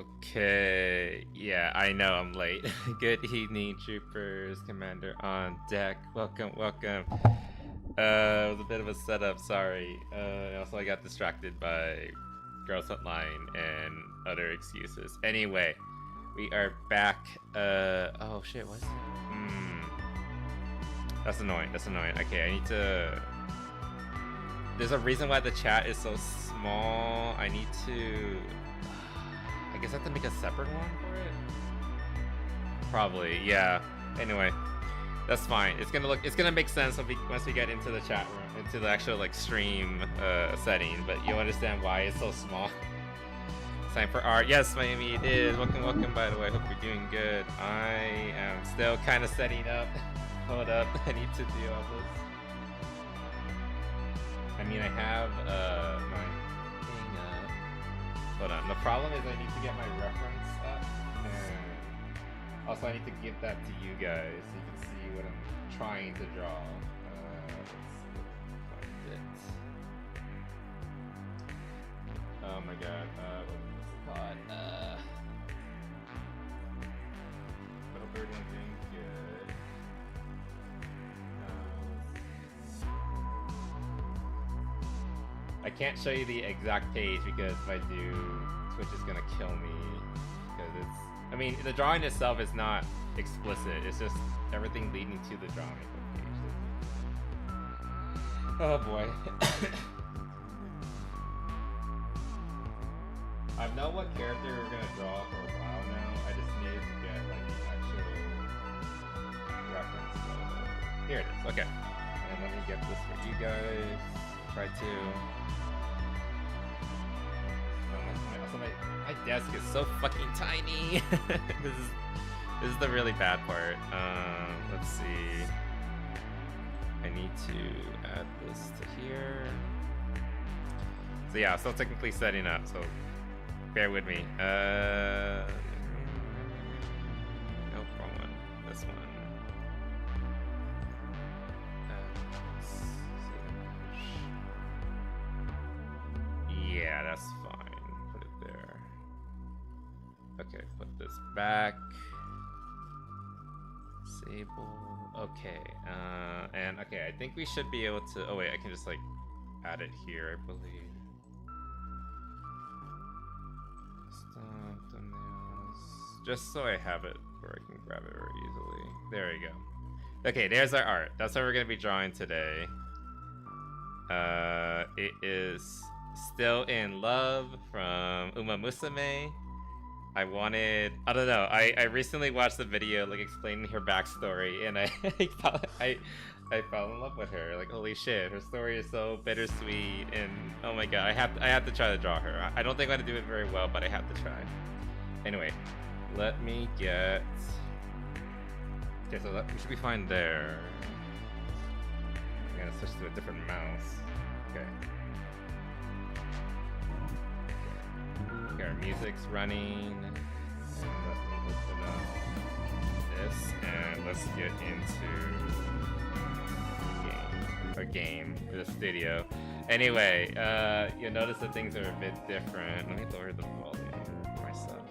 Okay, yeah, I know I'm late. Good evening, troopers, commander on deck. Welcome, welcome. It was a bit of a setup, sorry. Also, I got distracted by Girls Hotline and other excuses. Anyway, we are back. Oh shit, what's That's annoying, that's annoying. Okay, I need to... There's a reason why the chat is so small. I need to... I guess I have to make a separate one for it? Probably, yeah. Anyway, that's fine. It's gonna make sense once we get into the chat room, into the actual like stream setting, but you'll understand why it's so small. It's time for art. Yes, Miami, it is. Welcome, welcome, by the way. Hope you're doing good. I am still kind of setting up. Hold up, I need to do all this. I mean, I have my thing up. Hold on. The problem is I need to get my reference up, and also I need to give that to you guys so you can see what I'm trying to draw. Let's find it. Oh my god. What's it called? I hope everyone's doing good. I can't show you the exact page because if I do, Twitch is gonna kill me. Because it's, I mean, the drawing itself is not explicit. It's just everything leading to the drawing page. Oh boy. I know what character we're gonna draw for a while now. I just needed to get like the actual reference photo. Here it is. Okay. And let me get this for you guys. Try to. My desk is so fucking tiny. this is the really bad part. Let's see. I need to add this to here. So yeah, still technically setting up, so bear with me. Nope, wrong one. This one. Yeah, that's fine. Put it there. Okay, put this back. Disable. Okay, and okay, I think we should be able to. Oh wait, I can just like add it here, I believe. Stop thumbnails. Just so I have it where I can grab it very easily. There we go. Okay, there's our art. That's what we're gonna be drawing today. It is Still in Love from Uma Musume. I don't know, I recently watched the video like explaining her backstory, and I fell in love with her. Like, holy shit, her story is so bittersweet, and oh my god, I have to try to draw her. I don't think I'm gonna do it very well, but I have to try. Anyway, let me get... Okay, so we should be fine there. I'm gonna switch to a different mouse. Okay. Okay, our music's running. And let me open up this, and let's get into the game, the studio. Anyway, you'll notice that things are a bit different. Let me lower the volume for myself.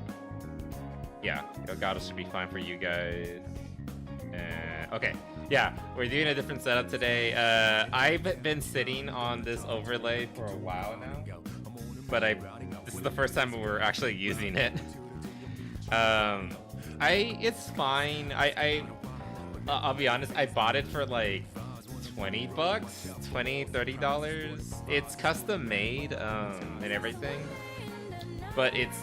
Yeah, Elgato should be fine for you guys. And okay, yeah, we're doing a different setup today. I've been sitting on this overlay for a while now, but this is the first time we're actually using it. It's fine. I'll be honest, I bought it for like $20, $30. It's custom made and everything, but it's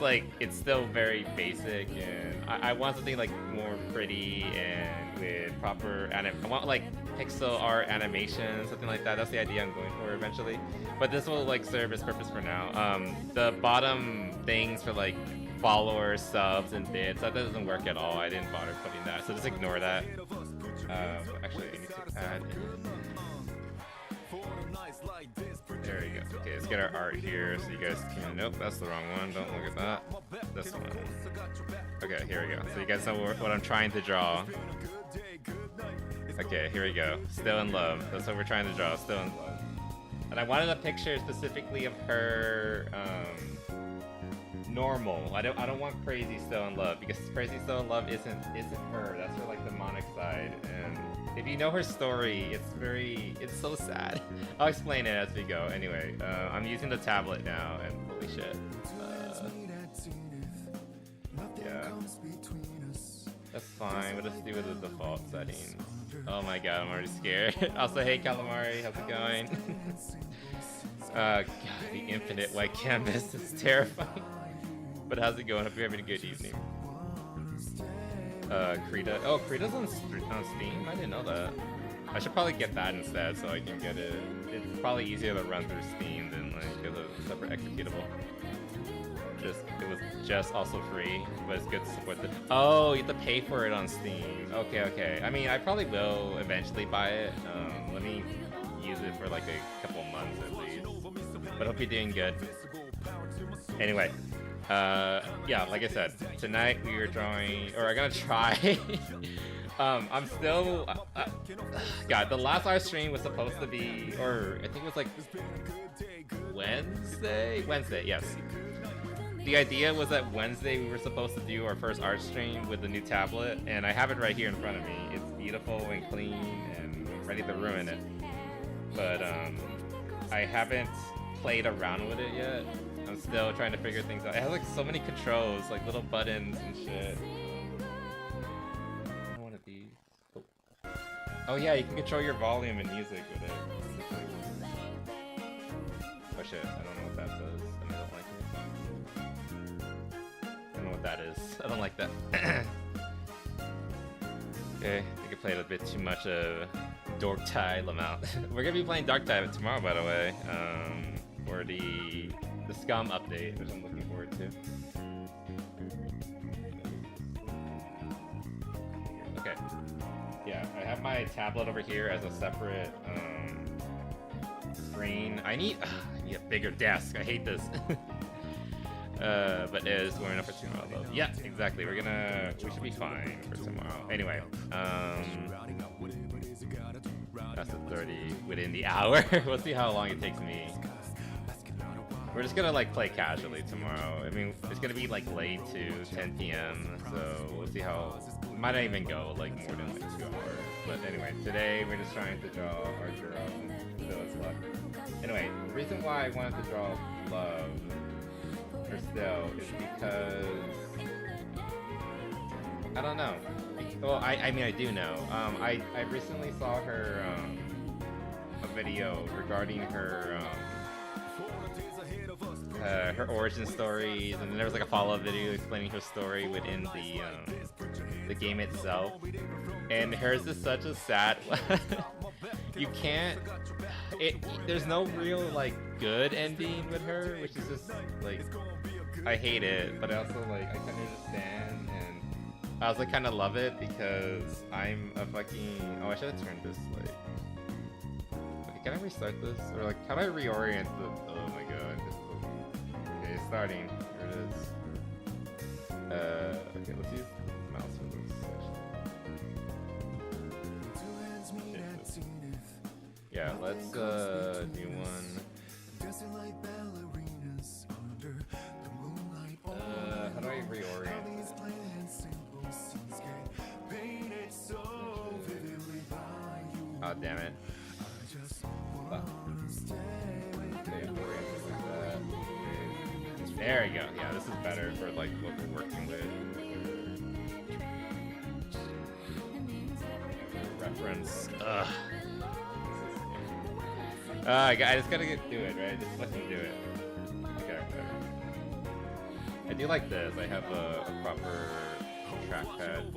still very basic, and I want something like more pretty and with proper I want like pixel art animation, something like that. That's the idea I'm going for eventually, but this will like serve its purpose for now. The bottom things for like followers, subs, and bits, that doesn't work at all. I didn't bother putting that, so just ignore that. Actually, I need to add in. There you go. Okay, let's get our art here so you guys can... Nope, that's the wrong one. Don't look at that. This one. Okay, here we go. So you guys know what I'm trying to draw. Okay, here we go. Still in Love. That's what we're trying to draw. Still in Love. And I wanted a picture specifically of her normal. I don't want crazy still in love, because crazy still in love isn't her. That's her like demonic side. And if you know her story, it's so sad. I'll explain it as we go. Anyway, I'm using the tablet now, and holy shit. Yeah. That's fine. We'll just do with the default settings. Oh my god, I'm already scared. Also, hey Calamari, how's it going? God, the infinite white canvas is terrifying. But how's it going? Hope you're having a good evening. Krita. Oh, Krita's on Steam? I didn't know that. I should probably get that instead so I can get it. It's probably easier to run through Steam than like get a separate executable. It was just also free, but it's good to support the. Oh, you have to pay for it on Steam. Okay. I mean, I probably will eventually buy it. Let me use it for like a couple months at least. But hope you're doing good. Anyway, yeah, like I said, tonight we were drawing, or I'm gonna try. I'm still. God, the last art stream was supposed to be, or I think it was like Wednesday. Wednesday, yes. The idea was that Wednesday we were supposed to do our first art stream with the new tablet, and I have it right here in front of me. It's beautiful and clean and ready to ruin it. But I haven't played around with it yet. I'm still trying to figure things out. It has like so many controls, like little buttons and shit. One of these. Oh yeah, you can control your volume and music with it. Oh shit, I don't know what that does, and I don't like it. I don't know what that is. I don't like that. Okay, I think I played a bit too much of Dork Tide Lamount. We're gonna be playing Dark Tide tomorrow, by the way, for the Scum update, which I'm looking forward to. Okay. Yeah, I have my tablet over here as a separate screen. I need a bigger desk. I hate this. But we're enough for tomorrow though. Yeah, exactly. We should be fine for tomorrow. Anyway, that's the 30 within the hour. We'll see how long it takes me. We're just gonna like play casually tomorrow. I mean, it's gonna be like late to 10 p.m. So we'll see how. Might not even go like more than like 2 hours. But anyway, today we're just trying to draw our girl. So it's luck. Anyway, the reason why I wanted to draw love for Still is because I don't know. Well, I mean I do know. I recently saw her a video regarding her her origin stories, and then there was like a follow-up video explaining her story within the game itself. And hers is such a sad. You can't. There's no real like good ending with her, which is just like I hate it, but I also like I kind of understand, and I also kind of love it because I'm a fucking. Oh, I should have turned this like. Okay, can I restart this, or like how do I reorient the? Oh my god. Okay, it's starting. Here it is. Okay, let's use the mouse for this section. Yeah, let's do one. How do I reorient? Oh damn it. Okay, orient it like that. Okay. There we go. Yeah, this is better for like what we're working with. Reference. Ugh. I just gotta do it, right? Just let me do it. Okay. I do like this. I have a proper trackpad.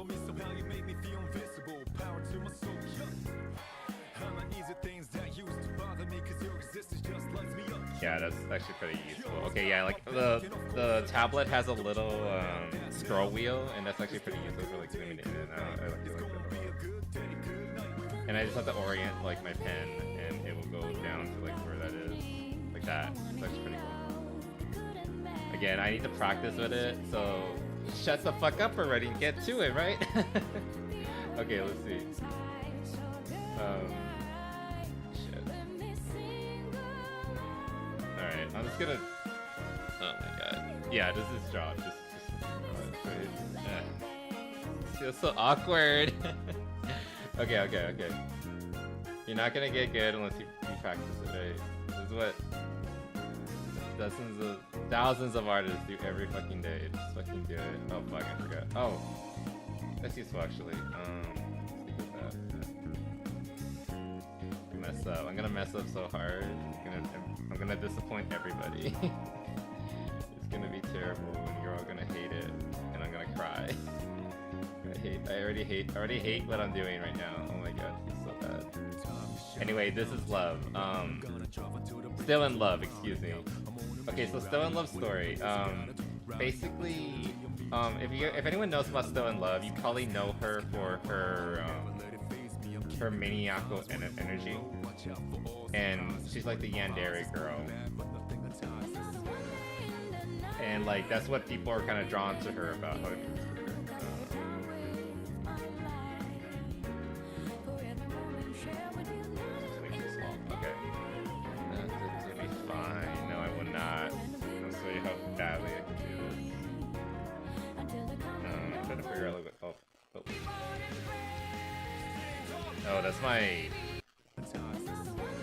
Yeah, that's actually pretty useful. Okay, yeah, like the tablet has a little scroll wheel, and that's actually pretty useful for like zooming in and out. I like that. And I just have to orient like my pen, and it will go down to like where that is, like that. It's actually pretty cool. Again, I need to practice with it, so shut the fuck up already and get to it, right? Okay, let's see. Shit. Alright, I'm just gonna. Oh my god. Yeah, this is job. Just feels so awkward. Okay. You're not gonna get good unless you practice it, right? This is what thousands of artists do every fucking day. Just fucking do it. Oh fuck, I forgot. Oh, that's useful actually. Mess up. I'm gonna mess up so hard. I'm gonna disappoint everybody. It's gonna be terrible, and you're all gonna hate it, and I'm gonna cry. I already hate what I'm doing right now. Oh my god, it's so bad. Anyway, this is Love. Still in Love, excuse me. Okay, so Still in Love story. Basically, if anyone knows about Still in Love, you probably know her for her maniacal energy, and she's like the yandere girl, and like that's what people are kind of drawn to her about. Okay, that's gonna be fine. No, I will not. I'll show you how badly I can do this. I'm trying to figure out a little bit. Oh, that's my...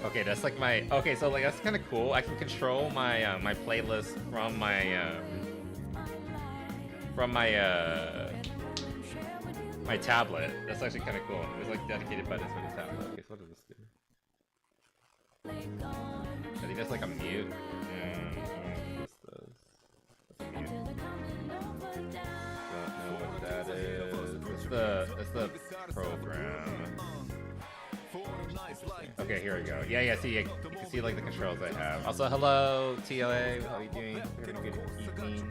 Okay, that's like my... Okay, so like that's kind of cool. I can control my my playlist from my tablet. That's actually kind of cool. There's like dedicated buttons for the tablet. Okay, so what does this do? I think that's like a mute. What's this? That's a mute. Don't know what that is. It's the program. Okay, here we go. Yeah, see, you can see like the controls I have. Also, hello, TLA, how are you doing? Having a good evening.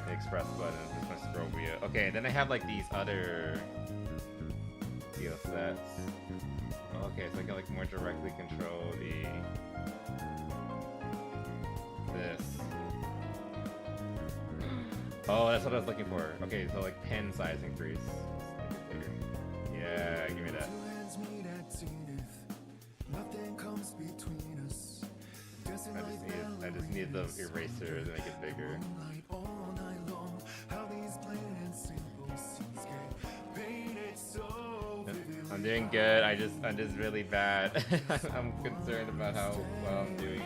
The express button, this is my scroll wheel. Okay, then I have like these other wheel sets. Okay, so I can like more directly control this. Oh, that's what I was looking for. Okay, so like pen size increase. Yeah, give me that. I just need the eraser to make it bigger. I'm doing good. I'm just really bad. I'm concerned about how well I'm doing.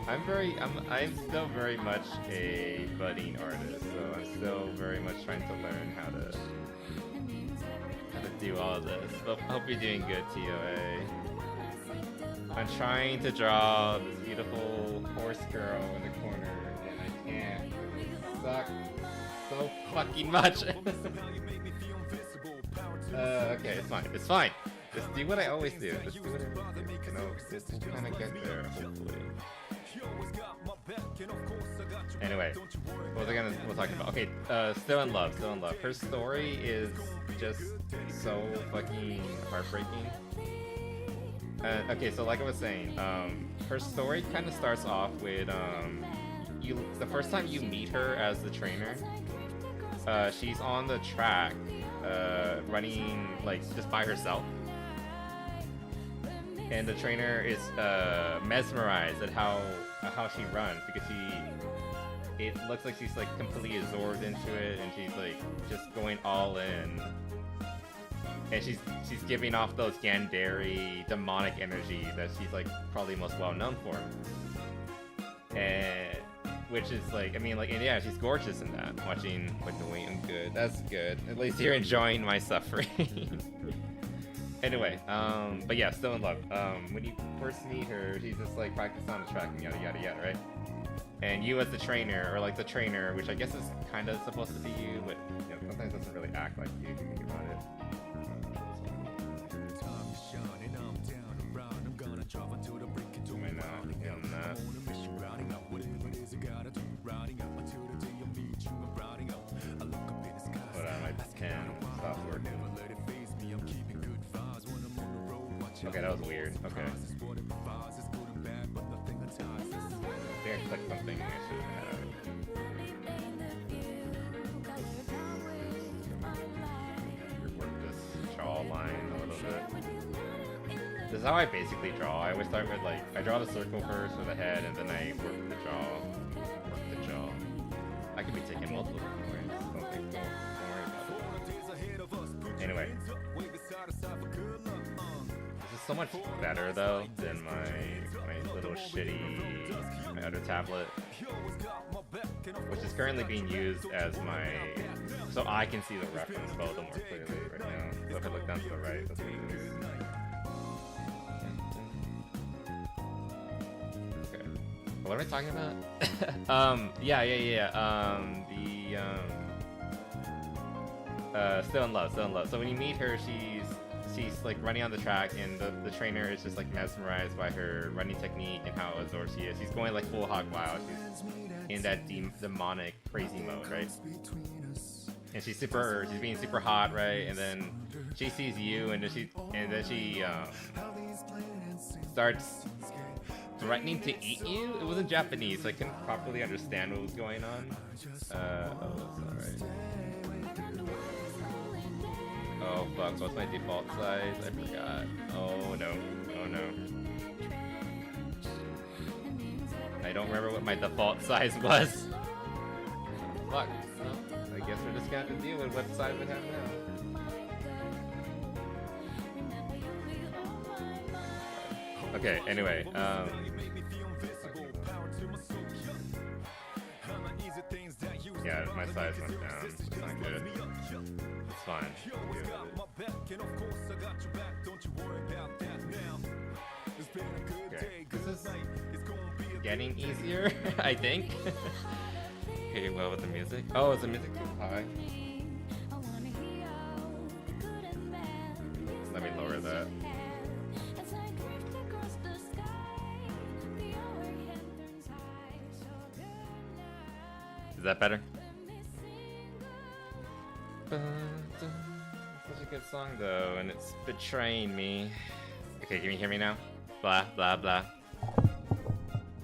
I'm still very much a budding artist, so I'm still very much trying to learn how to do all of this. But I hope you're doing good, TOA. I'm trying to draw this beautiful horse girl in the corner, and I can't. Suck so fucking much. Okay, it's fine. It's fine. Just do what I always do. Just do what I always do. You know, just kind of get there, hopefully. Anyway, what was I talking about? Okay, Still in Love. Her story is just so fucking heartbreaking. Okay, so like I was saying, her story kind of starts off with the first time you meet her as the trainer, she's on the track, running like just by herself. And the trainer is mesmerized at how she runs, because it looks like she's like completely absorbed into it, and she's like just going all in, and she's giving off those yandere demonic energy that she's like probably most well known for, and which is like, I mean, like, and yeah, she's gorgeous in that. Watching I'm good. That's good. At least you're enjoying my suffering. Anyway, but yeah, Still in Love. When you first meet her, she's just like practicing on the track and yada yada yada, right? And you as the trainer, or like the trainer, which I guess is kind of supposed to be you, but you know, sometimes doesn't really act like you if you think about it. Am I not in that? Hold on, my pen stopped working. Okay, that was weird. Okay. I think I clicked something I shouldn't have. Rework this jaw line a little bit. This is how I basically draw. I always start with like, I draw the circle first for the head, and then I work the jaw. Work the jaw. I could be taking multiple different ways. Don't think so. Don't worry about it. Anyway. This is so much better though than my little shitty my other tablet, which is currently being used as my, so I can see the reference photo more clearly right now. So if I look down to the right, that's what it is. Okay. What am I talking about? Still in love. So when you meet her, she's like running on the track, and the trainer is just like mesmerized by her running technique and how absorbed she is. She's going like full hog wild. She's in that demonic crazy mode, right? And she's being super hot, right? And then she sees you, and then she starts threatening to eat you. It was in Japanese, so I couldn't properly understand what was going on. Oh, that's alright. Oh fuck, what's my default size? I forgot. Oh no. I don't remember what my default size was. Fuck. Well, I guess we're just gonna deal with what size we have now. Okay, anyway, yeah, my size went down. It's not good. It's fine. Okay, this is getting easier, I think. Okay, well with the music. Oh, is the music too high? Let me lower that. Is that better? Such a good song though, and it's betraying me. Okay, can you hear me now? Blah, blah, blah.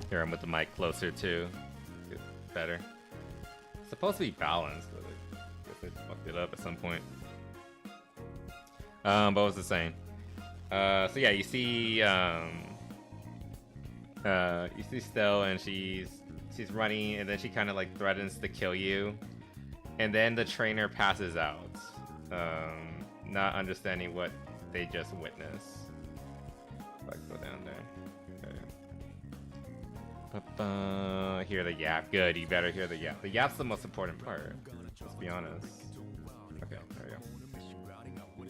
Here, I'm with the mic closer too. Get better. It's supposed to be balanced, but I guess I fucked it up at some point. But what was it saying? So yeah, you see Still, and she's running, and then she kind of like threatens to kill you, and then the trainer passes out, not understanding what they just witnessed. Let's go down there. Okay. Hear the yap. Good, you better hear the yap. The yap's the most important part. Let's be honest. Okay, there we go.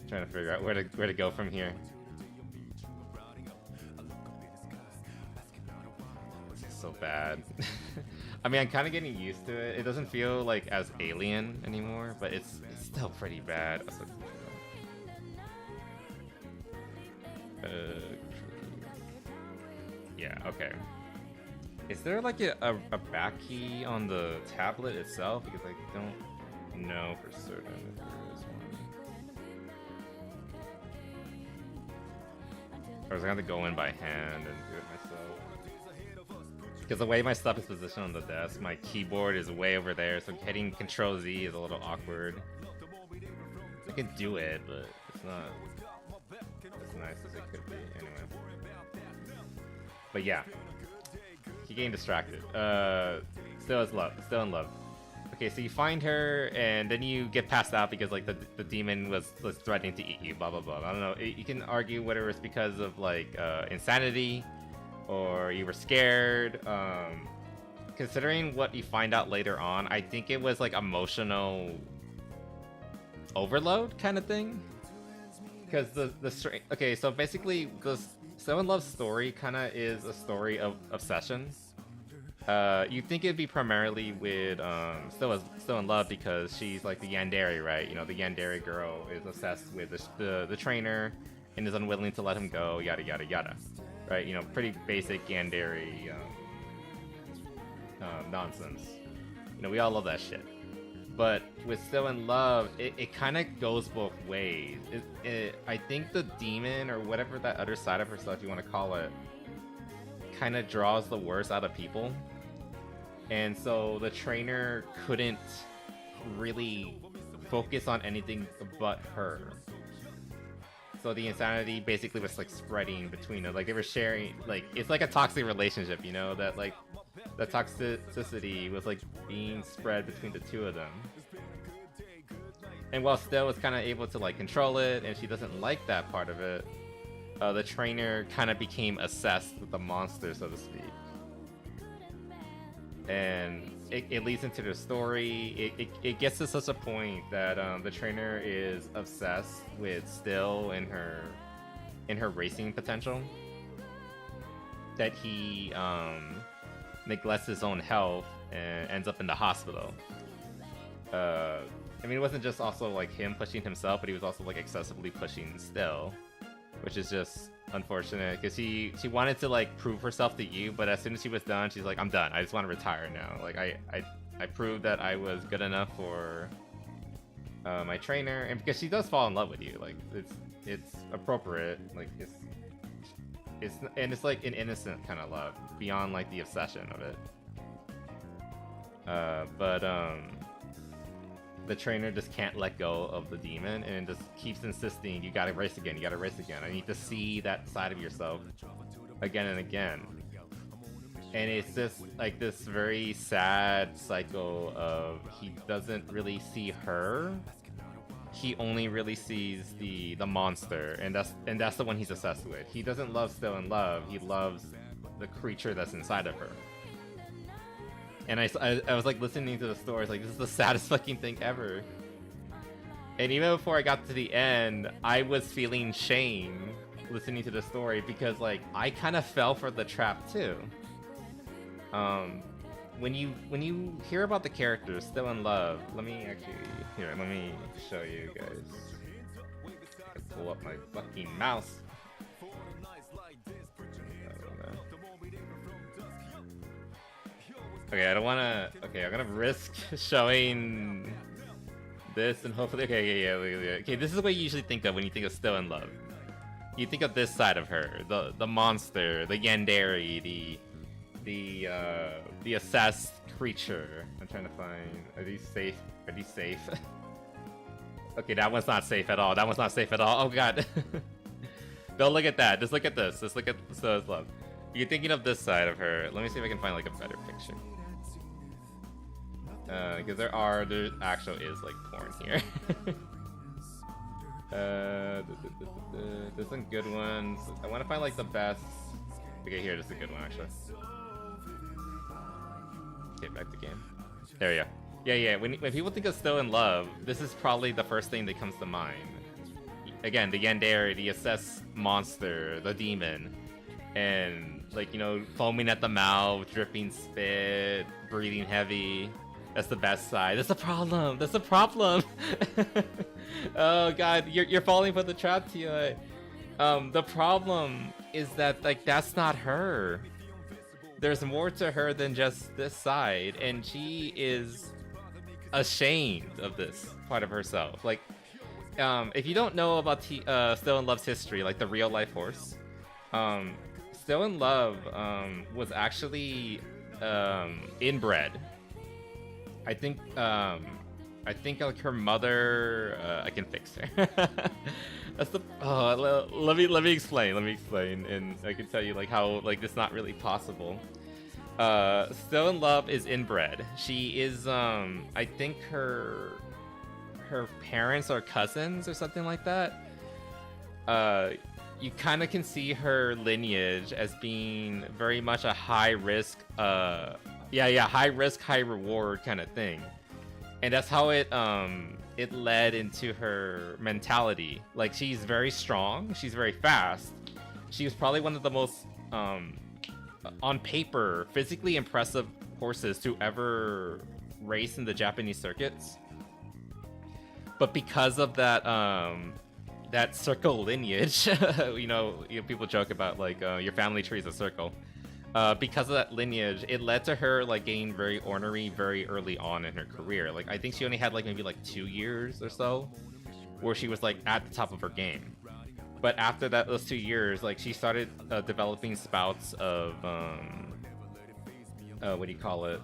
Trying to figure out where to go from here. So bad. I mean, I'm kind of getting used to it. It doesn't feel like as alien anymore, but it's still pretty bad. Yeah, okay. Is there like a back key on the tablet itself? Because I don't know for certain if there is one. Or was I going to go in by hand and do it myself? Because the way my stuff is positioned on the desk, my keyboard is way over there, so hitting Control Z is a little awkward. I can do it, but it's not as nice as it could be. Anyway. But yeah. Keep getting distracted. Still in love. Okay, so you find her, and then you get passed out because like the demon was threatening to eat you, blah blah blah. I don't know. You can argue whether it's because of like insanity, or you were scared. Considering what you find out later on, I think it was like emotional overload kind of thing. Because okay, so basically the Still in Love story kind of is a story of obsession. You'd think it'd be primarily with Still in Love because she's like the yandere, right? You know, the yandere girl is obsessed with the trainer and is unwilling to let him go, yada yada yada. Right, you know, pretty basic yandere nonsense. You know, we all love that shit. But with Still in Love, it kind of goes both ways. I think the demon, or whatever that other side of herself you want to call it, kind of draws the worst out of people. And so the trainer couldn't really focus on anything but her. so the insanity basically was like spreading between them. Like they were sharing, like it's like a toxic relationship, you know, that like the toxicity was like being spread between the two of them. And while Still was kind of able to like control it, and she doesn't like that part of it, the trainer kind of became obsessed with the monster, so to speak. And it leads into the story. It gets to such a point that the trainer is obsessed with Still and her racing potential, that he neglects his own health and ends up in the hospital. I mean, it wasn't just also like him pushing himself, but he was also like excessively pushing Still, which is just unfortunate because she wanted to like prove herself to you, but as soon as she was done, she's like, I'm done. I just want to retire now. Like I proved that I was good enough for my trainer, and because she does fall in love with you, like it's appropriate. Like it's like an innocent kind of love beyond like the obsession of it. But the trainer just can't let go of the demon and just keeps insisting, you gotta race again, you gotta race again. I need to see that side of yourself again and again. And it's just like this very sad cycle of he doesn't really see her. He only really sees the monster, and that's the one he's obsessed with. He doesn't love Still in Love, he loves the creature that's inside of her. And I was like listening to the story, like this is the saddest fucking thing ever. And even before I got to the end, I was feeling shame listening to the story because like I kind of fell for the trap too. When you hear about the characters Still in Love, let me show you guys. I can pull up my fucking mouse. Okay, I don't wanna. Okay, I'm gonna risk showing this and hopefully. Okay, yeah. Okay, this is what you usually think of when you think of Still in Love. You think of this side of her, the monster, the yandere, the assessed creature. I'm trying to find. Are these safe? Are these safe? Okay, that one's not safe at all. That one's not safe at all. Oh god. Don't look at that. Just look at this. Just look at Still in Love. You're thinking of this side of her. Let me see if I can find like a better picture. Because there actually is like porn here. There's some good ones. I want to find like the best. Okay, here, this is a good one actually. Get back to game. There we go. Yeah. When people think of Still in Love, this is probably the first thing that comes to mind. Again, the yandere, the assessed monster, the demon, and like, you know, foaming at the mouth, dripping spit, breathing heavy. That's the best side. That's the problem. That's the problem. Oh god, you're falling for the trap, Tia. The problem is that like that's not her. There's more to her than just this side, and she is ashamed of this part of herself. Like, if you don't know about Still in Love's history, like the real life horse, Still in Love was actually inbred. I think like her mother. I can fix her. That's the. Oh, let me explain. And I can tell you like how like it's not really possible. Still in Love is inbred. She is I think her parents are cousins or something like that. You kind of can see her lineage as being very much a high risk, high risk, high reward kind of thing, and that's how it led into her mentality. Like, she's very strong, she's very fast. She was probably one of the most, on paper, physically impressive horses to ever race in the Japanese circuits. But because of that, that circle lineage, you know, people joke about like your family tree is a circle. Because of that lineage, it led to her like getting very ornery very early on in her career. Like, I think she only had like maybe like 2 years or so where she was like at the top of her game. But after those 2 years, like she started developing spouts of what do you call it?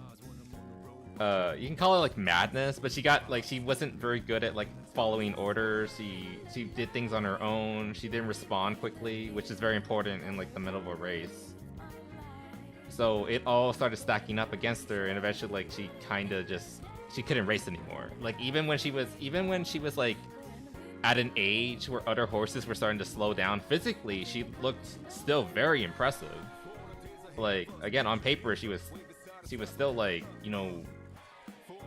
You can call it like madness, but she wasn't very good at like following orders. She did things on her own. She didn't respond quickly, which is very important in like the middle of a race. So it all started stacking up against her, and eventually like she kind of just she couldn't race anymore. Like even when she was like at an age where other horses were starting to slow down physically, she looked still very impressive. Like again, on paper she was still like, you know,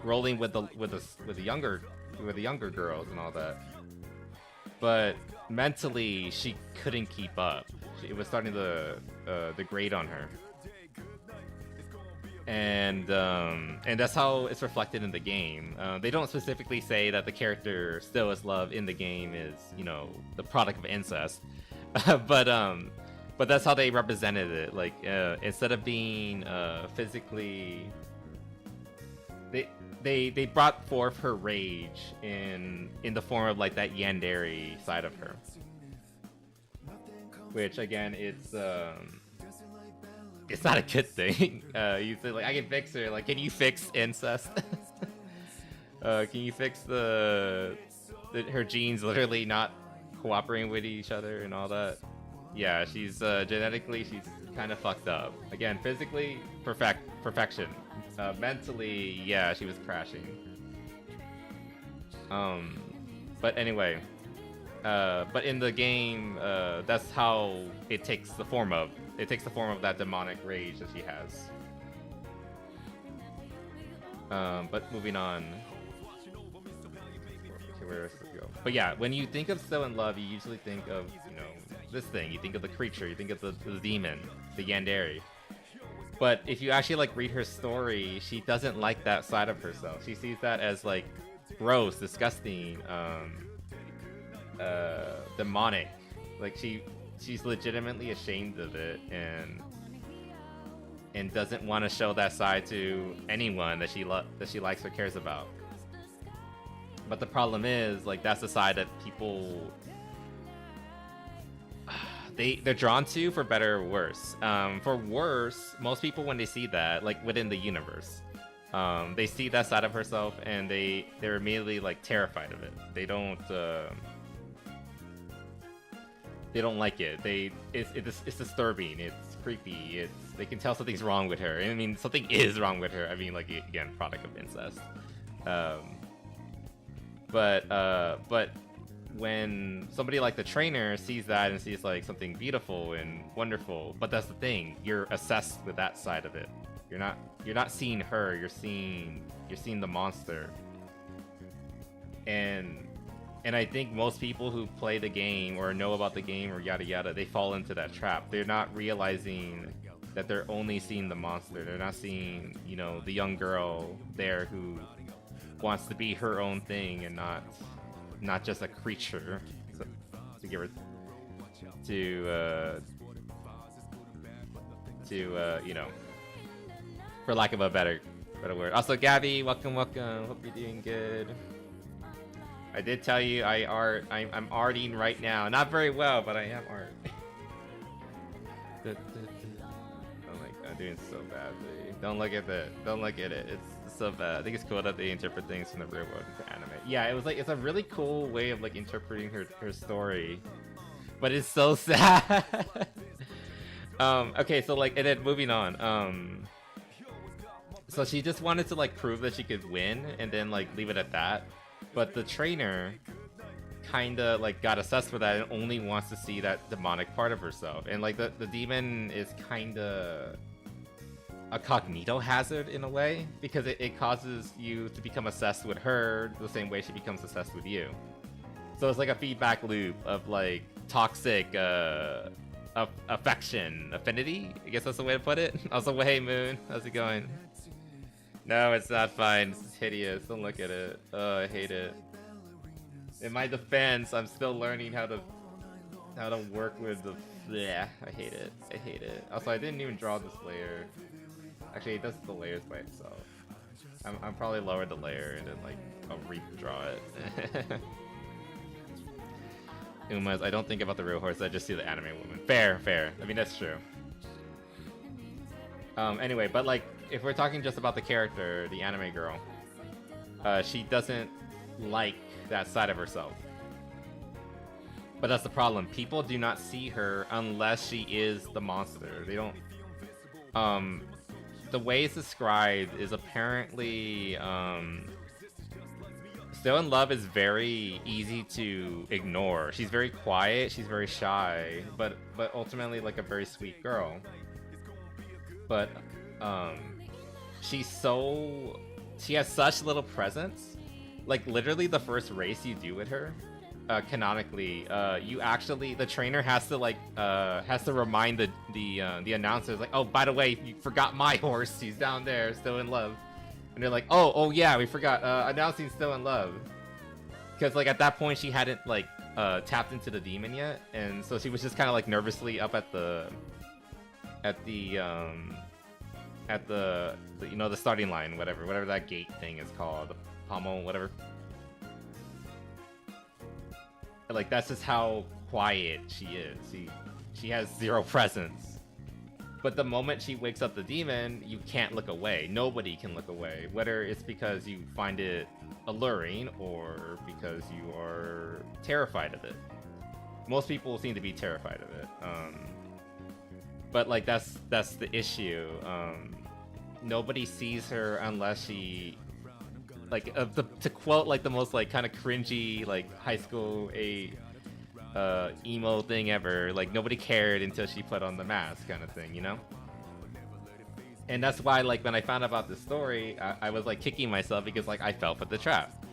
rolling with the younger girls and all that. But mentally she couldn't keep up. It was starting to degrade on her. And that's how it's reflected in the game. They don't specifically say that the character Still Is Love in the game is, you know, the product of incest, but that's how they represented it. Like instead of being physically, they brought forth her rage in the form of like that yandere side of her, which again it's not a good thing. You say like, I can fix her. Like, can you fix incest? Can you fix her genes literally not cooperating with each other and all that? Yeah, she's genetically she's kind of fucked up. Again, physically perfection. Mentally, yeah, she was crashing. But anyway, but in the game, that's how it takes the form of. It takes the form of that demonic rage that she has. But moving on. Okay, where else does it go? But yeah, when you think of Still in Love, you usually think of, you know, this thing. You think of the creature. You think of the demon, the yandere. But if you actually like read her story, she doesn't like that side of herself. She sees that as like gross, disgusting, demonic. Like she's legitimately ashamed of it and doesn't want to show that side to anyone that she likes or cares about. But the problem is, like, that's the side that people they're drawn to, for better or worse. For worse, most people when they see that, like within the universe, they see that side of herself and they're immediately like terrified of it. They don't like it. It's disturbing. It's creepy. They can tell something's wrong with her. I mean, something is wrong with her. I mean, like, again, product of incest. But when somebody like the trainer sees that and sees like something beautiful and wonderful, but that's the thing, you're obsessed with that side of it. You're not seeing her. You're seeing the monster. And I think most people who play the game or know about the game or yada yada, they fall into that trap. They're not realizing that they're only seeing the monster. They're not seeing, you know, the young girl there who wants to be her own thing and not just a creature to give her to you know, for lack of a better word. Also, Gabby, welcome. Hope you're doing good. I did tell you I'm arting right now. Not very well, but I am art. Oh my god, I'm doing so badly. Don't look at it. Don't look at it. It's so bad. I think it's cool that they interpret things from the real world into anime. Yeah, it was like, it's a really cool way of like interpreting her story, but it's so sad. Okay, so like, and then moving on. So she just wanted to like prove that she could win and then like leave it at that. But the trainer kinda like got obsessed with that and only wants to see that demonic part of herself. And like the demon is kinda a cognito hazard in a way, because it causes you to become obsessed with her the same way she becomes obsessed with you. So it's like a feedback loop of like toxic affection, affinity, I guess that's the way to put it. Also, hey Moon, how's it going? No, it's not fine. It's hideous. Don't look at it. Oh, I hate it. In my defense, I'm still learning how to work with the. Yeah, I hate it. I hate it. Also, I didn't even draw this layer. Actually, it does the layers by itself. I'm probably lower the layer and then like I'll redraw it. Uma's, I don't think about the real horse. I just see the anime woman. Fair. I mean, that's true. Anyway, but like, if we're talking just about the character, the anime girl, she doesn't like that side of herself. But that's the problem. People do not see her unless she is the monster. They don't. The way it's described is apparently Still in Love is very easy to ignore. She's very quiet, she's very shy, but ultimately like a very sweet girl. But she has such little presence. Like literally the first race you do with her, canonically, you actually, the trainer has to remind the announcers like, oh, by the way, you forgot my horse, he's down there, Still in Love. And they're like, oh yeah, we forgot, announcing Still in Love. Because like at that point she hadn't like tapped into the demon yet, and so she was just kind of like nervously up at the you know, the starting line, whatever that gate thing is called, the pommel, whatever. Like that's just how quiet she is. She has zero presence. But the moment she wakes up the demon, you can't look away. Nobody can look away. Whether it's because you find it alluring or because you are terrified of it. Most people seem to be terrified of it. But like that's the issue. Nobody sees her unless she, like, to quote like the most like kind of cringy like high school emo thing ever, like nobody cared until she put on the mask kind of thing, you know? And that's why like when I found out about this story, I was like kicking myself because like I fell for the trap.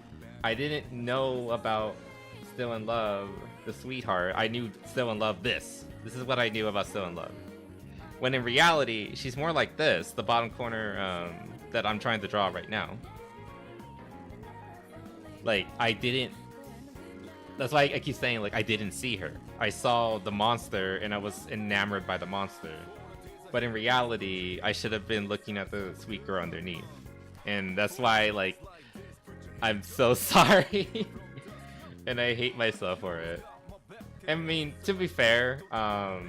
I didn't know about Still in Love, the sweetheart. I knew Still in Love this is what I knew about Still in Love, when in reality she's more like this, the bottom corner that I'm trying to draw right now. Like that's why I keep saying, like, I didn't see her. I saw the monster and I was enamored by the monster. But in reality, I should have been looking at the sweet girl underneath. And that's why, like, I'm so sorry. And I hate myself for it. I mean, to be fair, I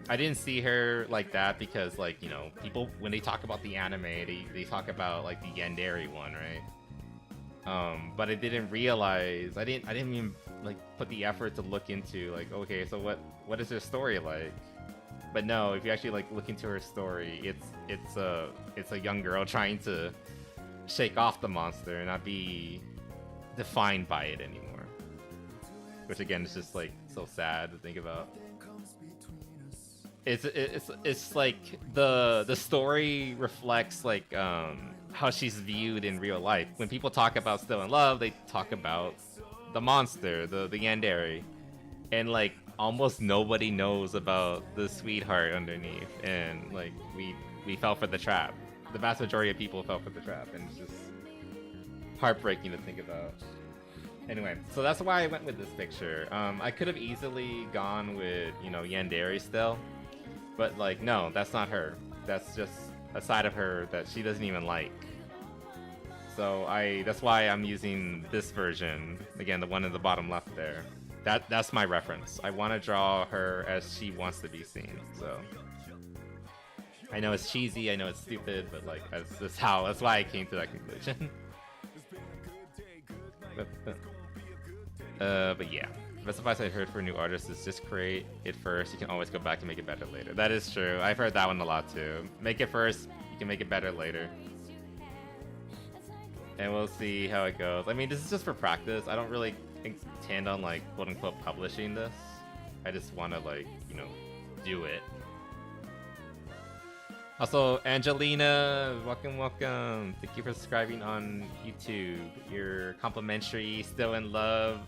didn't see her like that because, like, you know, people, when they talk about the anime, they talk about, like, the Yandere one, right? But I didn't realize, I didn't even like put the effort to look into like, okay, so what is her story like? But no, if you actually like look into her story, it's a young girl trying to shake off the monster and not be defined by it anymore. Which again is just like so sad to think about. It's like the story reflects like how she's viewed in real life. When people talk about Still in Love, they talk about the monster, the Yandere, and like almost nobody knows about the sweetheart underneath. And like we fell for the trap. The vast majority of people fell for the trap, and it's just heartbreaking to think about. Anyway, so that's why I went with this picture. I could have easily gone with, you know, Yandere still, but like no, that's not her. That's just a side of her that she doesn't even like. So that's why I'm using this version again, the one in the bottom left there. That's my reference. I want to draw her as she wants to be seen. So I know it's cheesy, I know it's stupid, but like that's why I came to that conclusion. But yeah, the best advice I heard for new artists is just create it first. You can always go back and make it better later. That is true. I've heard that one a lot too. Make it first, you can make it better later. And we'll see how it goes. I mean, this is just for practice. I don't really intend on like quote unquote publishing this. I just want to like, you know, do it. Also, Angelina, welcome. Thank you for subscribing on YouTube. Your complimentary Still in Love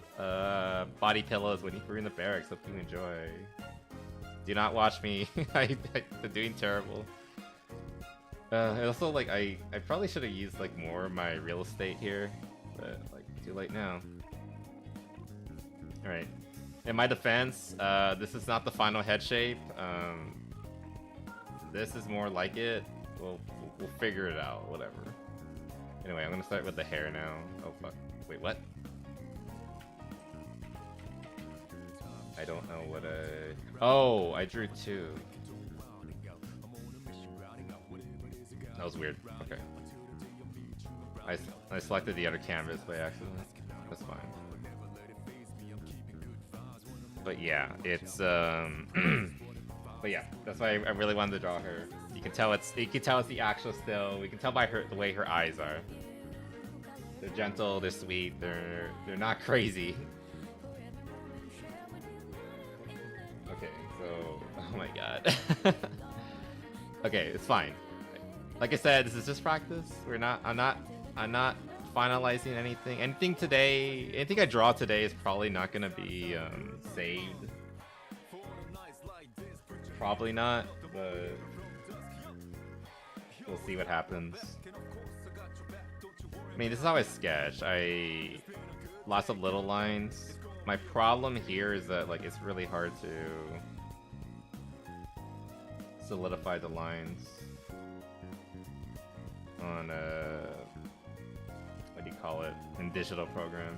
body pillows waiting for you in the barracks. Hope you enjoy. Do not watch me. I'm doing terrible. And also, like, I probably should have used like more of my real estate here, but like too late now. All right. In my defense, this is not the final head shape. This is more like it. We'll figure it out, whatever. Anyway, I'm gonna start with the hair now. Oh fuck. Wait, what? I don't know what Oh, I drew two. That was weird. Okay. I selected the other canvas by accident. That's fine. But yeah, it's but yeah, that's why I really wanted to draw her. You can tell it's the actual still. We can tell by the way her eyes are. They're gentle, they're sweet, they're not crazy. Okay, so oh my god. Okay, it's fine. Like I said, this is just practice. I'm not finalizing anything. Anything I draw today is probably not gonna be saved. Probably not, but we'll see what happens. I mean, this is how I sketch. Lots of little lines. My problem here is that like it's really hard to solidify the lines on what do you call it, in digital program.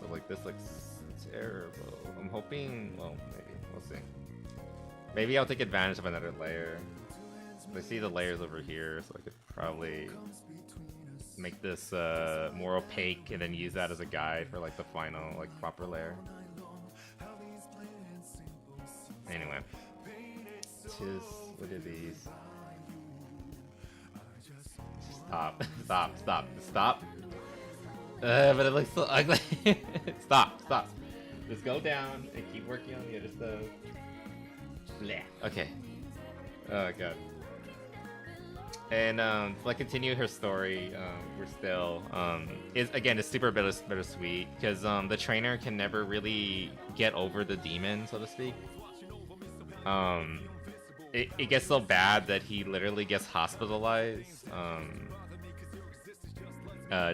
So like this looks terrible. I'm hoping, well, maybe we'll see. Maybe I'll take advantage of another layer. I see the layers over here, so I could probably make this more opaque and then use that as a guide for like the final like proper layer. Anyway, what are these? Stop. But it looks so ugly. Stop. Just go down and keep working on the other stuff. Blech. Okay. Oh god. And to like continue her story, we're still it's super bittersweet because the trainer can never really get over the demon, so to speak. It gets so bad that he literally gets hospitalized,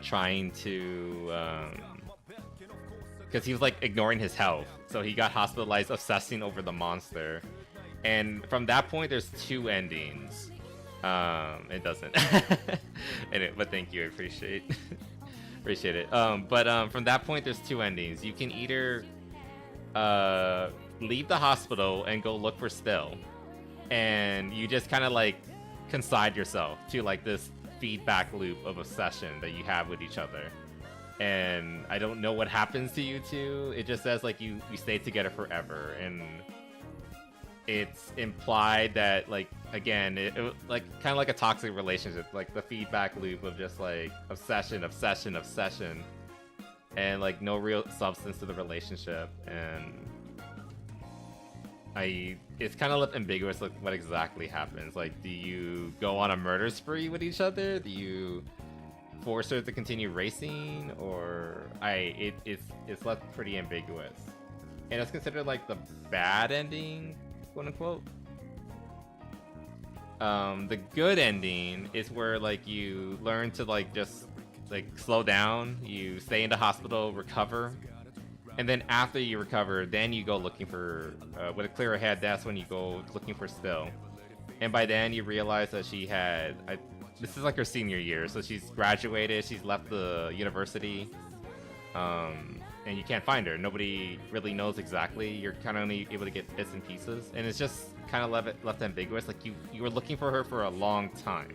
trying to because he was like ignoring his health, so he got hospitalized, obsessing over the monster. And from that point, there's 2 endings. It doesn't. But thank you, I appreciate it. But from that point, there's 2 endings. You can either leave the hospital and go look for Still, and you just kind of like consign yourself to like this feedback loop of obsession that you have with each other. And I don't know what happens to you two. It just says like you stay together forever, and it's implied that like again it like kind of like a toxic relationship, like the feedback loop of just like obsession, and like no real substance to the relationship. And it's kind of left ambiguous like what exactly happens. Like, do you go on a murder spree with each other? Do you force her to continue racing? Or it's left pretty ambiguous, and it's considered like the bad ending, quote unquote. The good ending is where like you learn to like just like slow down, you stay in the hospital, recover, and then after you recover, then you go looking for with a clearer head. That's when you go looking for Still, and by then you realize that she had this is like her senior year, so she's graduated, she's left the university, and you can't find her. Nobody really knows exactly. You're kind of only able to get bits and pieces, and it's just kind of left ambiguous. Like you were looking for her for a long time,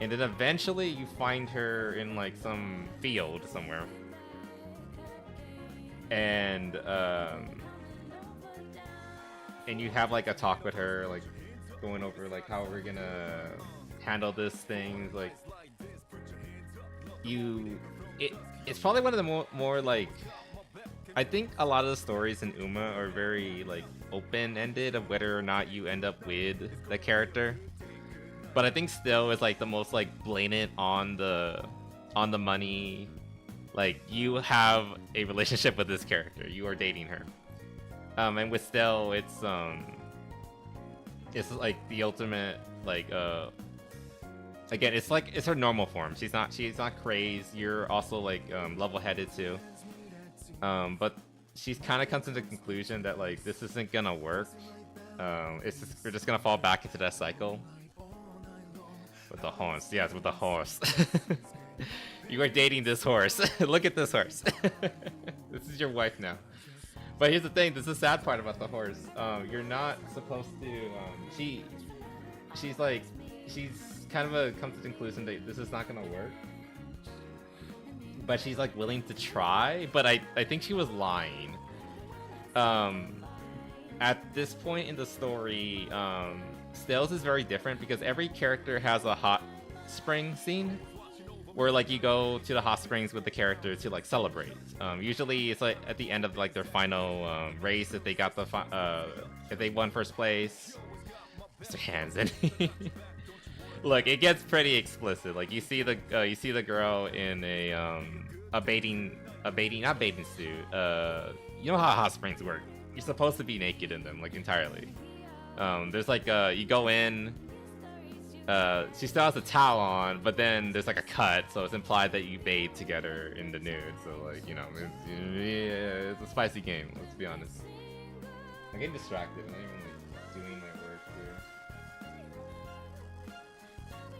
and then eventually you find her in like some field somewhere, and you have like a talk with her, like going over like how we're gonna handle this thing. Like it's probably one of the more like, I think a lot of the stories in Uma are very like open-ended of whether or not you end up with the character, but I think Still is like the most like blatant on the money. Like, you have a relationship with this character, you are dating her, and with Still it's like the ultimate like again, it's her normal form. She's not crazed. You're also like level-headed too. But she's kind of comes to the conclusion that like this isn't gonna work. We're just gonna fall back into that cycle. With the horse, yes, with the horse. You are dating this horse. Look at this horse. This is your wife now. But here's the thing. This is the sad part about the horse. You're not supposed to. She's kind of come to the conclusion that this is not gonna work. but she's like willing to try. But I think she was lying. At this point in the story, Stales is very different because every character has a hot spring scene where like you go to the hot springs with the character to like celebrate. Usually it's like at the end of like their final race if they got the if they won first place. Mr. Hansen. Look, it gets pretty explicit. Like you see the girl in a bathing not bathing suit. You know how hot springs work. You're supposed to be naked in them, like entirely. There's like you go in. She still has a towel on, but then there's like a cut, so it's implied that you bathe together in the nude. So like, you know, it's a spicy game. Let's be honest. I'm getting distracted. I'm not even like doing my work here.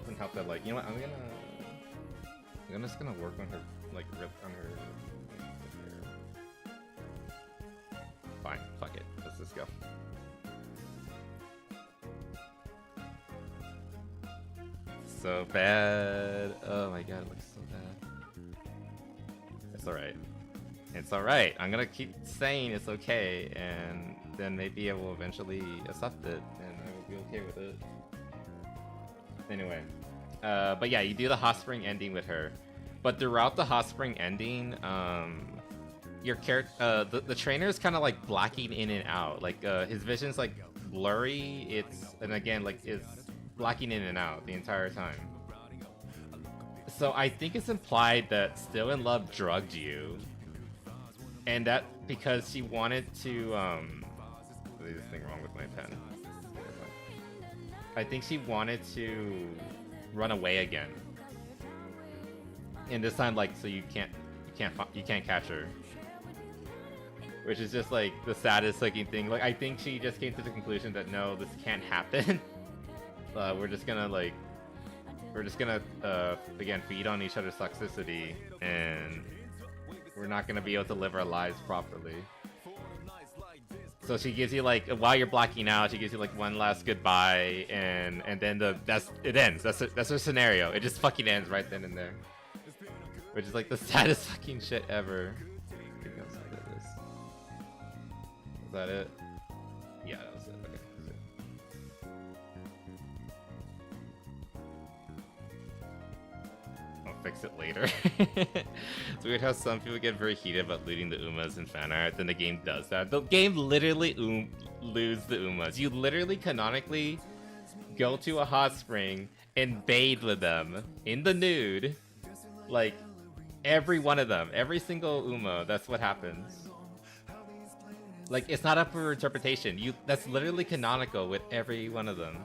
Doesn't help that like, you know what? I'm just gonna work on her, like rip on her. Fine, fuck it. Let's just go. So bad. Oh my god, it looks so bad. It's alright. It's alright. I'm gonna keep saying it's okay, and then maybe I will eventually accept it, and I will be okay with it. Anyway. But yeah, you do the hot spring ending with her. But throughout the hot spring ending, your character, the trainer is kind of like blacking in and out. Like his vision's like blurry. And again, like it's blacking in and out the entire time. So I think it's implied that Still in Love drugged you, and that because she wanted to there's this thing wrong with my pen. I think she wanted to run away again, and this time like so you can't catch her. Which is just like the saddest looking thing. Like I think she just came to the conclusion that no, this can't happen. We're just gonna again feed on each other's toxicity, and we're not gonna be able to live our lives properly. So she gives you like while you're blacking out, she gives you like one last goodbye, and then it ends. That's her scenario. It just fucking ends right then and there, which is like the saddest fucking shit ever. Is that it? Yeah, that was it. Okay. I'll fix it later. It's weird how some people get very heated about looting the Umas in fan art, then the game does that. The game literally loots the Umas. You literally canonically go to a hot spring and bathe with them in the nude. Like, every one of them. Every single Uma, that's what happens. Like, it's not up for interpretation. That's literally canonical with every one of them.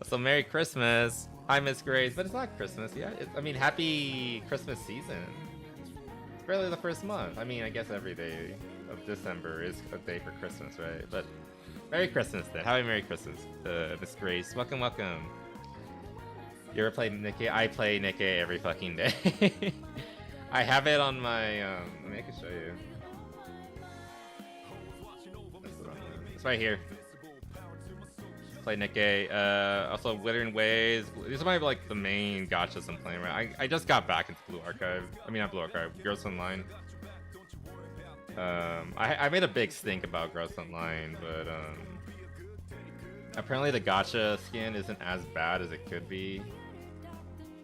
So Merry Christmas. Hi, Miss Grace. But it's not Christmas yet. I mean, happy Christmas season. It's barely the first month. I mean, I guess every day of December is a day for Christmas, right? But Merry Christmas then. Happy Merry Christmas, Miss Grace. Welcome, welcome. You ever played Nikkei? I play Nikkei every fucking day. I have it on my, I mean, I can show you. It's right here. Play Nikkei. Also Withering Waves. These are my like the main gachas I'm playing right. I just got back into Blue Archive. I mean not Blue Archive, Girls Online. I made a big stink about Girls Online, but apparently the gacha skin isn't as bad as it could be.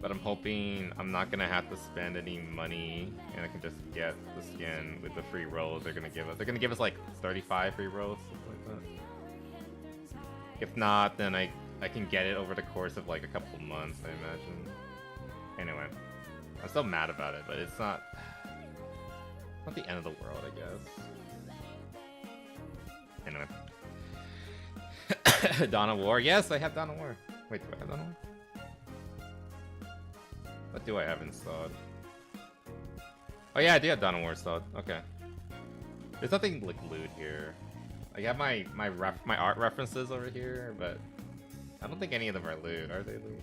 But I'm hoping I'm not gonna have to spend any money and I can just get the skin with the free rolls they're gonna give us. They're gonna give us like 35 free rolls, something like that. If not, then I can get it over the course of like a couple months, I imagine. Anyway, I'm still mad about it, but it's not the end of the world, I guess. Anyway. Dawn of War. Yes, I have Dawn of War. Wait, do I have Dawn of War? What do I have installed? Oh yeah, I do have Dawn of War installed. Okay. There's nothing like lewd here. I have my art references over here, but I don't think any of them are lewd. Are they lewd?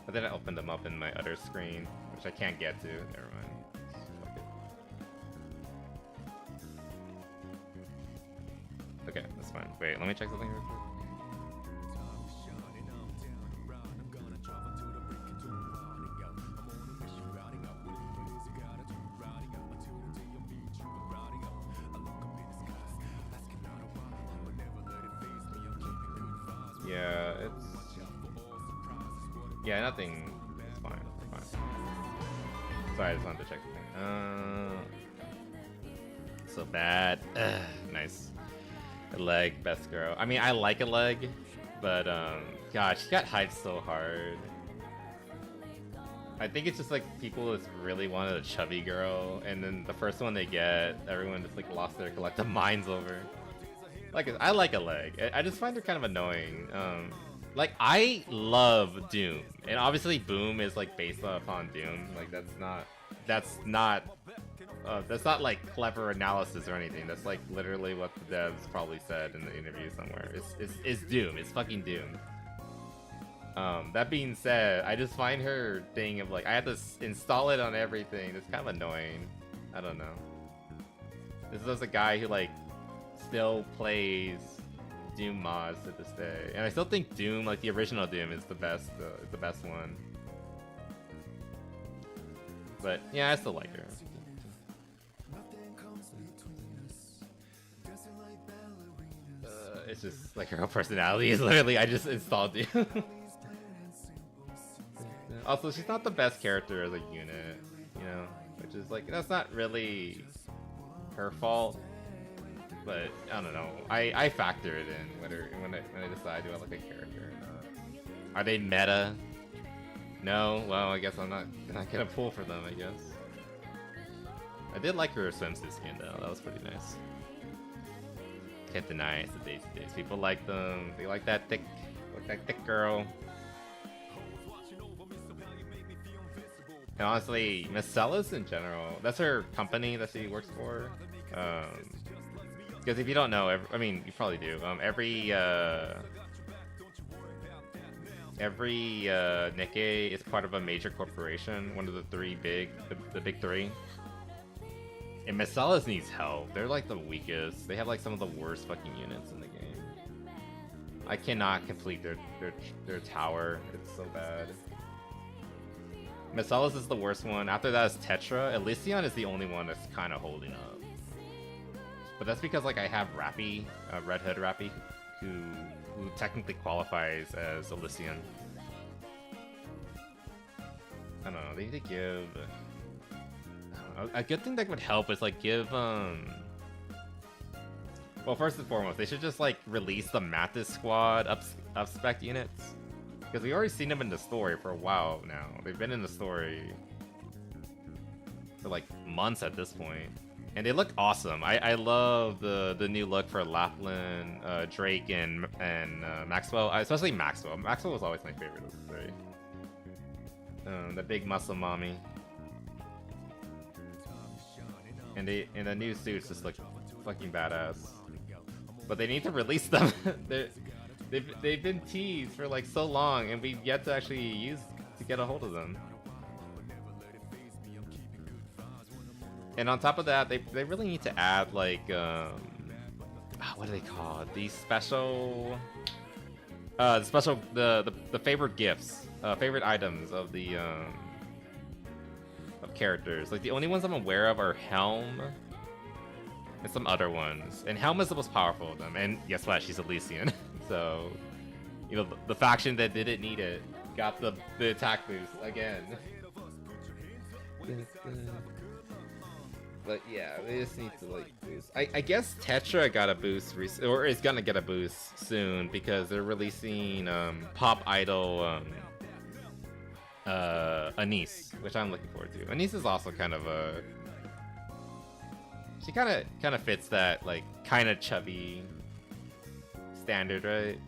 But then I opened them up in my other screen, which I can't get to. Never mind. Fuck it. Okay, that's fine. Wait, let me check something real quick. Yeah, it's... Yeah, nothing. It's fine. It's fine. Sorry, I just wanted to check something. So bad. Nice. A leg, best girl. I mean, I like a leg, but gosh, she got hyped so hard. I think it's just like people just really wanted a chubby girl, and then the first one they get, everyone just like lost their collective minds over. Like, I like a leg. I just find her kind of annoying. Like, I love Doom, and obviously Boom is like based upon Doom. Like, that's not like clever analysis or anything. That's like literally what the devs probably said in the interview somewhere. It's Doom. It's fucking Doom. That being said, I just find her thing of like, I have to install it on everything. It's kind of annoying. I don't know. This is a guy who like still plays Doom mods to this day, and I still think Doom, like the original Doom, is the best one. But yeah, I still like her. It's just like her whole personality is literally, I just installed Doom. Also, she's not the best character as a unit, you know, which is like, that's not really her fault, but I don't know. I factor it in when I decide do I like a character or not. Are they meta? No. Well, I guess I'm not gonna pull for them. I guess. I did like her swimsuit skin though. That was pretty nice. Can't deny it's the days. People like them. They like that thick girl. And honestly, Miss Celis in general, that's her company that she works for. Because if you don't know, I mean, you probably do. Every Nikkei is part of a major corporation, one of the the big three. And Miss Celis needs help. They're like the weakest. They have like some of the worst fucking units in the game. I cannot complete their tower. It's so bad. Miss Celis is the worst one. After that is Tetra. Elysion is the only one that's kind of holding up. But that's because like I have Rappy, Red Hood Rappy, who technically qualifies as Elysion. I don't know. They need to give. I don't know, a good thing that would help is like give Well, first and foremost, they should just like release the Mathis squad up spec units. Because we've already seen them in the story for a while now. They've been in the story for like months at this point. And they look awesome. I love the new look for Lapland, Drake, and Maxwell. Especially Maxwell. Maxwell was always my favorite of the three. The big muscle mommy. And the new suits just look fucking badass. But they need to release them. They've been teased for like so long, and we've yet to actually get a hold of them. And on top of that, they really need to add like what are they called? These special the favorite gifts, favorite items of the of characters. Like the only ones I'm aware of are Helm and some other ones. And Helm is the most powerful of them. And guess what? She's Elysian. So, you know, the faction that didn't need it got the attack boost again. But yeah, they just need to like boost. I guess Tetra got a boost or is gonna get a boost soon because they're releasing Pop Idol Anise, which I'm looking forward to. Anise is also kind of a she kind of fits that like kind of chubby standard, right?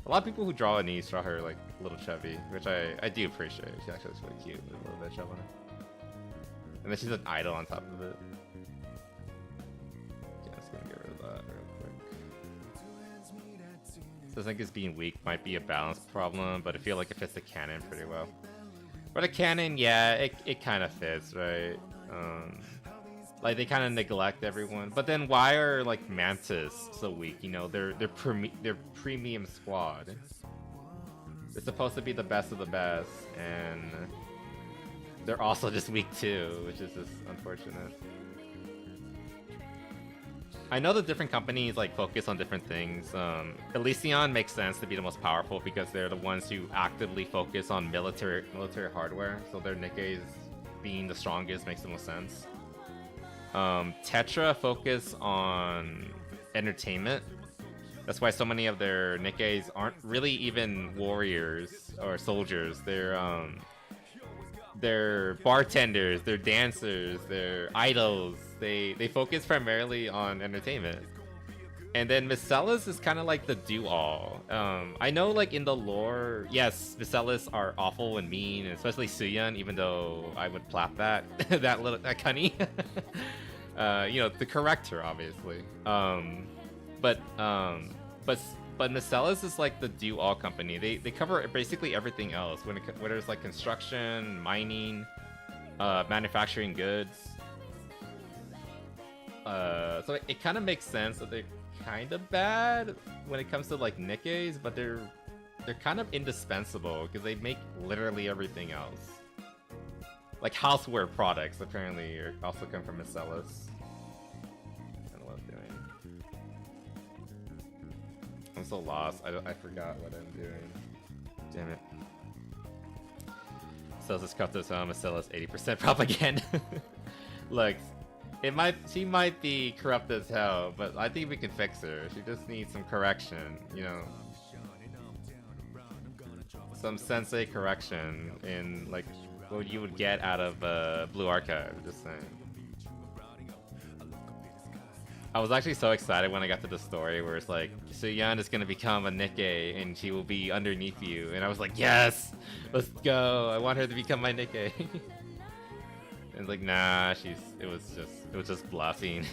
A lot of people who draw Anise draw her like a little chubby, which I do appreciate. She actually looks really cute with a little bit of chub on her. And then she's an idol on top of it. Yeah, just gonna get rid of that real quick. So I think it's being weak might be a balance problem, but I feel like it fits the canon pretty well. But a canon, yeah, it kind of fits, right? Like they kind of neglect everyone, but then why are like Mantis so weak? You know, they're premium squad. They're supposed to be the best of the best, and they're also just weak too, which is just unfortunate. I know the different companies like focus on different things. Elysion makes sense to be the most powerful because they're the ones who actively focus on military hardware. So their Nikkeis being the strongest makes the most sense. Tetra focus on entertainment. That's why so many of their Nikkeis aren't really even warriors or soldiers. They're bartenders, they're dancers, they're idols. They focus primarily on entertainment. And then Miscella's is kind of like the do-all. I know like in the lore, yes, Miscella's are awful and mean, and especially Suyeon, even though I would plap that that cunny. You know, to correct her, obviously. But Miscella's is like the do-all company. They cover basically everything else. Whether it's like construction, mining, manufacturing goods. So it kind of makes sense that they're kind of bad when it comes to like Nikkeis, but they're kind of indispensable because they make literally everything else. Like houseware products apparently also come from Miscella's. I'm so lost. I forgot what I'm doing. Damn it. Sells his corrupt as home. Macella's 80% propaganda. Look, she might be corrupt as hell, but I think we can fix her. She just needs some correction, you know. Some sensei correction in like what you would get out of Blue Archive. Just saying. I was actually so excited when I got to the story where it's like, Suyeon is gonna become a Nikkei and she will be underneath you, and I was like, yes, let's go. I want her to become my Nikkei. And it's like, nah, it was just bluffing.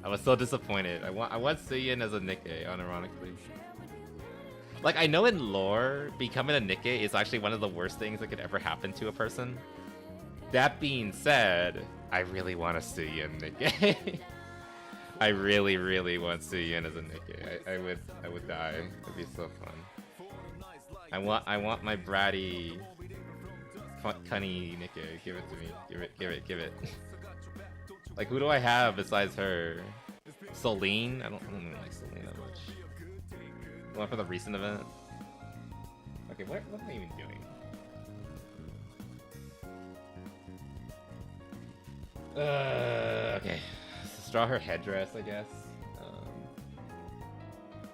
I was so disappointed. I want Suyeon as a Nikkei, unironically. Like, I know in lore, becoming a Nikkei is actually one of the worst things that could ever happen to a person. That being said, I really want a Suyeon Nikkei. I really, really want Suyeon as a Nikkei. I would die. It'd be so fun. I want my bratty, cunny Nikkei. Give it to me. Give it. Like, who do I have besides her? Celine? I don't really like Celine that much. The one for the recent event. Okay, what am I even doing? Okay. Let's draw her headdress, I guess.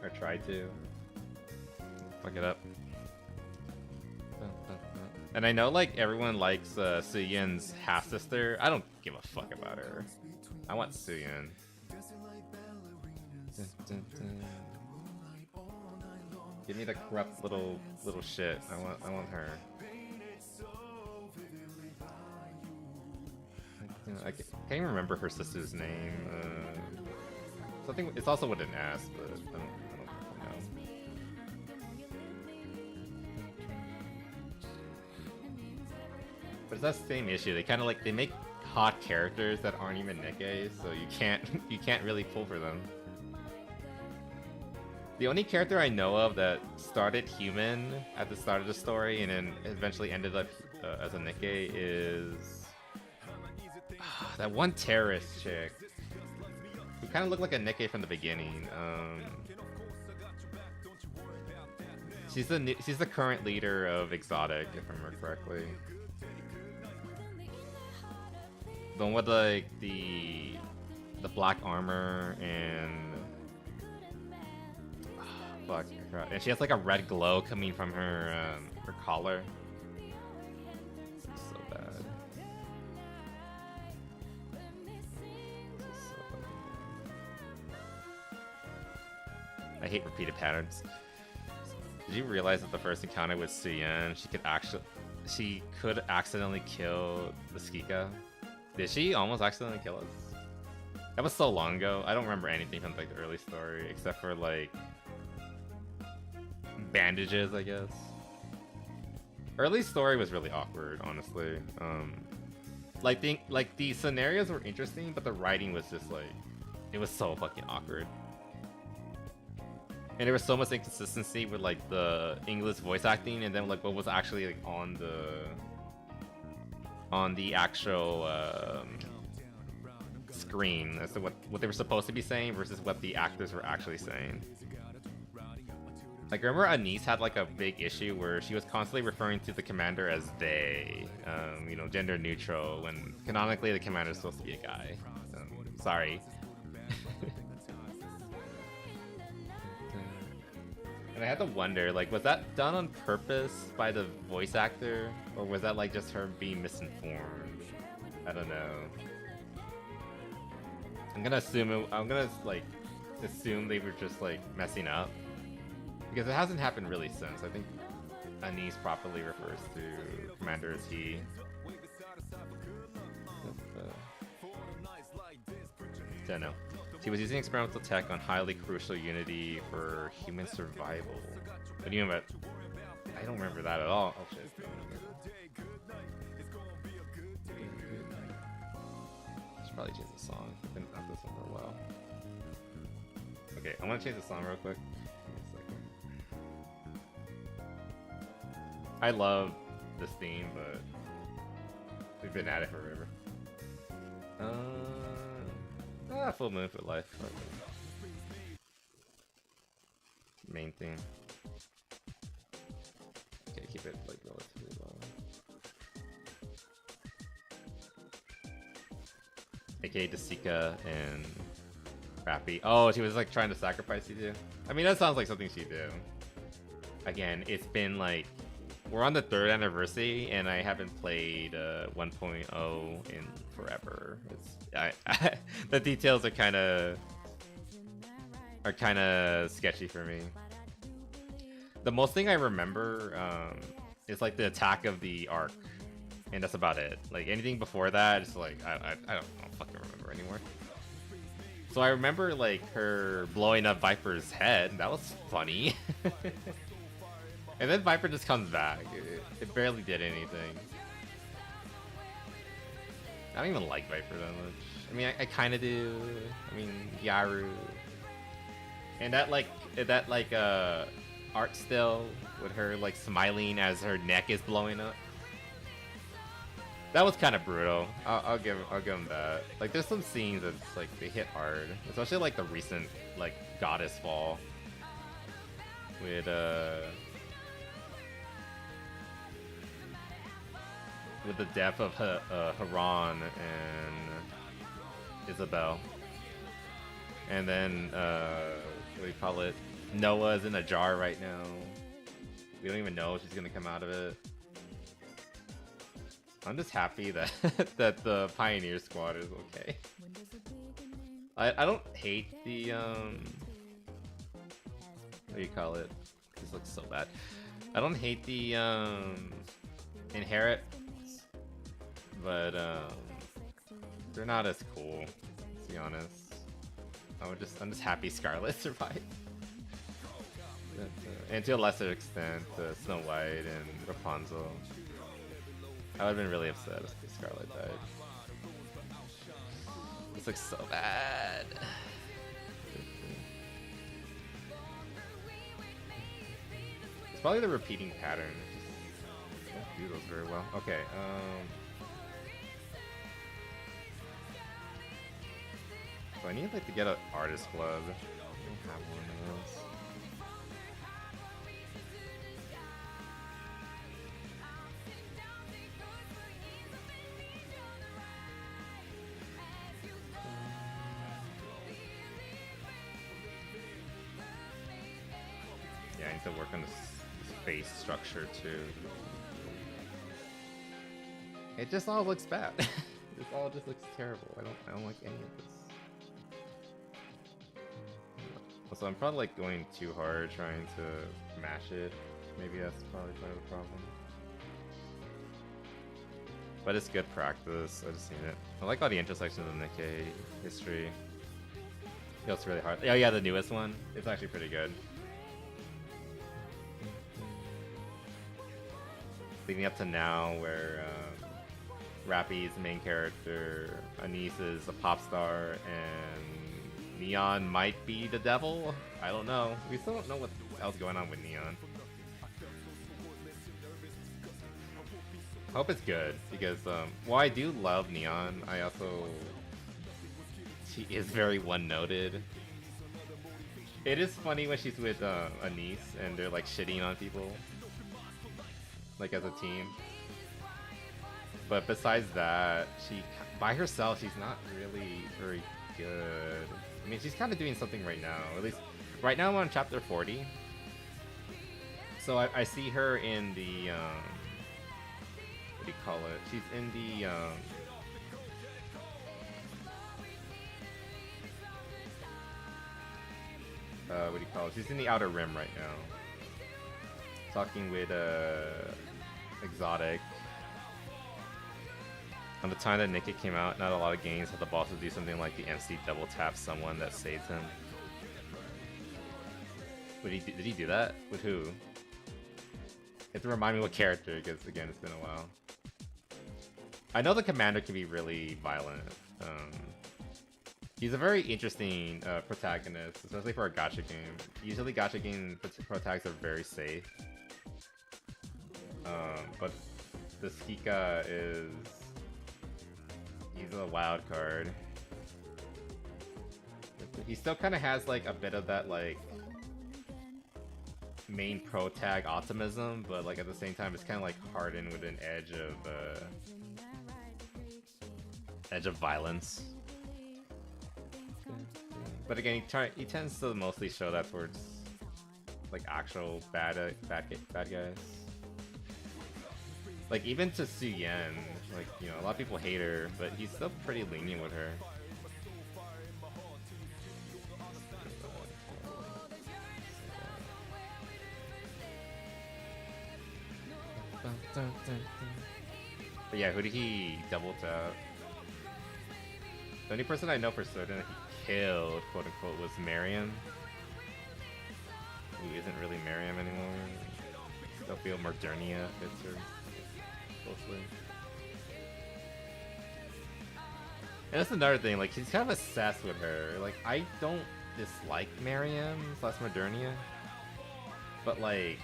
Or try to. Fuck it up. And I know, like, everyone likes Suyeon's half-sister. I don't give a fuck about her. I want Suyeon. Give me the corrupt little shit. I want her. I can't even remember her sister's name. Something. It's also with an S, but I don't know. But it's that same issue. They kind of like they make hot characters that aren't even Nikkei, so you can't really pull for them. The only character I know of that started human at the start of the story and then eventually ended up as a Nikkei is that one terrorist chick who kind of looked like a Nikkei from the beginning. She's the current leader of Exotic, if I remember correctly. The one with like the black armor and fuck, and she has like a red glow coming from her collar. So bad. I hate repeated patterns. Did you realize that the first encounter with Suyeon, she could accidentally kill the Skika? Did she almost accidentally kill us? That was so long ago. I don't remember anything from like the early story except for like bandages, I guess. Early story was really awkward, honestly. Like the scenarios were interesting, but the writing was just like, it was so fucking awkward. And there was so much inconsistency with like the English voice acting and then like what was actually like on the actual screen as to what they were supposed to be saying versus what the actors were actually saying. Like, remember Anise had like a big issue where she was constantly referring to the commander as they, you know, gender neutral, when canonically the commander is supposed to be a guy. Sorry. And I had to wonder, like, was that done on purpose by the voice actor, or was that like just her being misinformed? I don't know. I'm gonna assume they were just like messing up. Because it hasn't happened really since. I think Anise properly refers to Commander as he. Don't know. He was using experimental tech on highly crucial unity for human survival. What do you mean by? I don't remember that at all. Oh shit. I should probably change the song. I've been at this one for a while. Okay, I want to change the song real quick. I love this theme, but we've been at it forever. Full moon for life. Main theme. Okay, keep it like relatively low. AKA Desika and Rappy. Oh, she was like trying to sacrifice you too. I mean, that sounds like something she'd do. Again, it's been like, we're on the 3rd anniversary, and I haven't played 1.0 in forever. The details are kind of sketchy for me. The most thing I remember is like the attack of the Ark, and that's about it. Like anything before that, it's like I don't fucking remember anymore. So I remember like her blowing up Viper's head. That was funny. And then Viper just comes back. It barely did anything. I don't even like Viper that much. I mean, I kind of do. I mean, Yaru. And that art still with her like smiling as her neck is blowing up. That was kind of brutal. I'll give them that. Like, there's some scenes that's like they hit hard, especially like the recent like Goddess Fall with the death of Haran and Isabel. And then, what do you call it? Noah's in a jar right now. We don't even know if she's gonna come out of it. I'm just happy that that the Pioneer Squad is okay. I don't hate the, what do you call it? This looks so bad. I don't hate the, Inherit, but they're not as cool, to be honest. I'm just happy Scarlet survived. And to a lesser extent, Snow White and Rapunzel. I would have been really upset if Scarlet died. This looks so bad. It's probably the repeating pattern. I don't do those very well. Okay, so I need like to get an artist glove. I don't have one of those. Yeah, I need to work on this face structure too. It just all looks bad. This all just looks terrible. I don't like any of this. Also, I'm probably like going too hard trying to mash it. Maybe that's probably part of the problem. But it's good practice. I've just seen it. I like all the intersections of Nikkei history. It feels really hard. Oh yeah, the newest one. It's actually pretty good. Leading up to now, where Rappy's the main character, Anise is a pop star, and Neon might be the devil? I don't know. We still don't know what else going on with Neon. I hope it's good, because, well, I do love Neon. I also She is very one-noted. It is funny when she's with a niece and they're like shitting on people, like as a team. But besides that, she by herself she's not really very good. I mean, she's kind of doing something right now. At least right now I'm on chapter 40. So I see her in the what do you call it? She's in the what do you call it? She's in the Outer Rim right now. Talking with Exotic. On the time that Naked came out, not a lot of games had the boss to do something like the MC double tap someone that saves him. Did he do that? With who? You have to remind me what character, because again, it's been a while. I know the commander can be really violent. He's a very interesting protagonist, especially for a gacha game. Usually gacha game protagonists are very safe. But the Skika is... he's a wild card. He still kind of has like a bit of that like main protag optimism, but like at the same time it's kind of like hardened with an edge of violence. But again, he tends to mostly show that towards like actual bad guys. Like even to Su Yen, like, you know, a lot of people hate her, but he's still pretty lenient with her. But yeah, who did he double tap? The only person I know for certain that he killed, quote unquote, was Miriam. Who isn't really Miriam anymore. Still feel Modernia fits her closely. And that's another thing, like, he's kind of obsessed with her. Like, I don't dislike Miriam / Modernia, but like,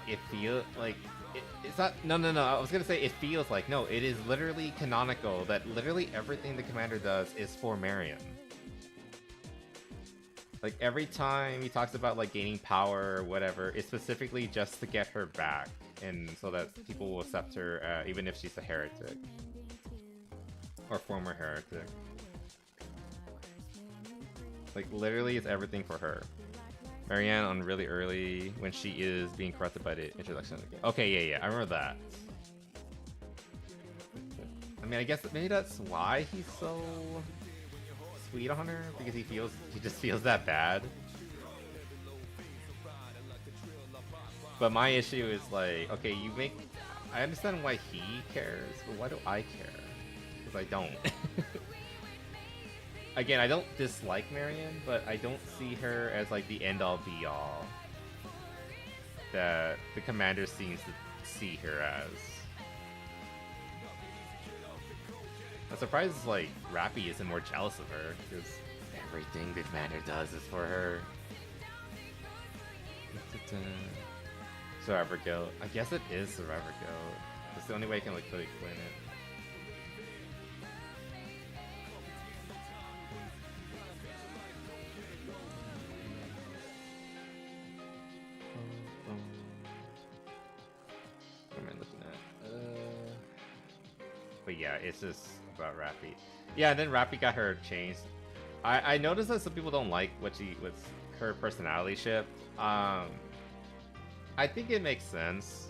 it feels like it's not. No. I was gonna say it feels like no. It is literally canonical that literally everything the commander does is for Miriam. Like every time he talks about like gaining power or whatever, it's specifically just to get her back, and so that people will accept her, even if she's a heretic or former heretic. Like literally, it's everything for her. Marianne on really early when she is being corrupted by the introduction of the game. Okay, yeah, I remember that. I mean, I guess maybe that's why he's so sweet on her, because he just feels that bad. But my issue is like, okay, I understand why he cares, but why do I care? Because I don't. Again, I don't dislike Marianne, but I don't see her as like the end-all be-all that the commander seems to see her as. I'm surprised like Rappy isn't more jealous of her, because everything the commander does is for her. Survivor Guild. I guess it is Survivor Guild. It's the only way I can like really explain it. But yeah, it's just about Rappy. Yeah, and then Rappy got her changed. I noticed that some people don't like what's her personality shift. I think it makes sense.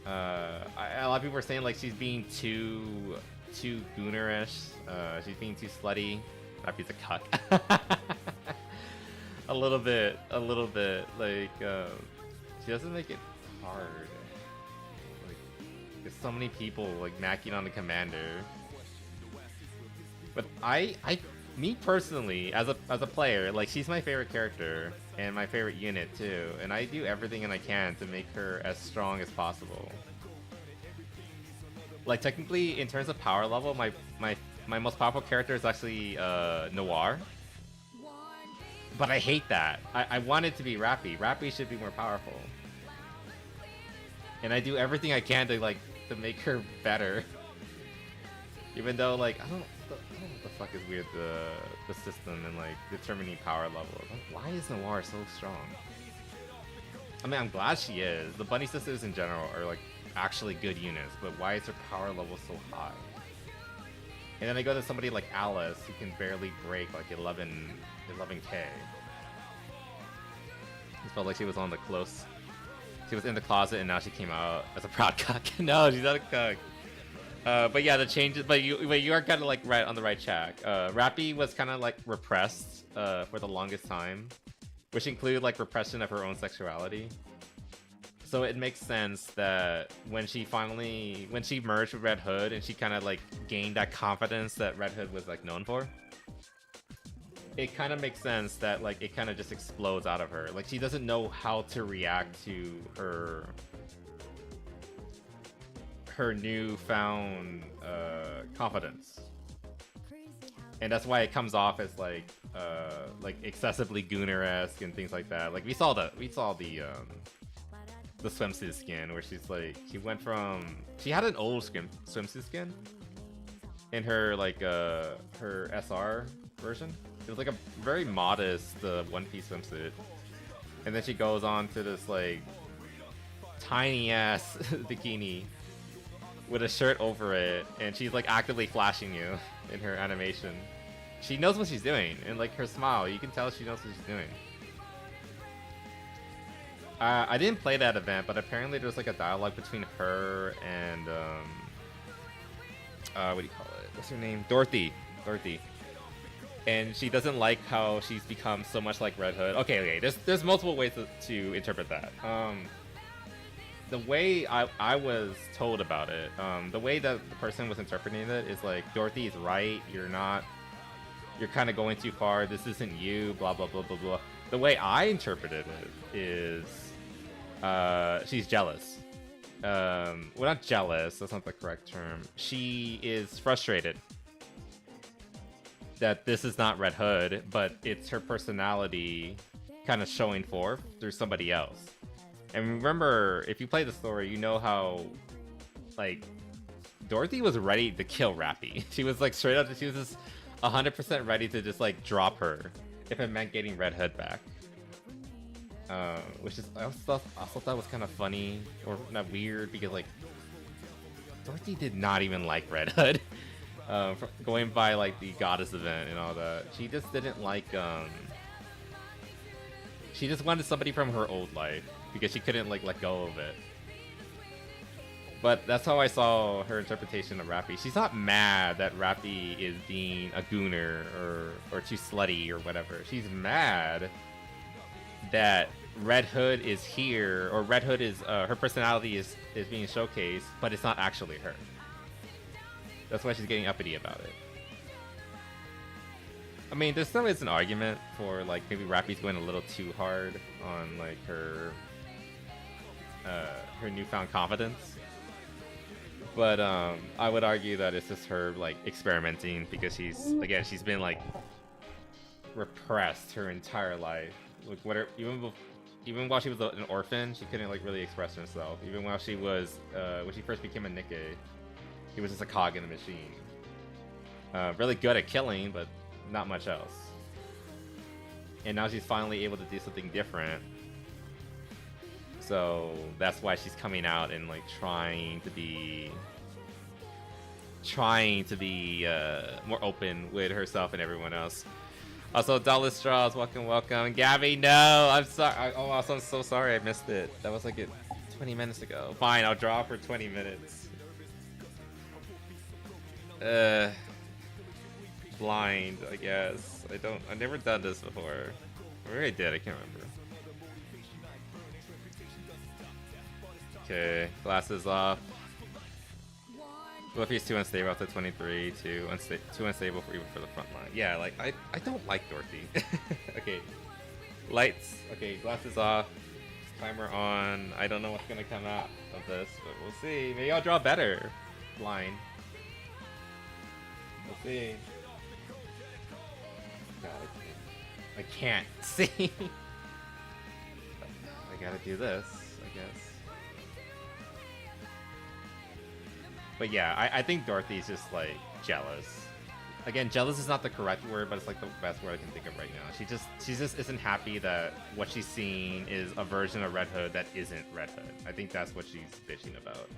A lot of people are saying like she's being too goonerish. She's being too slutty. Rappy's a cuck. a little bit. Like she doesn't make it hard. There's so many people like macking on the commander, but me personally, as a player, like she's my favorite character and my favorite unit too, and I do everything I can to make her as strong as possible. Like technically, in terms of power level, my most powerful character is actually Noir, but I hate that. I want it to be Rappy. Rappy should be more powerful. And I do everything I can to make her better. Even though like I don't know what the fuck is weird the system and like determining power levels. Why is Noir so strong? I mean, I'm glad she is. The bunny sisters in general are like actually good units, but why is her power level so high? And then I go to somebody like Alice who can barely break like 11k. It felt like she was on the close. She was in the closet and now she came out as a proud cuck. No, she's not a cuck. But yeah, the changes. But you are kind of like right on the right track. Rappy was kind of like repressed for the longest time, which included like repression of her own sexuality. So it makes sense that when she merged with Red Hood and she kind of like gained that confidence that Red Hood was like known for, it kind of makes sense that like it kind of just explodes out of her. Like she doesn't know how to react to her newfound confidence, and that's why it comes off as like excessively Gooner-esque and things like that. Like we saw the swimsuit skin where she's like she had an old swimsuit skin in her like her SR version. It was like a very modest one-piece swimsuit, and then she goes on to this like tiny ass bikini with a shirt over it, and she's like actively flashing you in her animation. She knows what she's doing, and like her smile, you can tell she knows what she's doing. I didn't play that event, but apparently there's like a dialogue between her and what do you call it? What's her name? Dorothy. And she doesn't like how she's become so much like Red Hood. Okay. There's multiple ways to interpret that. The way I was told about it, the way that the person was interpreting it is like, Dorothy is right. You're kind of going too far. This isn't you. Blah blah blah blah blah. The way I interpreted it is, she's jealous. Well, not jealous. That's not the correct term. She is frustrated that this is not Red Hood, but it's her personality kind of showing forth through somebody else. And remember, if you play the story, you know how, like, Dorothy was ready to kill Rappy. She was like straight up, she was just 100% ready to just like drop her if it meant getting Red Hood back. Which is, I also thought that was kind of funny or not weird because like Dorothy did not even like Red Hood. Going by like the goddess event and all that, she just didn't like. She just wanted somebody from her old life because she couldn't like let go of it. But that's how I saw her interpretation of Rappy. She's not mad that Rappy is being a gooner or too slutty or whatever. She's mad that Red Hood is here, or Red Hood is her personality is being showcased, but it's not actually her. That's why she's getting uppity about it. I mean, there still is an argument for like maybe Rappy's going a little too hard on like her newfound confidence. But I would argue that it's just her like experimenting because she's been like repressed her entire life. Like even while she was an orphan, she couldn't like really express herself. Even while she was when she first became a Nikkei, he was just a cog in the machine. Really good at killing, but not much else. And now she's finally able to do something different. So that's why she's coming out and like trying to be more open with herself and everyone else. Also, Dallas Straws, welcome. Gabby, no, I'm sorry. I'm so sorry I missed it. That was like 20 minutes ago. Fine, I'll draw for 20 minutes. Blind, I guess. I've never done this before. Maybe I did, I can't remember. Okay, glasses off. Fluffy's too unstable after 23, too unstable for even for the front line. Yeah, like I don't like Dorothy. Okay, lights. Okay, glasses off. Timer on. I don't know what's gonna come out of this, but we'll see. Maybe I'll draw better. Blind. We'll see. God, I can't see. I gotta do this, I guess. But yeah, I think Dorothy's just like jealous Again, jealous is not the correct word, but it's like the best word I can think of right now. She just isn't happy that what she's seeing is a version of Red Hood that isn't Red Hood. I think that's what she's bitching about.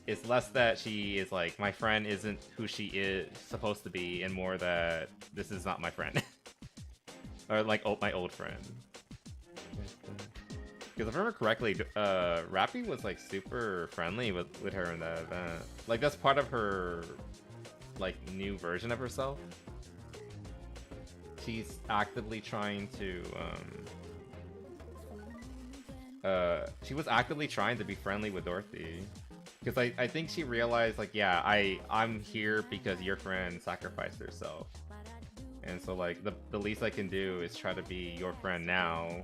It's less that she is like, my friend isn't who she is supposed to be, and more that this is not my friend. Or like my old friend. Because if I remember correctly, Rappy was like super friendly with her in that event. Like that's part of her like new version of herself. She's actively trying to she was actively trying to be friendly with Dorothy. Because I think she realized like, yeah, I'm here because your friend sacrificed herself. And so like the least I can do is try to be your friend now.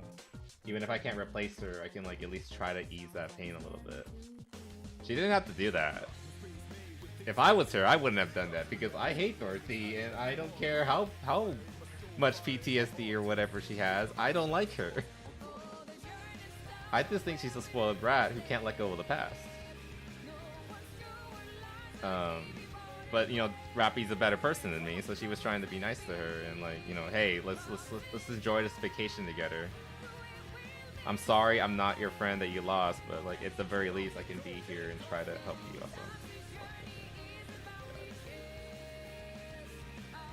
Even if I can't replace her, I can like at least try to ease that pain a little bit. She didn't have to do that. If I was her, I wouldn't have done that because I hate Dorothy and I don't care how much PTSD or whatever she has. I don't like her. I just think she's a spoiled brat who can't let go of the past. But you know, Rappy's a better person than me, so she was trying to be nice to her and like, you know, hey, let's enjoy this vacation together. I'm sorry I'm not your friend that you lost, but like at the very least I can be here and try to help you out.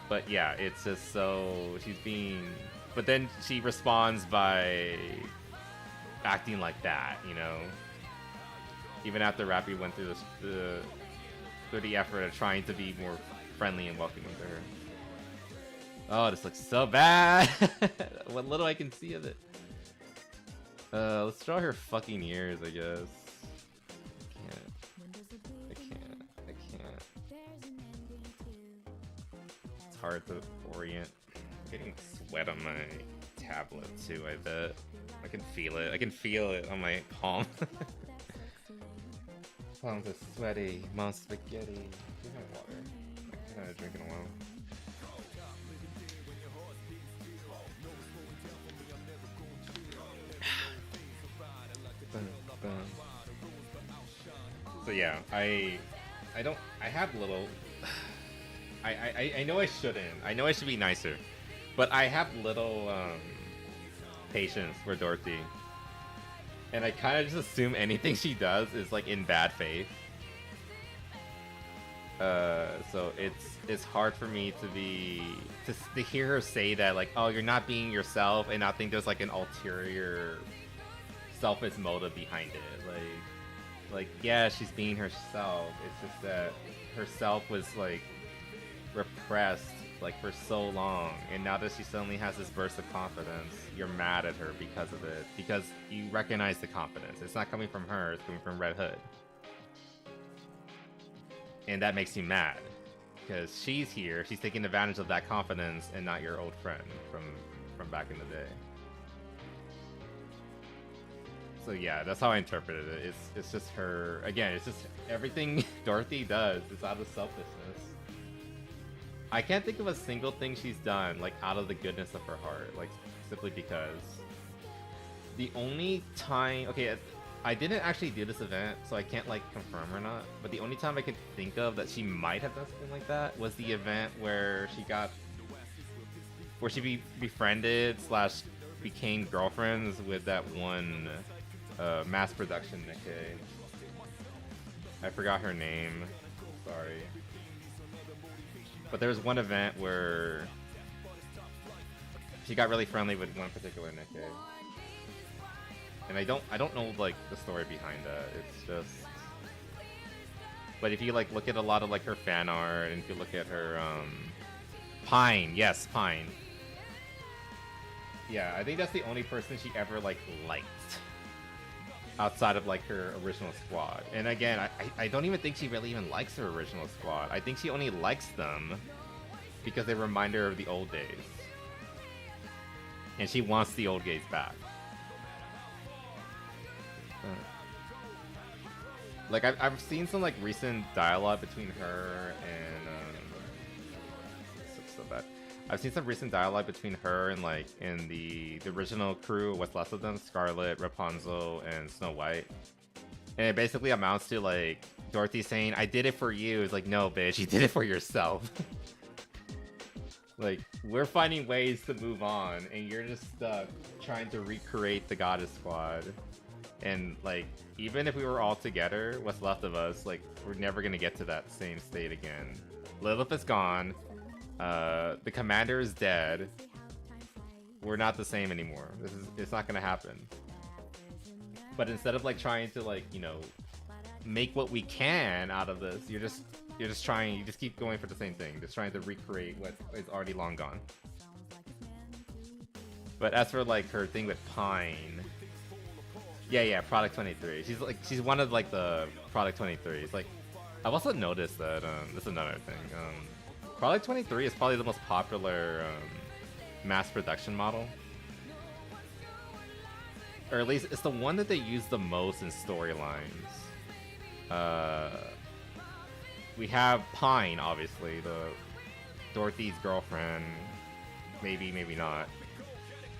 But yeah, it's just so she's being, but then she responds by acting like that, you know. Even after Rappy went through the effort of trying to be more friendly and welcoming to her. Oh, this looks so bad. What little I can see of it. Let's draw her fucking ears, I guess. I can't. It's hard to orient. I'm getting sweat on my tablet too, I bet. I can feel it. I can feel it on my palm. Palms are sweaty. Mom spaghetti. Give me water. I haven't drank in a while. So yeah, I have little. I know I shouldn't. I know I should be nicer, but I have little patience for Dorothy, and I kind of just assume anything she does is like in bad faith. So it's hard for me to hear her say that, like, oh, you're not being yourself, and not think there's like an ulterior selfish motive behind it. Like yeah, she's being herself. It's just that herself was like repressed like for so long, and now that she suddenly has this burst of confidence, you're mad at her because of it, because you recognize the confidence. It's not coming from her, it's coming from Red Hood, and that makes you mad because she's here, she's taking advantage of that confidence, and not your old friend from back in the day. So yeah, that's how I interpreted it. It's just her, again, it's just everything Dorothy does is out of selfishness. I can't think of a single thing she's done like out of the goodness of her heart, like simply because the only time, okay, I didn't actually do this event, so I can't like confirm or not, but the only time I could think of that she might have done something like that was the event where she befriended / became girlfriends with that one mass production Nikkei. I forgot her name, sorry. But there was one event where she got really friendly with one particular Nikkei. And I don't know like the story behind that. It's just, but if you like look at a lot of like her fan art, and if you look at her Pine, yes, Pine. Yeah, I think that's the only person she ever like liked outside of like her original squad. And again, I don't even think she really even likes her original squad. I think she only likes them because they remind her of the old days, and she wants the old days back. Like I've seen some like recent dialogue between her and so bad. I've seen some recent dialogue between her and like in the original crew, what's left of them, Scarlet, Rapunzel, and Snow White. And it basically amounts to like Dorothy saying, "I did it for you." It's like, no, bitch, you did it for yourself. Like, we're finding ways to move on, and you're just stuck trying to recreate the Goddess Squad. And like, even if we were all together, what's left of us, like, we're never gonna get to that same state again. Lilith is gone. The commander is dead. We're not the same anymore. It's not gonna happen. But instead of like trying to like, you know, make what we can out of this, you just keep going for the same thing, just trying to recreate what is already long gone. But as for like her thing with Pine, yeah, Product 23. She's one of like the Product 23s. Like, I've also noticed that this is another thing. Product 23 is probably the most popular mass production model. Or at least it's the one that they use the most in storylines. We have Pine, obviously, the Dorothy's girlfriend. Maybe, maybe not.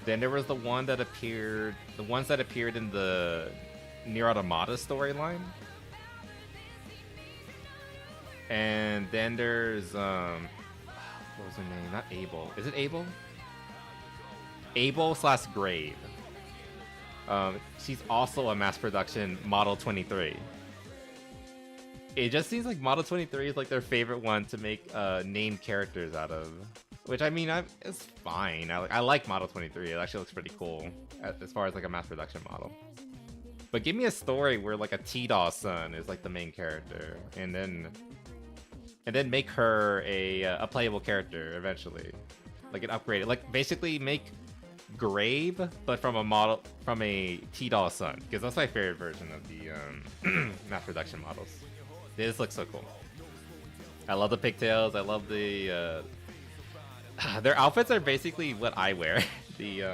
Then there was the one that appeared, the ones that appeared in the Nier Automata storyline. And then there's what was her name? Not Abel. Is it Abel? Abel/Grave. She's also a mass production Model 23. It just seems like Model 23 is like their favorite one to make named characters out of. Which, I mean, it's fine. I like Model 23. It actually looks pretty cool as far as like a mass production model. But give me a story where like a T-Doll son is like the main character, and then make her a playable character eventually, like an upgraded, like basically make Grave, but from a T-Doll son, because that's my favorite version of the mass production models. This looks so cool. I love the pigtails. I love the their outfits are basically what I wear. The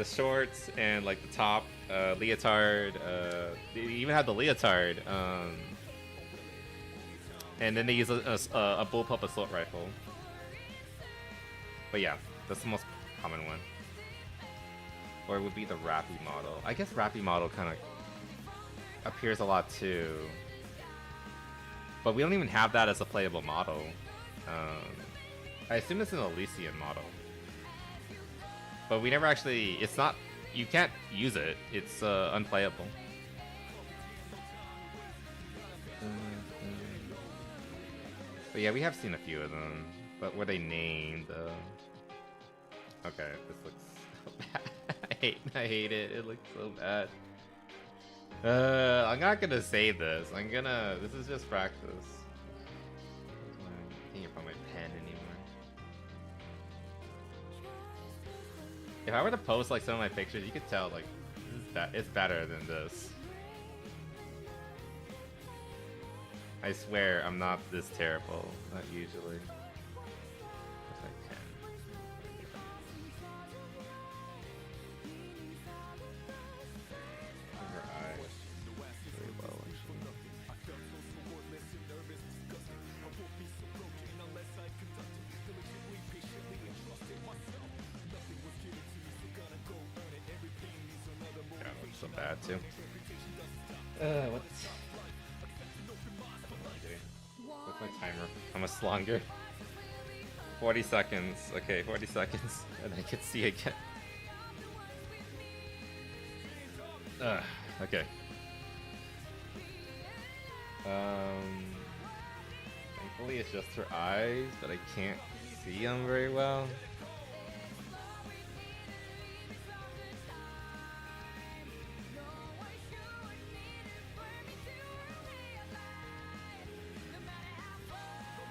shorts and like the top leotard. They even have the leotard. And then they use a bullpup assault rifle. But yeah, that's the most common one. Or it would be the Rappy model. I guess Rappy model kind of appears a lot too. But we don't even have that as a playable model. I assume it's an Elysian model. But we never actually, it's not, you can't use it. It's unplayable. But yeah, we have seen a few of them. But were they named? Okay, this looks so bad. I hate it. It looks so bad. I'm not gonna save this. This is just practice. I can't find my pen anymore. If I were to post like some of my pictures, you could tell like it's better than this. I swear I'm not this terrible. Not usually. If I can. Her eye. Very well, actually. Yeah, it looks so bad too. What? What's my timer? How much longer? 40 seconds. Okay, 40 seconds. And I can see again. Okay. Thankfully it's just her eyes, but I can't see them very well.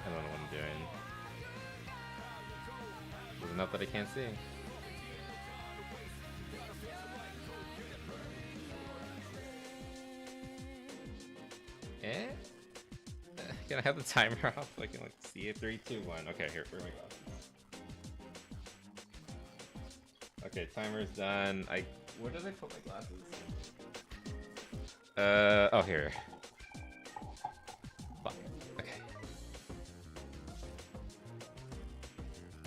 I don't know what I'm doing. There's enough that I can't see. Eh? Can I have the timer off so I can like see it? 3, 2, 1. Okay, here, where are my glasses? Okay, timer's done. Where did I put my glasses? Oh, here. Fuck. Okay.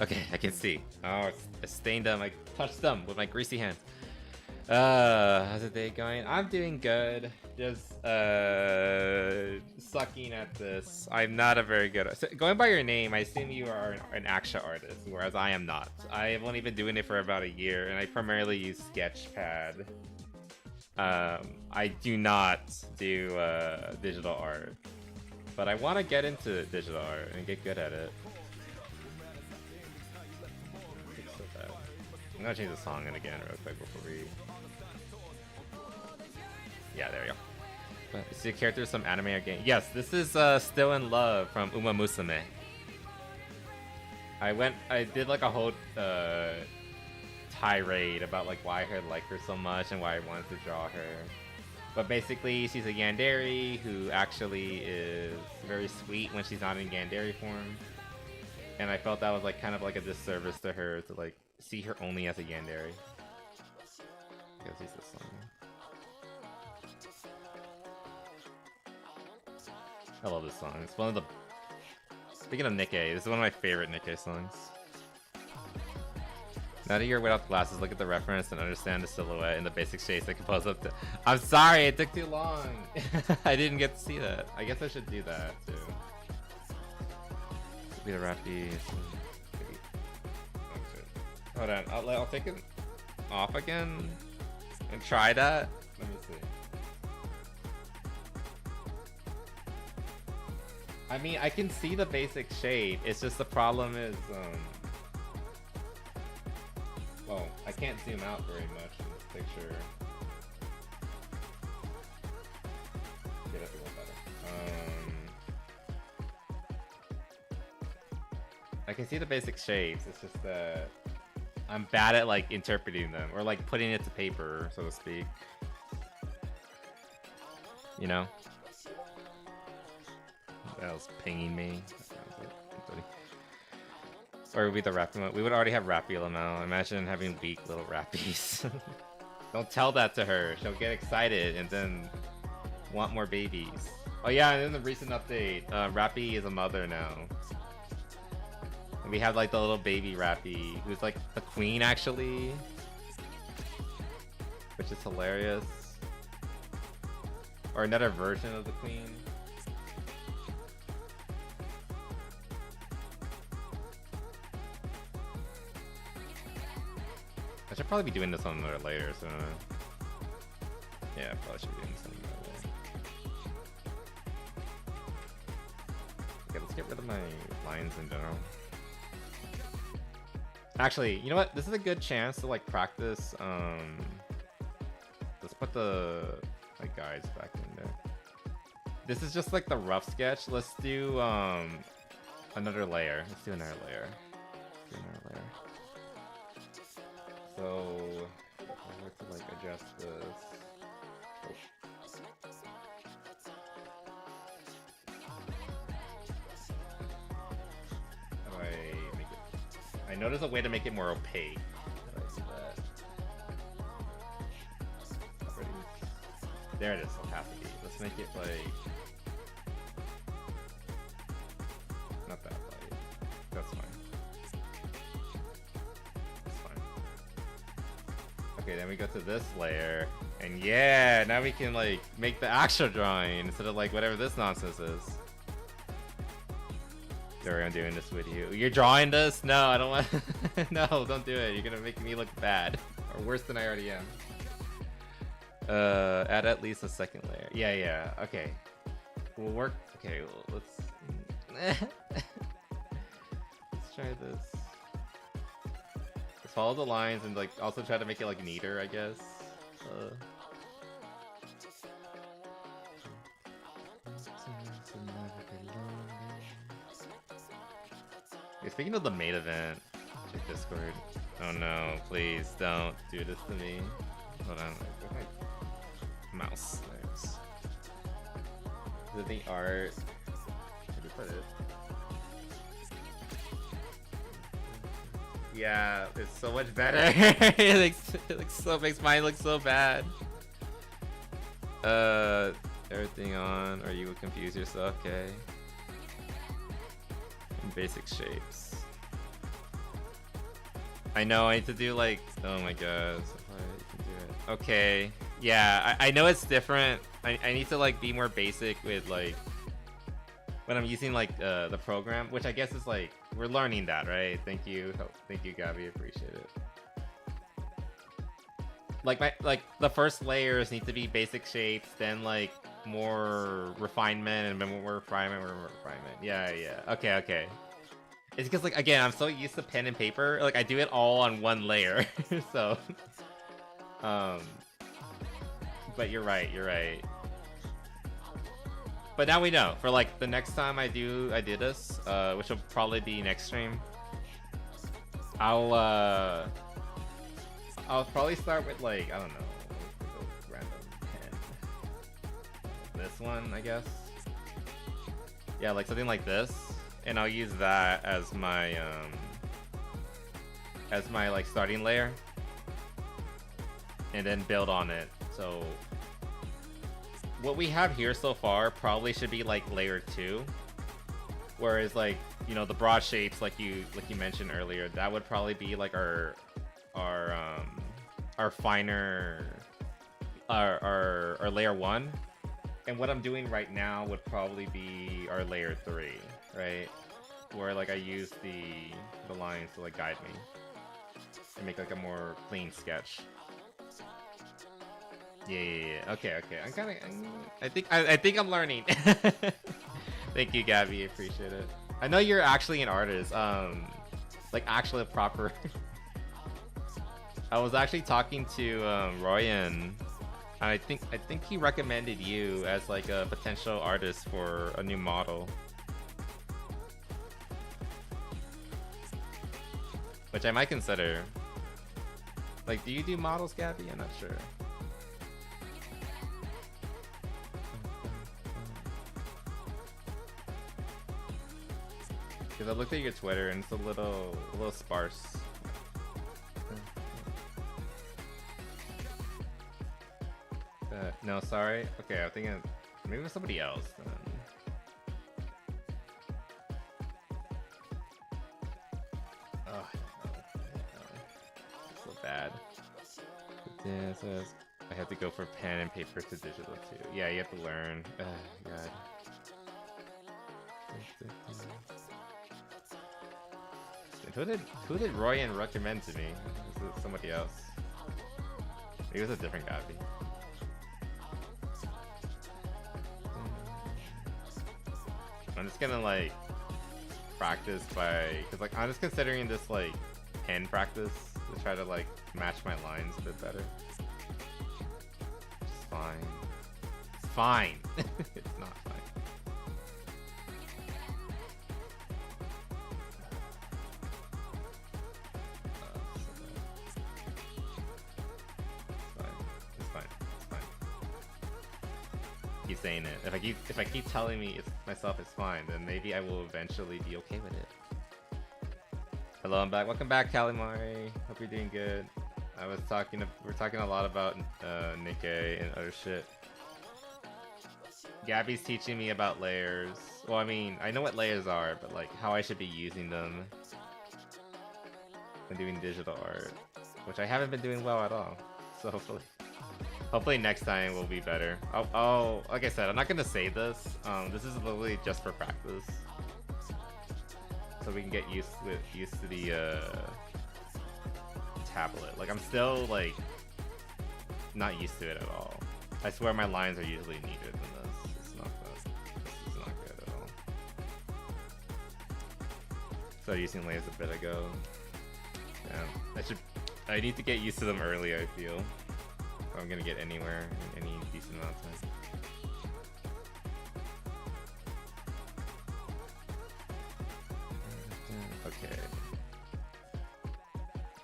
Okay, I can see. Oh, I stained them. I touched them with my greasy hands. How's the day going? I'm doing good. Just sucking at this. I'm not a very good. So going by your name, I assume you are an action artist, whereas I am not. I have only been doing it for about a year, and I primarily use Sketchpad. I do not do digital art, but I want to get into digital art and get good at it. It's so bad. I'm gonna change the song in again real quick before we. Yeah, there we go. Is the character some anime or game? Yes, this is Still in Love from Uma Musume. I did like a whole tirade about like why I like her so much and why I wanted to draw her. But basically, she's a yandere who actually is very sweet when she's not in yandere form. And I felt that was like kind of like a disservice to her to like see her only as a yandere. Because he's this song. I love this song. It's one of the... Speaking of Nikkei, this is one of my favorite Nikkei songs. Now that you're without glasses, look at the reference and understand the silhouette and the basic shapes that compose up to... I'm sorry, it took too long! I didn't get to see that. I guess I should do that, too. Be the rappy... Hold on, I'll take it off again and try that. Let me see. I mean, I can see the basic shape. It's just the problem is, well, I can't zoom out very much in this picture. Get it a little better. I can see the basic shapes. It's just that I'm bad at like interpreting them or like putting it to paper, so to speak. You know? That was pinging me. Or would be the Rappy. We would already have Rappy Lamau. Imagine having weak little Rappies. Don't tell that to her. She'll get excited and then want more babies. Oh yeah, and in the recent update, Rappy is a mother now. And we have like the little baby Rappy, who's like the queen actually. Which is hilarious. Or another version of the queen. I should probably be doing this on another layer, so... Yeah, I probably should be doing this on another layer. Okay, let's get rid of my lines in general. Actually, you know what? This is a good chance to, like, practice, Let's put the, like, guides back in there. This is just, like, the rough sketch. Let's do, another layer. Let's do another layer. So, I have to like adjust this. How do I make it? I know there's a way to make it more opaque. How do I do that? Properties. There it is, opacity. Let's make it like... Not that light. That's fine. Okay, then we go to this layer, and yeah, now we can like make the actual drawing instead of like whatever this nonsense is. Sorry, I'm doing this with you. You're drawing this? No, I don't want. No, don't do it. You're gonna make me look bad, or worse than I already am. Add at least a second layer. Yeah. Okay, we'll work. Okay, well, let's. Let's try this. Follow the lines and like also try to make it like neater, I guess. Okay, speaking of the main event, check Discord. Oh no, please don't do this to me. Hold on, where's my mouse? There's. Is it the art? Where did you put it? Yeah, it's so much better. it makes mine look so bad. Everything on, or you would confuse yourself. Okay. And basic shapes. I know I need to do like. Oh my god, so hard. You can do it. Okay. Yeah, I know it's different. I need to like be more basic with like when I'm using like the program, which I guess is like we're learning that, right? Thank you, Gabby. Appreciate it. Like the first layers need to be basic shapes, then like more refinement, and then more refinement, more refinement. Yeah. Okay. It's because like again, I'm so used to pen and paper. Like I do it all on one layer, so. Um. But you're right. But now we know. For like the next time I do this, which will probably be next stream. I'll probably start with like I don't know, random pen. This one, I guess. Yeah, like something like this, and I'll use that as my like starting layer, and then build on it. So what we have here so far probably should be like layer 2, whereas like, you know, the broad shapes like you mentioned earlier, that would probably be like our finer our layer 1, and what I'm doing right now would probably be our layer 3, right, where like I use the lines to like guide me and make like a more clean sketch. Yeah. Okay. I think I'm learning. Thank you, Gabby. Appreciate it. I know you're actually an artist. Like actually a proper. I was actually talking to Royan. I think he recommended you as like a potential artist for a new model, which I might consider. Like, do you do models, Gabby? I'm not sure. Because I looked at your Twitter and it's a little sparse. No, sorry. Okay, I think maybe it was somebody else. Oh, so bad. Yeah, so I have to go from pen and paper to digital too. Yeah, you have to learn. God. Who did Royan recommend to me? Was it somebody else? It was a different Gabby. I'm just gonna like practice because like I'm just considering this like pen practice to try to like match my lines a bit better. It's fine. It's fine. It's not fine. Saying it. If I keep telling myself it's fine, then maybe I will eventually be okay with it. Hello, I'm back. Welcome back, Calamari. Hope you're doing good. We're talking a lot about Nikkei and other shit. Gabby's teaching me about layers. Well, I mean, I know what layers are, but like how I should be using them when doing digital art, which I haven't been doing well at all. So hopefully next time will be better. Oh, like I said, I'm not gonna say this. This is literally just for practice, so we can get used to the tablet. Like I'm still like not used to it at all. I swear my lines are usually neater than this. It's not good. This is not good at all. Started using layers a bit ago. Yeah, I need to get used to them early, I feel. If I'm gonna get anywhere in any decent amount of time. Okay.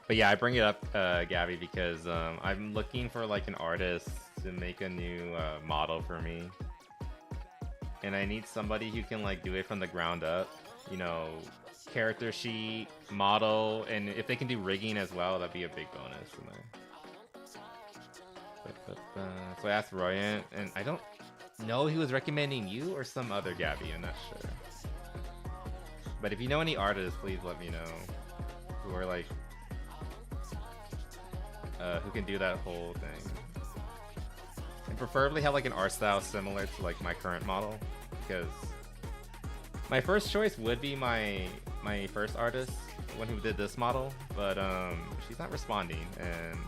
But yeah, I bring it up, Gabby, because I'm looking for like an artist to make a new model for me. And I need somebody who can like do it from the ground up. You know, character sheet, model, and if they can do rigging as well, that'd be a big bonus. So I asked Royan, and I don't know he was recommending you or some other Gabby, I'm not sure. But if you know any artists, please let me know who are like who can do that whole thing. And preferably have like an art style similar to like my current model, because my first choice would be my first artist, the one who did this model, but she's not responding, and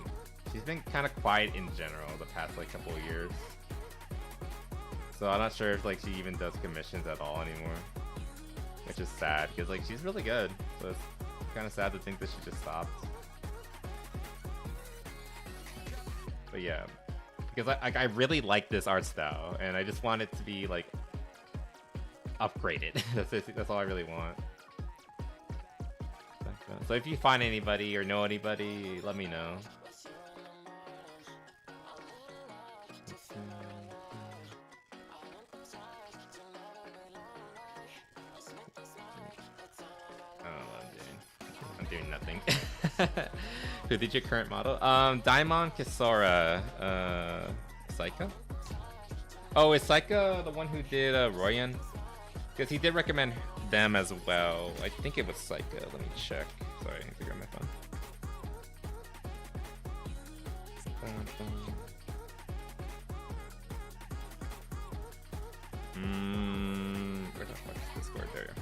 she's been kind of quiet in general the past like couple of years. So I'm not sure if like she even does commissions at all anymore, which is sad because like she's really good. So it's kind of sad to think that she just stopped. But yeah, because I really like this art style, and I just want it to be like upgraded. That's all I really want. So if you find anybody or know anybody, let me know. I don't know what I'm doing. I'm doing nothing. Who did your current model? Daimon Kisora, Saika? Oh, is Saika the one who did Royan? Because he did recommend them as well. I think it was Saika. Let me check. Sorry, I need to grab my phone. Where the fuck is Discord? There you go.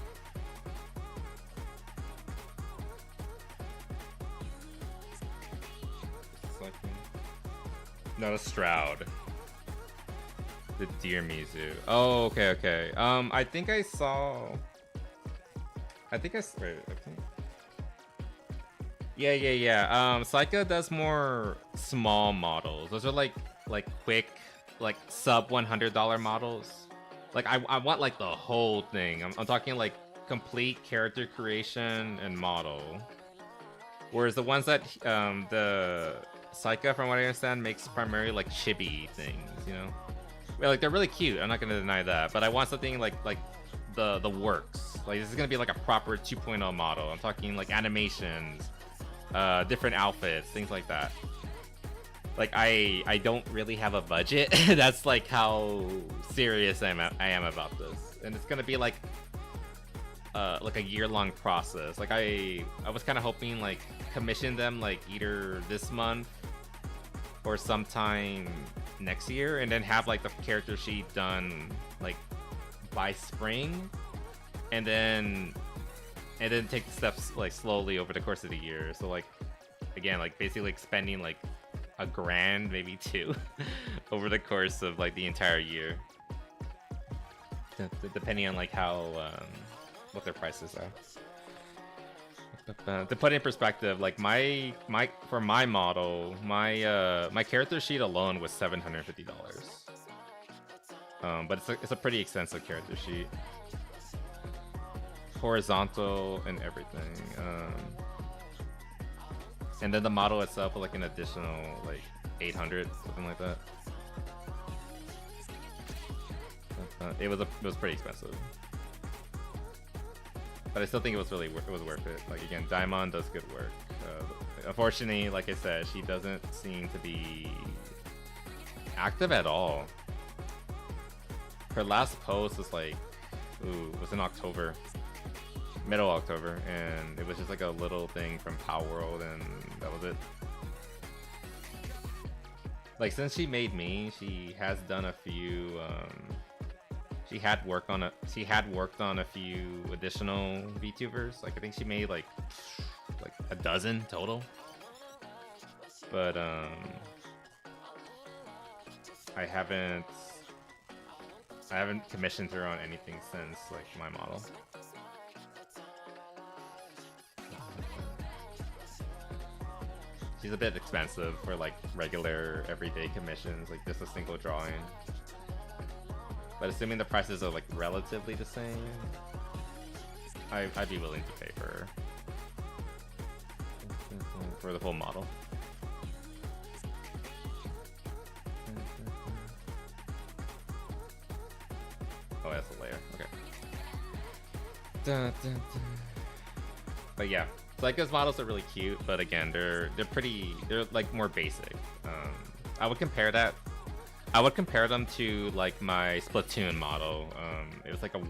Not a Stroud. The Deer Mizu. Oh, okay, okay. I think I saw. Wait, I think. Yeah. Saika does more small models. Those are like quick, like sub $100 models. Like I want like the whole thing. I'm talking like complete character creation and model. Whereas the ones that the Saika, from what I understand, makes primarily like chibi things, you know. Well, like they're really cute. I'm not gonna deny that, but I want something like the works. Like this is gonna be like a proper 2.0 model. I'm talking like animations, different outfits, things like that. Like I don't really have a budget. That's like how serious I am about this, and it's gonna be like a year-long process. Like I was kind of hoping like commission them like either this month or sometime next year, and then have like the character sheet done like by spring, and then take the steps like slowly over the course of the year. So like again, like basically like spending like $1,000, maybe $2 over the course of like the entire year, depending on like how what their prices are. To put it in perspective, like for my model, my character sheet alone was $750. But it's a pretty extensive character sheet, horizontal and everything. And then the model itself was like an additional like 800, something like that. It was pretty expensive, but I still think it was worth it. Like again, Daimon does good work. Unfortunately, like I said, she doesn't seem to be active at all. Her last post was like, was in October, middle October, and it was just like a little thing from Power World, and that was it. Like since she made me, she has done a few. She had worked on a few additional VTubers. Like I think she made like a dozen total. But I haven't commissioned her on anything since like my model. She's a bit expensive for like regular everyday commissions, like just a single drawing. But assuming the prices are like relatively the same, I'd be willing to pay for the full model. Oh, that's a layer. Okay. But yeah, Psycho's models are really cute, but again, they're like more basic. I would compare them to like my Splatoon model. It was like I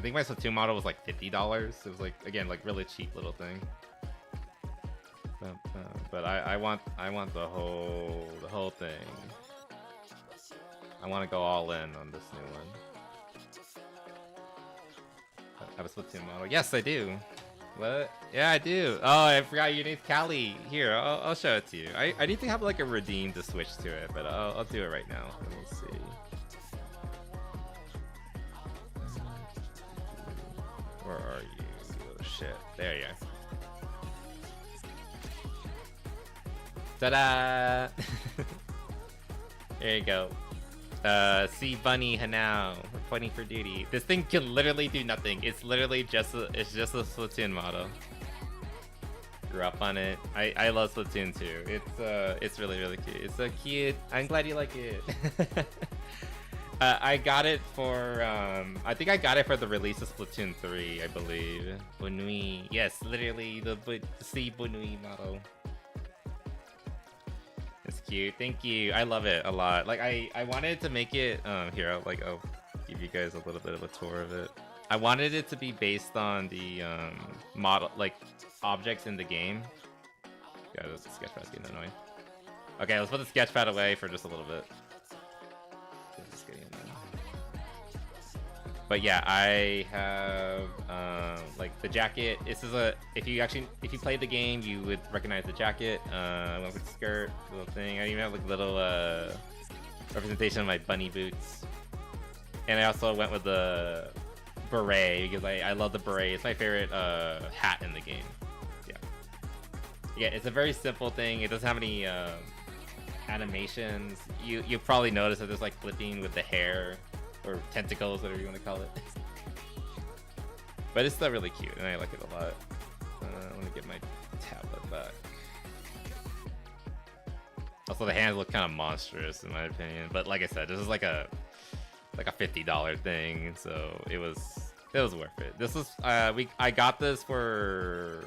think my Splatoon model was like $50. It was like, again, like really cheap little thing. But I want the whole thing. I want to go all in on this new one. I have a Splatoon model. Yes, I do. What? Yeah, I do. Oh, I forgot your name's Callie. Here, I'll show it to you. I need to have like a redeem to switch to it, but I'll do it right now. Let me see. Where are you? Oh shit. There you are. Ta-da! There you go. See Bunny Hanao, reporting for duty. This thing can literally do nothing. It's literally just a Splatoon model. Grew up on it. I love Splatoon too. It's really cute. It's so cute. I'm glad you like it. I got it for I think I got it for the release of Splatoon 3, I believe. Bonui. Yes, literally the C Bonui model. It's cute. Thank you. I love it a lot. Like I wanted to make it here, I'll give you guys a little bit of a tour of it. I wanted it to be based on the model, like objects in the game. Yeah, the sketchpad's getting annoying. Okay, let's put the sketchpad away for just a little bit. It's getting annoying. But yeah, I have like the jacket. This is if you played the game, you would recognize the jacket. I went with the skirt, little thing. I even have like little representation of my bunny boots. And I also went with the beret because I love the beret. It's my favorite hat in the game. Yeah, it's a very simple thing. It doesn't have any animations. You probably notice that there's like flipping with the hair. Or tentacles, whatever you want to call it. But it's still really cute, and I like it a lot. Let me get my tablet back. Also, the hands look kind of monstrous, in my opinion. But like I said, this is like a $50 thing, so it was worth it. This was I got this for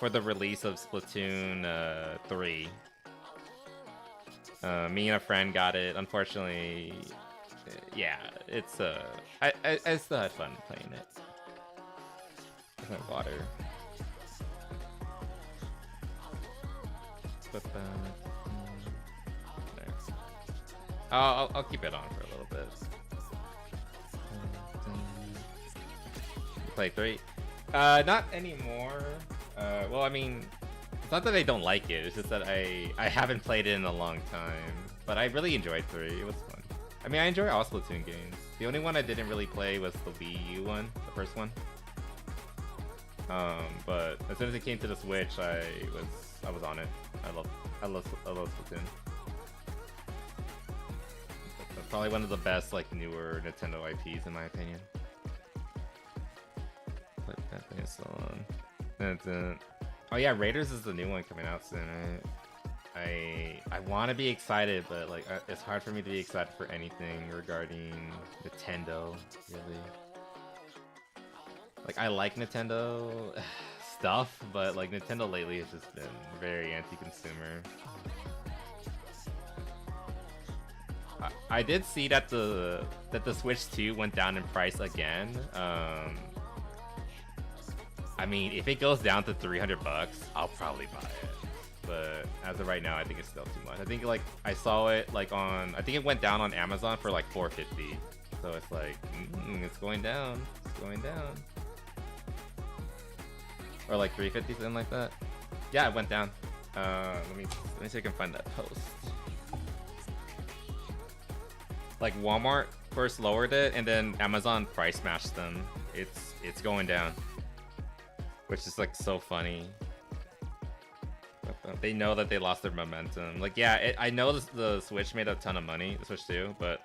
the release of Splatoon 3. Me and a friend got it. Unfortunately. Yeah, it's I still had fun playing it. There's my water. There. I'll keep it on for a little bit. You play 3? Not anymore. Well, I mean, it's not that I don't like it. It's just that I haven't played it in a long time. But I really enjoyed 3. It was fun. I mean, I enjoy all Splatoon games. The only one I didn't really play was the Wii U one, the first one. But as soon as it came to the Switch, I was on it. I love Splatoon. It's probably one of the best like newer Nintendo IPs in my opinion. But that thing is still on. And oh yeah, Raiders is the new one coming out soon, right? I want to be excited, but like it's hard for me to be excited for anything regarding Nintendo, really. Like I like Nintendo stuff, but like Nintendo lately has just been very anti-consumer. I did see that the Switch 2 went down in price again. I mean, if it goes down to $300, I'll probably buy it. But as of right now, I think it's still too much. I think like I saw it like on, I think it went down on Amazon for like $450. So it's like, it's going down. It's going down. Or like $350, something like that. Yeah, it went down. Let me see if I can find that post. Like Walmart first lowered it, and then Amazon price matched them. It's going down, which is like so funny. They know that they lost their momentum. Like, yeah, I know the Switch made a ton of money, the Switch 2, but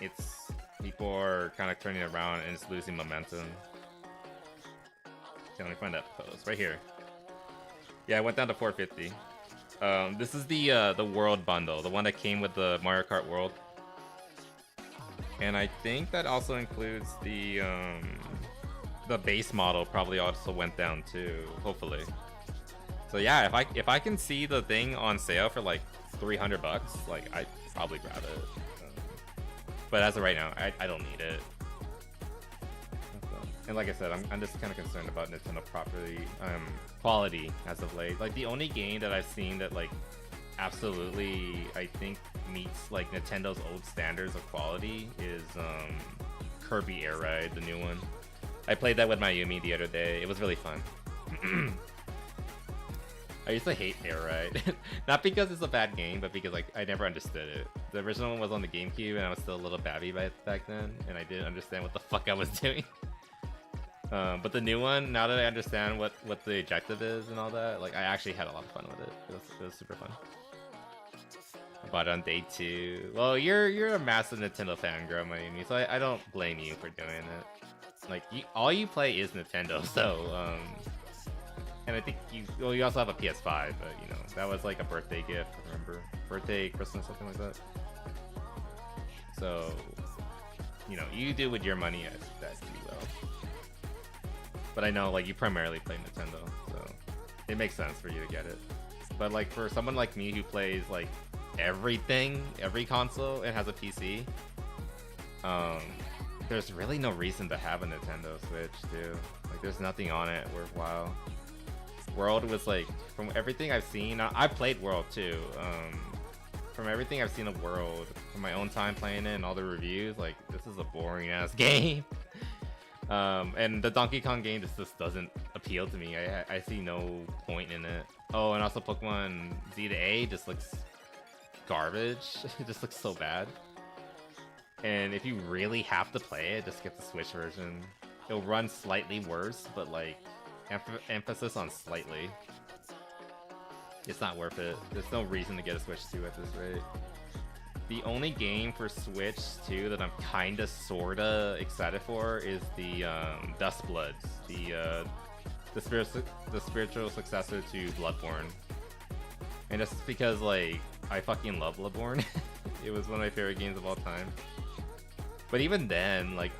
it's people are kind of turning it around and it's losing momentum. Okay, let me find that post right here. Yeah, it went down to $450. This is the World bundle, the one that came with the Mario Kart World, and I think that also includes the base model. Probably also went down too, hopefully. So yeah, if I can see the thing on sale for like $300, like I'd probably grab it. But as of right now, I don't need it. And like I said, I'm just kind of concerned about Nintendo property quality as of late. Like the only game that I've seen that like absolutely I think meets like Nintendo's old standards of quality is Kirby Air Ride, the new one. I played that with my Yumi the other day. It was really fun. I used to hate Air Ride. Not because it's a bad game, but because like I never understood it. The original one was on the GameCube and I was still a little babby back then, and I didn't understand what the fuck I was doing. But the new one, now that I understand what the objective is and all that, like I actually had a lot of fun with it. It was super fun. I bought it on day 2. Well, you're a massive Nintendo fan, girl, Miami, so I don't blame you for doing it. Like all you play is Nintendo, so and I think you also have a PS5, but you know that was like a birthday gift. Remember, birthday, Christmas, something like that. So you know you do with your money as best you will. But I know like you primarily play Nintendo, so it makes sense for you to get it. But like for someone like me who plays like everything, every console, and has a PC, there's really no reason to have a Nintendo Switch, dude. Like there's nothing on it worthwhile. World was like, from everything I've seen, I played World too. From everything I've seen of World, from my own time playing it and all the reviews, like this is a boring ass game. And the Donkey Kong game just doesn't appeal to me. I see no point in it. Oh, and also Pokemon Z to A just looks garbage. It just looks so bad. And if you really have to play it, just get the Switch version. It'll run slightly worse, but like emphasis on slightly. It's not worth it. There's no reason to get a Switch 2 at this rate. The only game for Switch 2 that I'm kinda sorta excited for is the Dust Bloods, the spiritual successor to Bloodborne. And just because like I fucking love Bloodborne. It was one of my favorite games of all time. But even then, like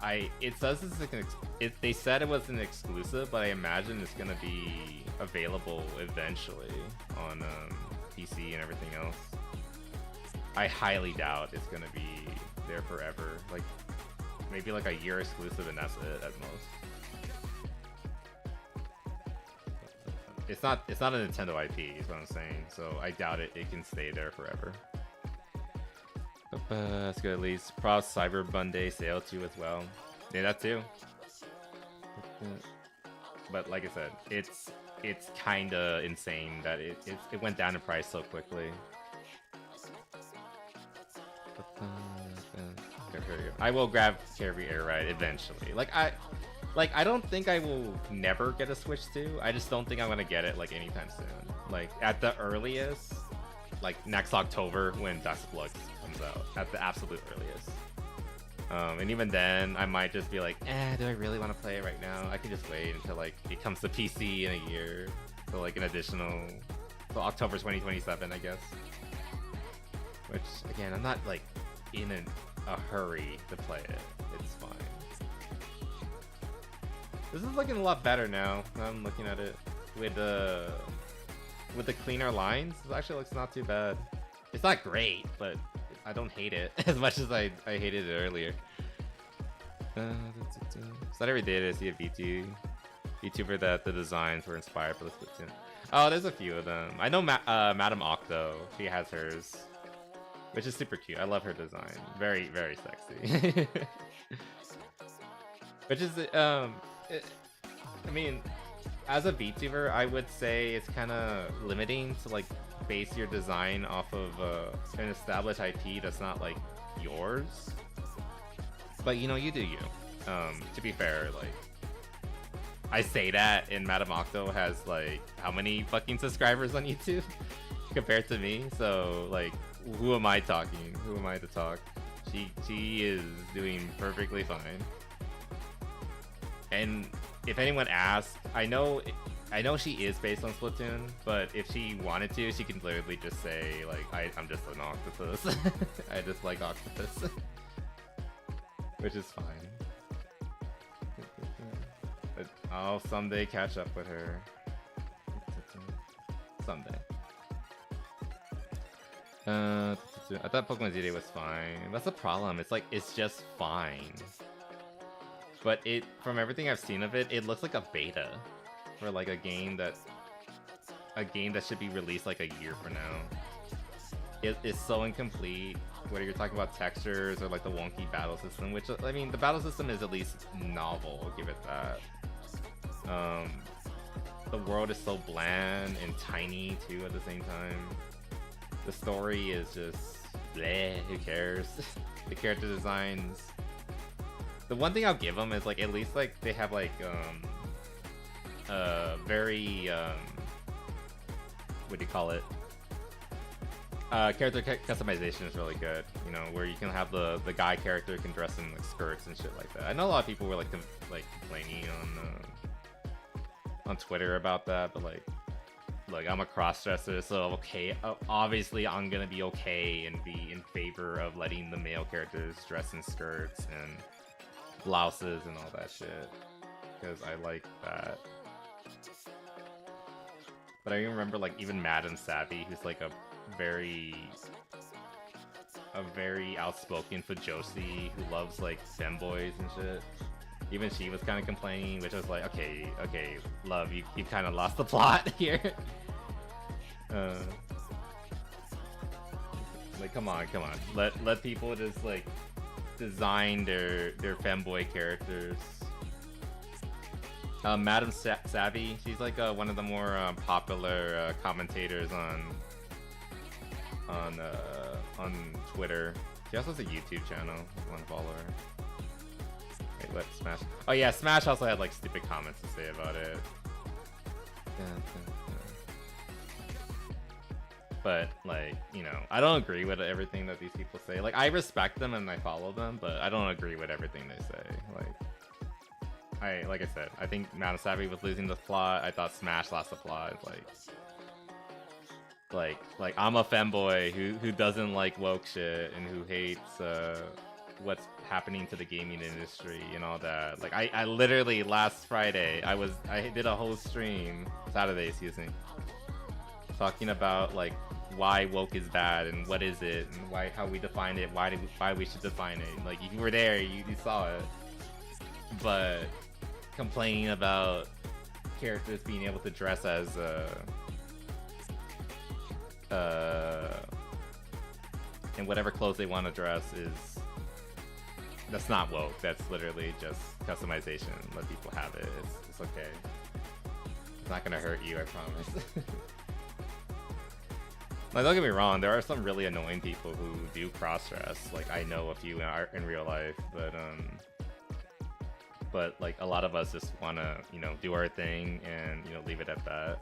it says they said it was an exclusive, but I imagine it's gonna be available eventually on PC and everything else. I highly doubt it's gonna be there forever. Like maybe like a year exclusive, and that's it at most. It's not a Nintendo IP, is what I'm saying. So I doubt it can stay there forever. That's good at least. Props Cyber Monday sale too as well. Yeah, that too. But like I said, it's kinda insane that it went down in price so quickly. I will grab Kirby Air Ride eventually. Like I don't think I will never get a Switch 2. I just don't think I'm gonna get it like anytime soon. Like at the earliest, like next October when Dust Bloods comes out. At the absolute earliest. And even then, I might just be like, do I really want to play it right now? I can just wait until like it comes to PC in a year. So like an additional, so October 2027, I guess. Which again, I'm not like in a hurry to play it. It's fine. This is looking a lot better now. I'm looking at it with the cleaner lines. It actually looks not too bad. It's not great, but I don't hate it as much as I hated it earlier. It's not every day that I see a VTuber that the designs were inspired for the Splatoon. Oh, there's a few of them. I know Madame Octo. She has hers, which is super cute. I love her design. Very, very sexy. Which is, I mean, as a VTuber, I would say it's kind of limiting to like base your design off of an established IP that's not like yours. But you know, you do you. To be fair, like I say that, and Madame Octo has like how many fucking subscribers on YouTube compared to me? So like, who am I talking? Who am I to talk? She is doing perfectly fine. And if anyone asks, I know she is based on Splatoon, but if she wanted to, she can literally just say like, I'm just an octopus. I just like octopus. Which is fine. But I'll someday catch up with her. Someday. I thought Pokemon Z-Day was fine. That's the problem. It's like, it's just fine. But from everything I've seen of it, it looks like a beta for like a game that should be released like a year from now. It is so incomplete. Whether you're talking about textures or like the wonky battle system, which I mean, the battle system is at least novel. I'll give it that. The world is so bland and tiny too at the same time. The story is just bleh, who cares? The character designs. The one thing I'll give them is like at least like they have like very what do you call it? Character customization is really good. You know, where you can have the guy character can dress in like skirts and shit like that. I know a lot of people were like complaining on Twitter about that, but like, look, I'm a cross-dresser, so okay, obviously I'm gonna be okay and be in favor of letting the male characters dress in skirts and blouses and all that shit, because I like that. But I remember like even Madam Savvy, who's like a very outspoken Fujoshi who loves like femboys and shit. Even she was kind of complaining, which was like, okay, love, you kind of lost the plot here. Like, come on, let people just like design their femboy characters. Madam Savvy, she's like one of the more popular commentators on Twitter. She also has a YouTube channel. If you want to follow her. Wait, what? Smash? Oh yeah, Smash also had like stupid comments to say about it. But like, you know, I don't agree with everything that these people say. Like, I respect them and I follow them, but I don't agree with everything they say. Like I said, I think Madam Savvy was losing the plot. I thought Smash lost the plot. Like I'm a femboy who doesn't like woke shit and who hates what's happening to the gaming industry and all that. Like I literally last Friday I did a whole stream, Saturday, excuse me, talking about like why woke is bad and what is it and how we define it, why we should define it. Like if you were there, you saw it. But complaining about characters being able to dress as in whatever clothes they want to dress that's not woke. That's literally just customization. Let people have it. It's okay. It's not gonna hurt you, I promise. Like, don't get me wrong, there are some really annoying people who do cross-dress. Like, I know a few in real life, but like a lot of us just wanna, you know, do our thing and, you know, leave it at that.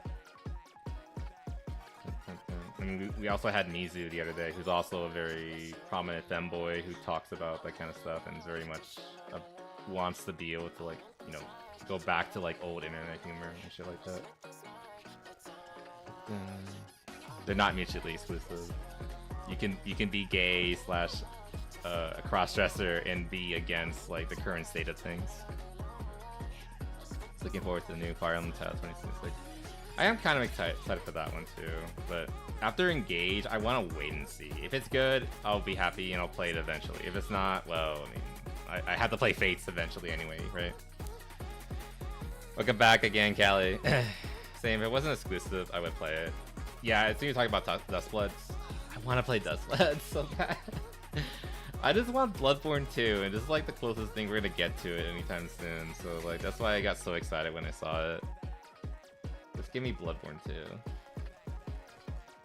I mean, we also had Mizu the other day, who's also a very prominent femboy who talks about that kind of stuff and is very much wants to be able to, like, you know, go back to like old internet humor and shit like that. They're not mutually exclusive. You can be gay / a cross-dresser and be against like the current state of things. Looking forward to the new Fire Emblem Tale 2026. I am kind of excited for that one too, but after Engage, I want to wait and see. If it's good, I'll be happy and I'll play it eventually. If it's not, well, I mean, I have to play Fates eventually anyway, right? Welcome back again, Callie. Same, if it wasn't exclusive, I would play it. Yeah, as soon as you're talking about Dustbloods, I want to play Dustbloods so bad. I just want Bloodborne 2, and this is like the closest thing we're gonna get to it anytime soon. So like that's why I got so excited when I saw it. Just give me Bloodborne 2.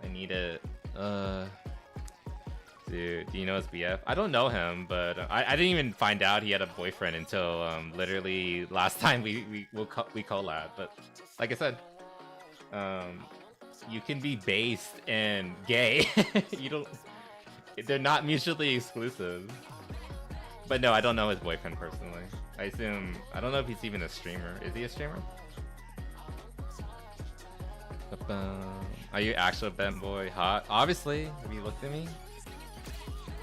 I need it. Dude, do you know his BF? I don't know him, but I didn't even find out he had a boyfriend until literally last time we collab. But like I said, you can be based and gay. You don't. They're not mutually exclusive. But no, I don't know his boyfriend personally. I assume, I don't know if he's even a streamer. Is he a streamer? Are you actual Femboy hot? Obviously. Have you looked at me?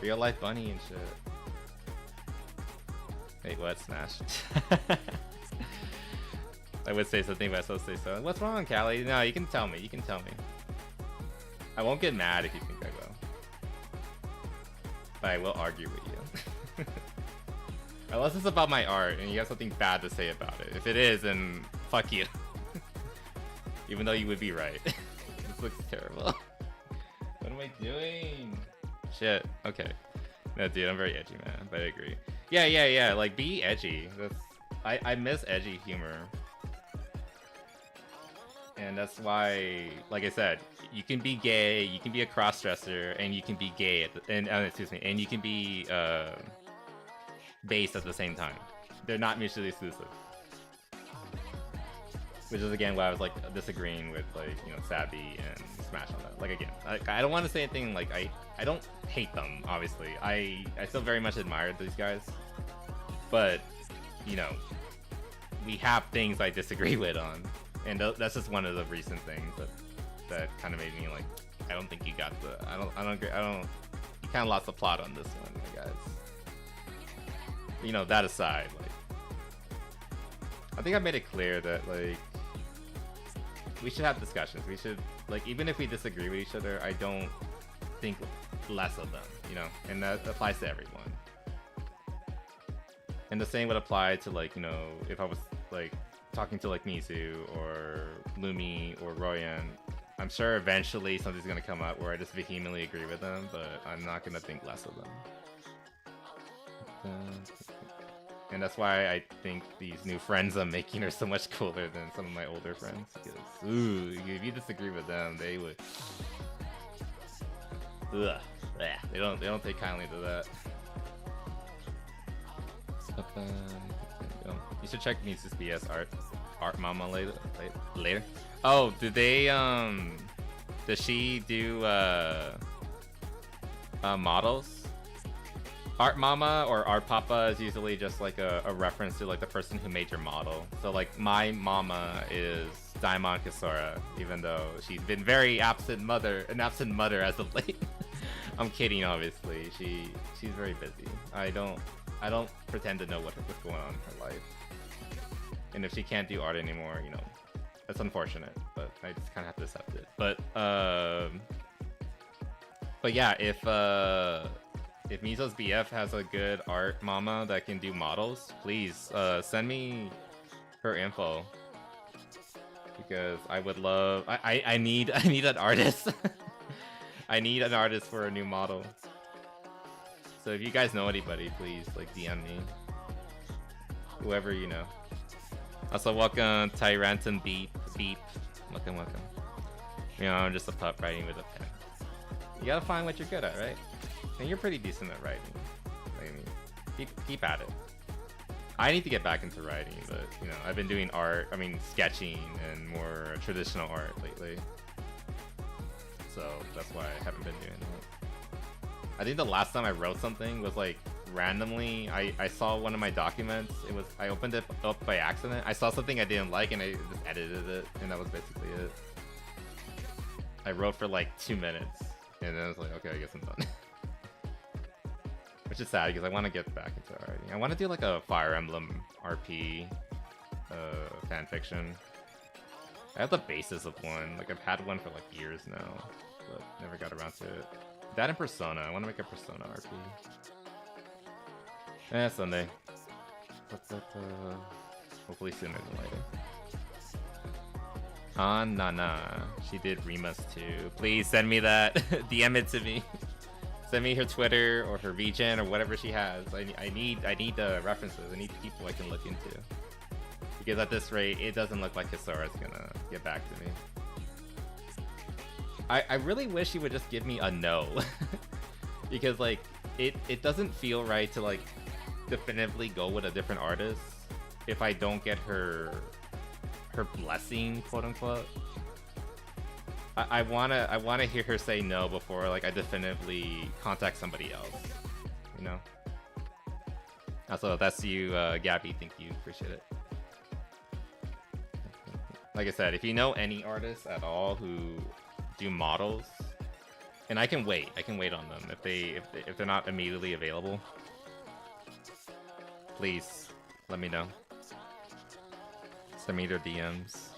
Real life bunny and shit. Wait, what? Smash. I would say something, but I still say so. What's wrong, Callie? No, you can tell me. You can tell me. I won't get mad if you think I will. But I will argue with you. Unless it's about my art and you have something bad to say about it. If it is, then fuck you. Even though you would be right. This looks terrible. What am I doing? Shit. Okay. No, dude, I'm very edgy, man. But I agree. Yeah. Like, be edgy. I miss edgy humor. And that's why, like I said, you can be gay, you can be a cross-dresser, and you can be gay, and you can be base at the same time. They're not mutually exclusive. Which is again why I was like disagreeing with like, you know, Sabby and Smash on that. Like again, I don't want to say anything like I don't hate them, obviously. I still very much admire these guys. But, you know, we have things I disagree with on. And that's just one of the recent things that kind of made me like, I don't think you got the, you kind of lost the plot on this one, I guess. You know, that aside, like, I think I made it clear that, like, we should have discussions. We should, like, even if we disagree with each other, I don't think less of them, you know, and that applies to everyone. And the same would apply to, like, you know, if I was, like, talking to, like, Mizu or Lumi or Royan, I'm sure eventually something's gonna come up where I just vehemently agree with them, but I'm not gonna think less of them. And that's why I think these new friends I'm making are so much cooler than some of my older friends. Because, ooh, if you disagree with them, they would. Ugh, they don't take kindly to that. You should check Mises BS art mama later. Oh, did they does she do models? Art mama or art papa is usually just like a reference to like the person who made your model. So like my mama is Daimon Kisora, even though she's been an absent mother as of late. I'm kidding, obviously. She's very busy. I don't pretend to know what's going on in her life. And if she can't do art anymore, you know, that's unfortunate. But I just kind of have to accept it. But yeah, if Mizo's BF has a good art mama that can do models, please send me her info, because I would love. I need an artist. I need an artist for a new model. So if you guys know anybody, please like DM me. Whoever you know. Also, welcome Tyrantum Beep. Welcome. You know, I'm just a pup writing with a pen. You gotta find what you're good at, right? And you're pretty decent at writing. I mean, keep at it. I need to get back into writing, but you know, I've been doing sketching and more traditional art lately. So that's why I haven't been doing that. I think the last time I wrote something was like randomly. I saw one of my documents. I opened it up by accident. I saw something I didn't like and I just edited it, and that was basically it. I wrote for like 2 minutes, and then I was like, okay, I guess I'm done. Which is sad because I want to get back into writing. I want to do like a Fire Emblem RP fan fiction. I have the basis of one. Like I've had one for like years now, but never got around to it. That and Persona. I want to make a Persona RP. Sunday. Hopefully sooner than later. Nana. She did Rima's too. Please send me that. DM it to me. Send me her Twitter or her VGen or whatever she has. I need references. I need people I can look into. Because at this rate, it doesn't look like Hisora's gonna get back to me. I really wish he would just give me a no. Because like it doesn't feel right to like definitively go with a different artist if I don't get her blessing, quote unquote. I wanna hear her say no before like I definitively contact somebody else, you know. Also, if that's you, Gabby, thank you, appreciate it. Like I said, if you know any artists at all who do models, and I can wait on them if they're not immediately available. Please let me know. Send me their DMs.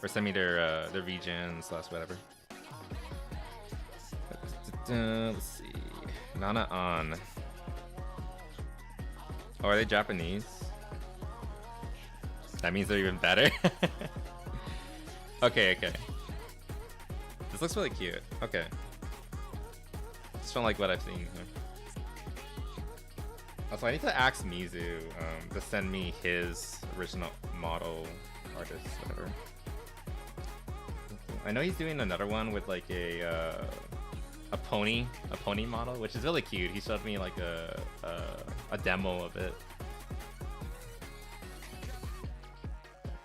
Or send me their VGen / whatever. Let's see. Nana on. Oh, are they Japanese? That means they're even better. Okay, okay. This looks really cute. Okay. Just don't like what I've seen here. Also, I need to ask Mizu to send me his original model artist, whatever. I know he's doing another one with like a pony model, which is really cute. He showed me like a demo of it.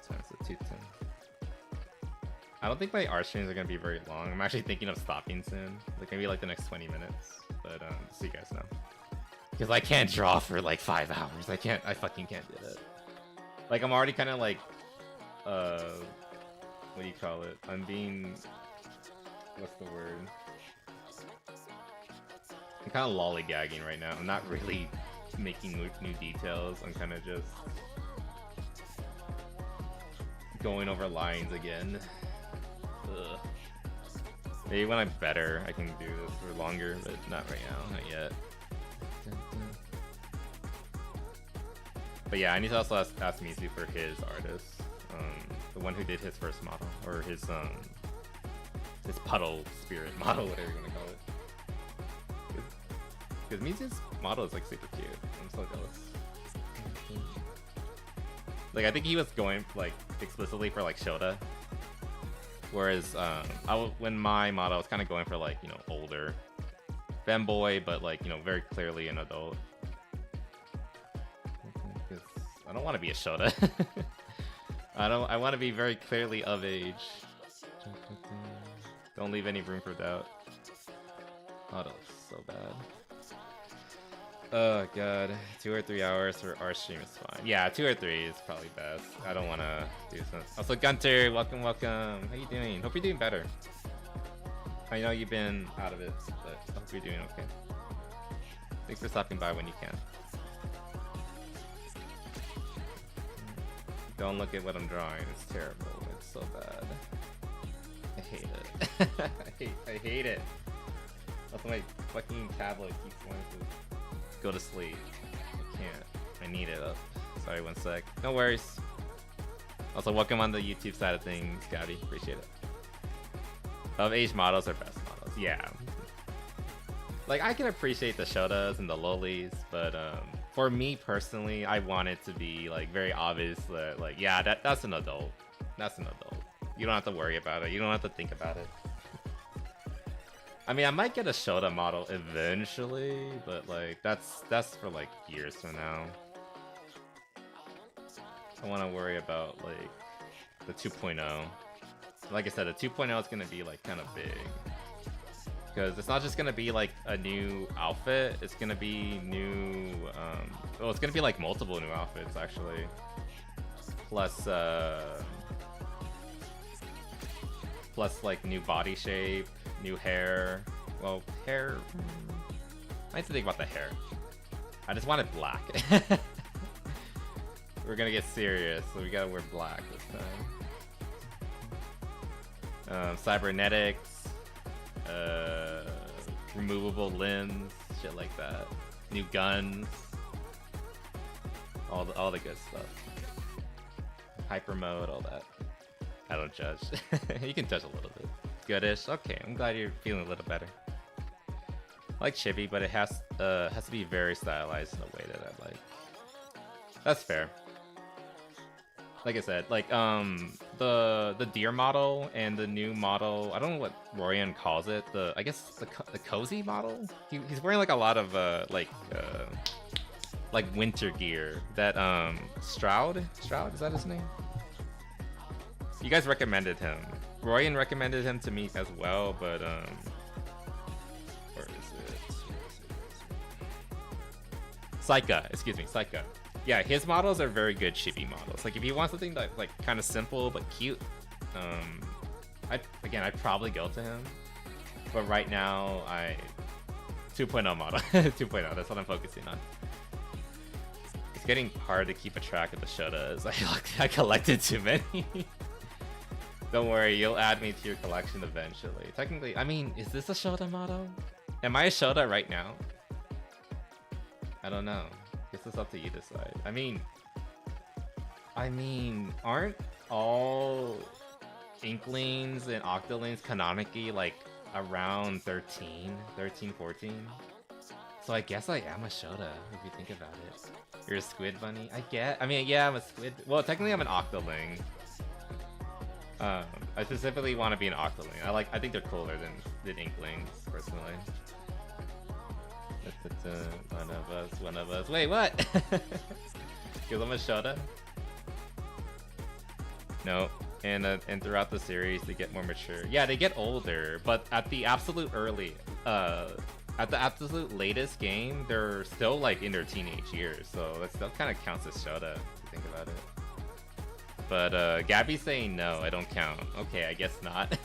Times the 210. I don't think my art streams are gonna be very long. I'm actually thinking of stopping soon, like maybe like the next 20 minutes. But so you guys know, because I can't draw for like 5 hours. I fucking can't do it. Like I'm already kind of like, what do you call it? I'm being, what's the word? I'm kind of lollygagging right now. I'm not really making new details. I'm kind of just going over lines again. Ugh. Maybe when I'm better, I can do this for longer, but not right now, not yet. But yeah, I need to also ask Mizu for his artist, the one who did his first model, or his puddle spirit model, whatever you want to call it. Because Mizu's model is like super cute. I'm so jealous. Like I think he was going like explicitly for like Shota, whereas when my model was kind of going for like, you know, older femboy, but like, you know, very clearly an adult. Because I don't want to be a Shota. I want to be very clearly of age. Don't leave any room for doubt. Oh, that looks so bad. Oh god, 2 or 3 hours for our stream is fine. Yeah, 2 or 3 is probably best. I don't want to do this. Also, Gunter, welcome. How you doing? Hope you're doing better. I know you've been out of it, but I hope you're doing okay. Thanks for stopping by when you can. Don't look at what I'm drawing. It's terrible. It's so bad. I hate it. I hate it. Also, my fucking tablet keeps wanting to go to sleep. I can't. I need it up. Sorry, one sec. No worries. Also, welcome on the YouTube side of things, Gabby. Appreciate it. Of age models are best models. Yeah. Like, I can appreciate the Shotas and the Lolis, but for me personally, I want it to be like very obvious that like, yeah, that's an adult. That's an adult. You don't have to worry about it. You don't have to think about it. I mean, I might get a Shota model eventually, but like that's for like years from now. I want to worry about like the 2.0. Like I said, the 2.0 is gonna be like kind of big, because it's not just gonna be like a new outfit. It's gonna be new. Well, it's gonna be like multiple new outfits actually. Plus like new body shape, new hair. Well, hair. I have to think about the hair. I just want it black. We're gonna get serious, so we gotta wear black this time. Cybernetics, removable limbs, shit like that. New guns, all the good stuff. Hyper mode, all that. I don't judge. You can judge a little bit. Goodish. Okay, I'm glad you're feeling a little better. I like Chibi, but it has to be very stylized in a way that I like. That's fair. Like I said, like the deer model and the new model, I don't know what Royan calls it. I guess the cozy model. He's wearing like a lot of like winter gear. That Stroud, is that his name? You guys recommended him. Royan recommended him to me as well, but where is it? Saika, excuse me, Saika. Yeah, his models are very good chibi models. Like if you want something that's like kind of simple but cute, I'd probably go to him. But right now, 2.0 model, 2.0. That's what I'm focusing on. It's getting hard to keep a track of the Shotas. I collected too many. Don't worry, you'll add me to your collection eventually. Technically, I mean, is this a Shota model? Am I a Shota right now? I don't know. Guess it's up to you to decide. I mean, aren't all Inklings and Octolings canonically like around 13, 14? So I guess I am a Shota, if you think about it. You're a Squid Bunny? I mean, yeah, I'm a Squid... Well, technically I'm an Octoling. I specifically want to be an Octoling. I think they're cooler than Inklings, personally. One of us. Wait, what? Because I'm a Shota? No. And throughout the series, they get more mature. Yeah, they get older, but at the absolute latest game, they're still like in their teenage years, so that still kind of counts as Shota, if you think about it. But Gabby's saying no, I don't count. Okay, I guess not.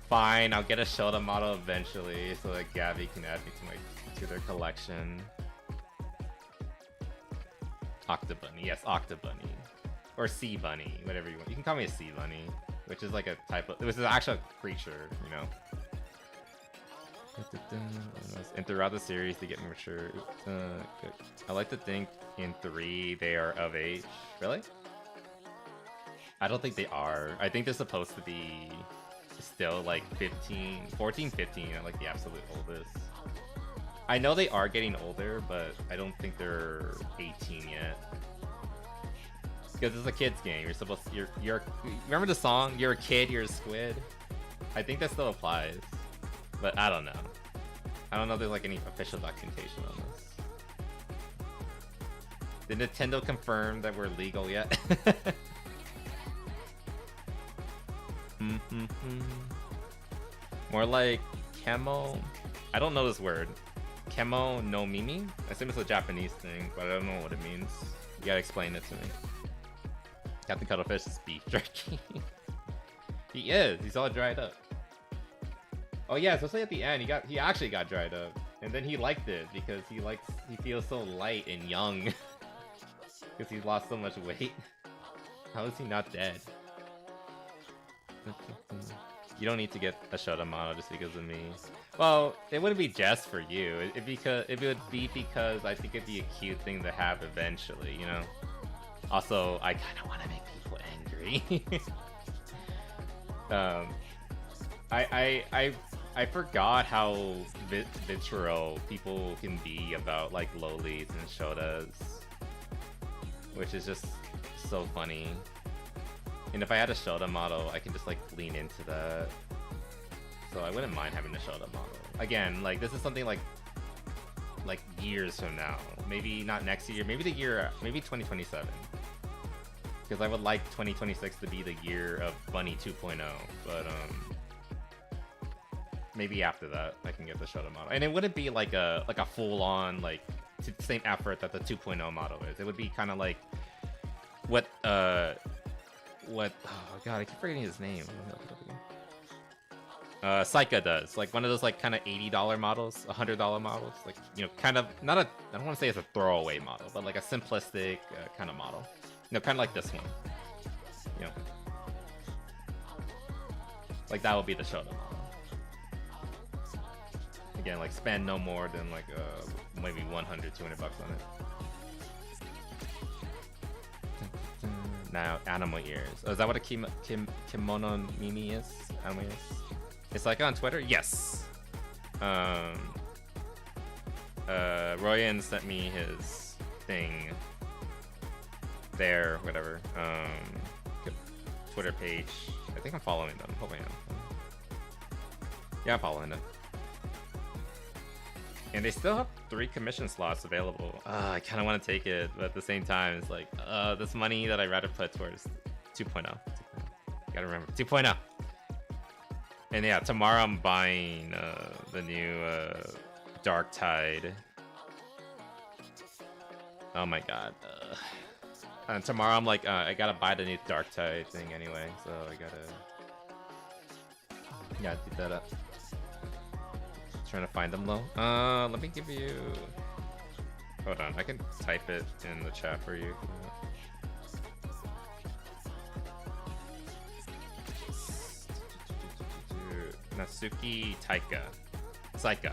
Fine, I'll get a Shota model eventually, so that Gabby can add me to their collection. Octobunny, yes, Octobunny. Or Sea Bunny, whatever you want. You can call me a Sea Bunny, which is like a type of... This is an actual creature, you know? And throughout the series, they get more mature. Good. I like to think in 3, they are of age. Really? I don't think they are. I think they're supposed to be still like 14, 15 are like the absolute oldest. I know they are getting older, but I don't think they're 18 yet. Because it's a kid's game. You're supposed to, you're remember the song? You're a kid, you're a squid. I think that still applies, but I don't know. I don't know if there's like any official documentation on this. Did Nintendo confirm that we're legal yet? More like Kemo. I don't know this word. Kemo no Mimi? I assume it's a Japanese thing, but I don't know what it means. You gotta explain it to me. Captain Cuttlefish is beef jerky. He is. He's all dried up. Oh yeah, especially at the end, he actually got dried up, and then he liked it because he feels so light and young because he's lost so much weight. How is he not dead? You don't need to get a Shota model just because of me. Well, it wouldn't be just for you. It would be because I think it'd be a cute thing to have eventually, you know. Also, I kind of want to make people angry. I forgot how visceral people can be about like lolis and shotas, which is just so funny. And if I had a Shota model, I can just like lean into that. So I wouldn't mind having a Shota model. Again, like this is something like years from now. Maybe not next year, maybe 2027. Because I would like 2026 to be the year of Bunny 2.0, but maybe after that I can get the Shota model. And it wouldn't be like a full-on like same effort that the 2.0 model is. It would be kind of like what oh god, I keep forgetting his name. Saika does, like one of those like kind of $80 models, $100 models, like, you know, kind of not a, I don't want to say it's a throwaway model, but like a simplistic kind of model, you know, kind of like this one, you know, like that would be the Shota model. Again, like spend no more than like maybe 100, 200 bucks on it. Now, animal ears. Oh, is that what a kimono mimi is? Animal ears? It's like on Twitter? Yes. Royan sent me his thing there, whatever. Twitter page. I think I'm following them. Hopefully I am. Yeah, I'm following them. And they still have 3 commission slots available. I kind of want to take it, but at the same time, it's like, this money that I'd rather put towards 2.0. Gotta remember, 2.0. And yeah, tomorrow I'm buying the new Dark Tide. Oh my god. And tomorrow I'm like, I gotta buy the new Dark Tide thing anyway, so I gotta do that up. Trying to find them though. Let me give you. Hold on, I can type it in the chat for you. Natsuki Taika. Saika.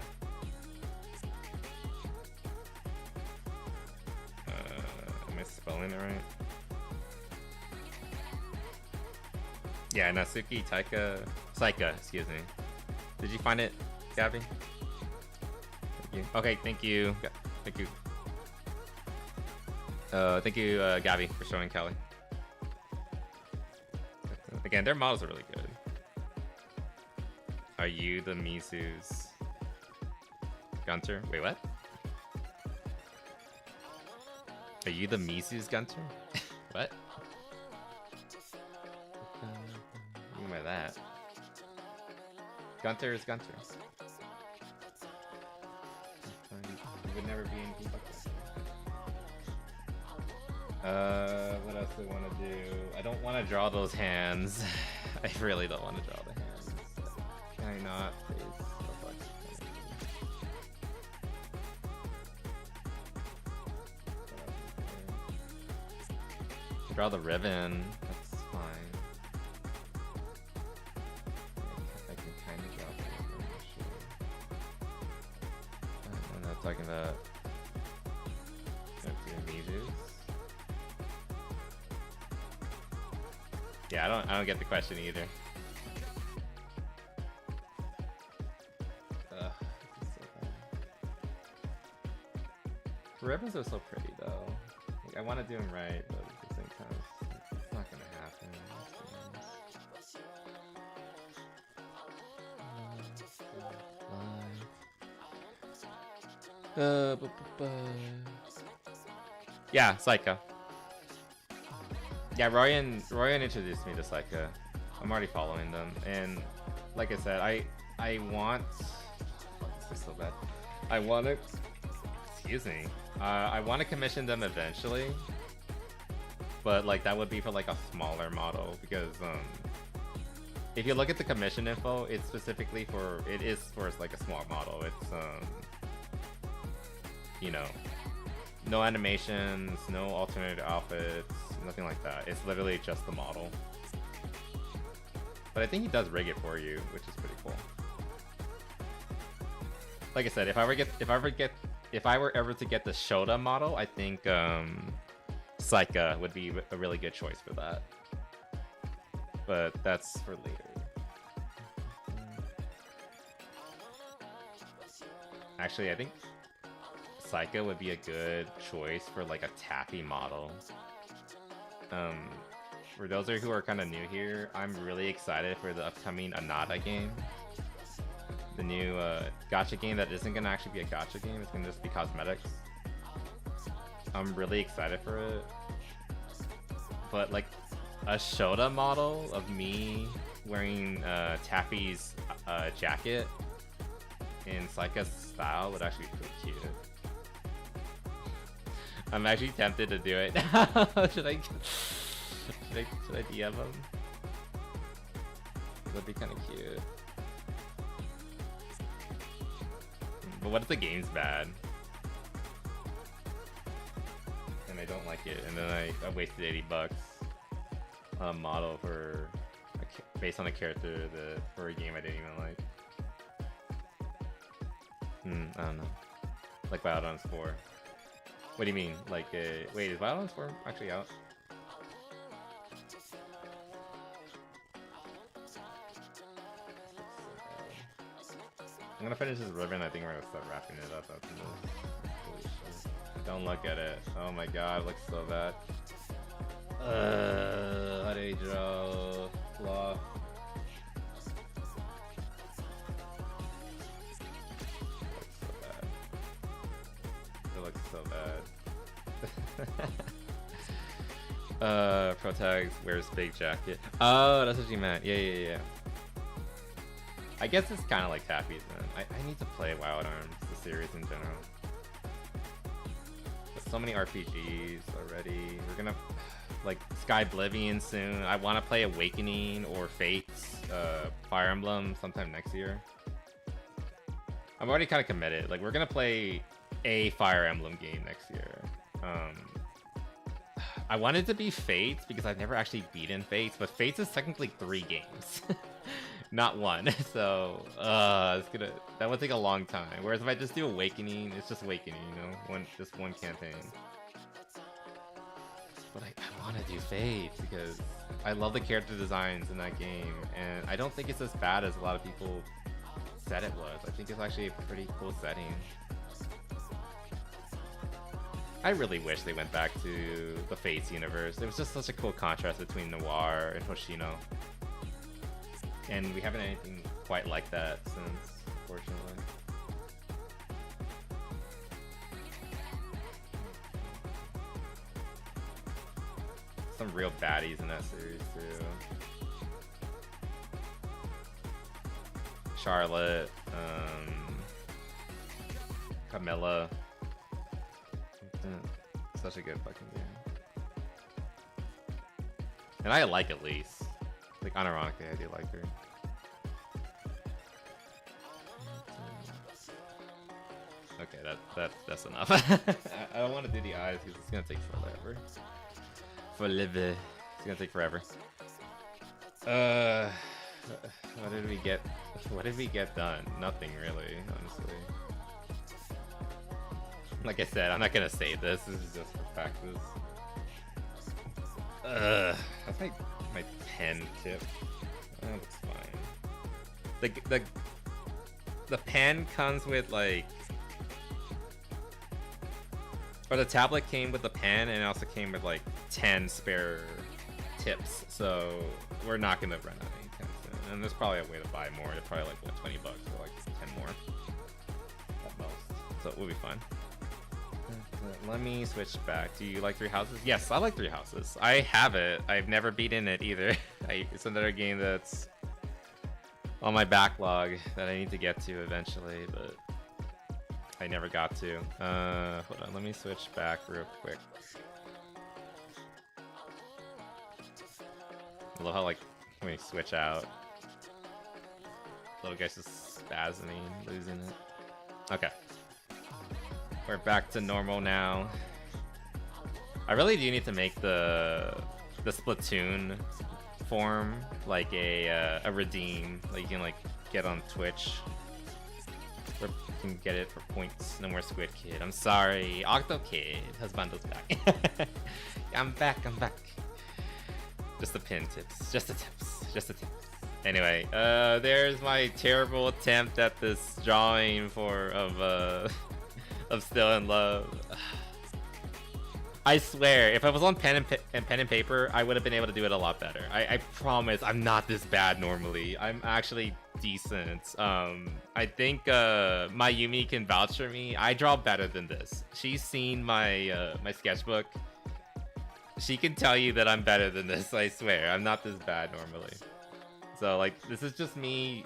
spelling it right. Yeah, Natsuki Saika, excuse me. Did you find it, Gabby? Thank you. Okay, thank you. Thank you. Thank you, Gabby, for showing Kelly. Again, their models are really good. Are you the Misu's Gunter? Wait, what? Are you the Misu's Gunter? What? What do you mean by that? Gunter is Gunter. You would never be anything but that. What else do I want to do? I don't want to draw those hands. I really don't want to draw the hands. Can I not, please? Draw the ribbon. That's fine. I can kind of draw the ribbon. Sure. I'm not talking about images. Yeah, I don't get the question either. Ugh, this is so bad. The ribbons are so pretty though. Like, I want to do them right, but at the same time, it's not gonna happen. Yeah, Psycho. Yeah, Royan introduced me to Psycho. I'm already following them, and like I said, I want. This is so bad. I want to. Excuse me. I want to commission them eventually, but like that would be for like a smaller model because if you look at the commission info, it's specifically for like a small model. It's you know, no animations, no alternate outfits, nothing like that. It's literally just the model. But I think he does rig it for you, which is pretty cool. Like I said, if I were ever to get the Shota model, I think Saika would be a really good choice for that. But that's for later. Actually, I think Saika would be a good choice for like a taffy model. For those who are kind of new here, I'm really excited for the upcoming Anada game. The new gacha game that isn't gonna actually be a gacha game, it's gonna just be cosmetics. I'm really excited for it. But like a Shota model of me wearing Taffy's jacket in Saika's style would actually be pretty cute. I'm actually tempted to do it. should I DM him? That'd be kind of cute. But what if the game's bad? And I don't like it, and then I wasted $80 on a model for based on a character for a game I didn't even like. I don't know. Like Violence 4. What do you mean? Like, wait, is Violence 4 actually out? I'm gonna finish this ribbon. I think we're gonna start wrapping it up after this. Holy shit. Don't look at it. Oh my god, it looks so bad. Harejo. Fluff. It looks so bad. Protags wears big jacket. Oh, that's what you meant. Yeah. I guess it's kind of like Taffy's then. I need to play Wild Arms, the series in general. There's so many RPGs already. We're gonna like Sky Oblivion soon. I want to play Awakening or Fates, Fire Emblem sometime next year. I'm already kind of committed. Like we're gonna play a Fire Emblem game next year. I wanted to be Fates because I've never actually beaten Fates, but Fates is technically 3 games. Not 1, so that would take a long time. Whereas if I just do Awakening, it's just Awakening, you know, just one campaign. but I want to do Fate because I love the character designs in that game, and I don't think it's as bad as a lot of people said it was. I think it's actually a pretty cool setting. I really wish they went back to the Fates universe. It was just such a cool contrast between Noir and Hoshino. And we haven't had anything quite like that since, unfortunately. Some real baddies in that series too. Charlotte, Camilla. Such a good fucking game. And I like Elise. Like, unironically, I do like her. Okay, that's enough. I don't want to do the eyes because it's gonna take forever. It's gonna take forever. What did we get? What did we get done? Nothing really, honestly. Like I said, I'm not gonna save this. This is just for practice. That's my pen tip. That looks fine. The pen comes with like, or the tablet came with the pen, and it also came with like 10 spare tips. So we're not gonna run out anytime soon. And there's probably a way to buy more. It's probably like what, $20 for like 10 more at most. So we'll be fine. Let me switch back. Do you like Three Houses? Yes, I like Three Houses. I have it. I've never beaten it either. It's another game that's on my backlog that I need to get to eventually, but I never got to. Hold on, let me switch back real quick. I love how, like, when we switch out, little guy's just spasming, losing it. Okay. We're back to normal now. I really do need to make the Splatoon form like a redeem, like you can like get on Twitch. Or you can get it for points. No more Squid Kid. I'm sorry, Octo Kid has bundles back. I'm back. Just the pin tips. Just the tips. Anyway, there's my terrible attempt at this drawing of Still in Love. I swear, if I was on pen and paper, I would have been able to do it a lot better. I promise, I'm not this bad normally. I'm actually decent. I think Mayumi can vouch for me. I draw better than this. She's seen my my sketchbook. She can tell you that I'm better than this. I swear, I'm not this bad normally. So like, this is just me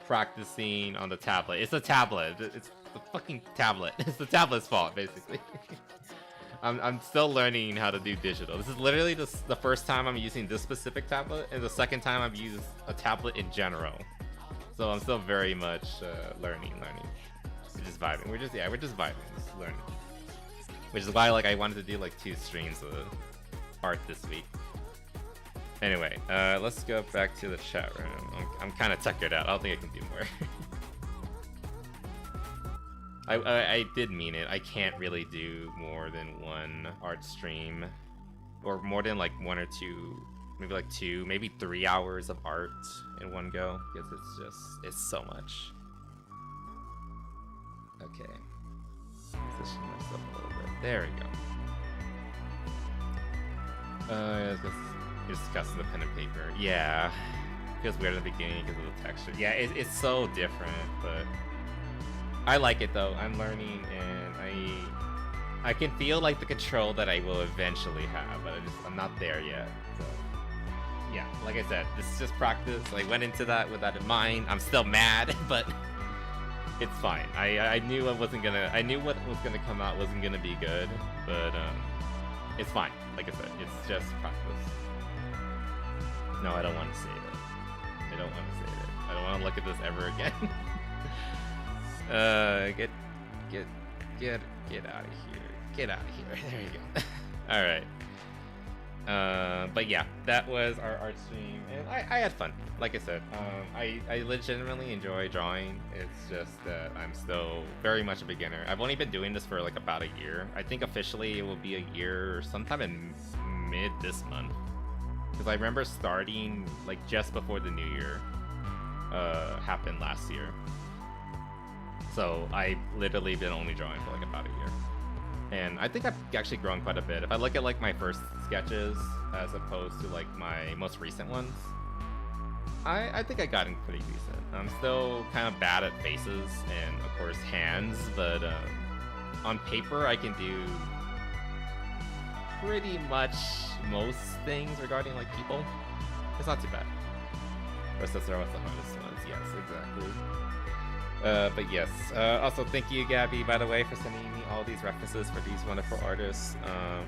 practicing on the tablet. It's a tablet. It's the fucking tablet. It's the tablet's fault, basically. I'm still learning how to do digital. This is literally the first time I'm using this specific tablet, and the second time I've used a tablet in general. So I'm still very much learning. We're just vibing. We're just vibing, just learning. Which is why like I wanted to do like 2 streams of art this week. Anyway, let's go back to the chat room. I'm kind of tuckered out. I don't think I can do more. I did mean it. I can't really do more than 1 art stream, or more than like 1 or 2, maybe like 2, maybe 3 hours of art in one go, because it's so much. Okay, position myself a little bit. There we go. Discussing the pen and paper. Yeah, it feels weird at the beginning because of the texture. Yeah, it's so different, but I like it though. I'm learning, and I can feel like the control that I will eventually have, but I'm not there yet. So yeah, like I said, this is just practice. I went into that with that in mind. I'm still mad, but it's fine. I knew I knew what was gonna come out wasn't gonna be good, but it's fine. Like I said, it's just practice. No, I don't want to save it. I don't want to look at this ever again. Get out of here. Get out of here. There you go. All right. But yeah, that was our art stream, and I had fun. Like I said, I legitimately enjoy drawing. It's just that I'm still very much a beginner. I've only been doing this for like about a year. I think officially it will be a year sometime in mid this month. Because I remember starting like just before the new year happened last year. So I literally been only drawing for like about a year. And I think I've actually grown quite a bit. If I look at like my first sketches as opposed to like my most recent ones, I think I got in pretty decent. I'm still kind of bad at faces and of course hands, but on paper I can do pretty much most things regarding like people. It's not too bad. Rest of the hardest ones, yes, exactly. But yes, also thank you, Gabby, by the way, for sending me all these references for these wonderful artists.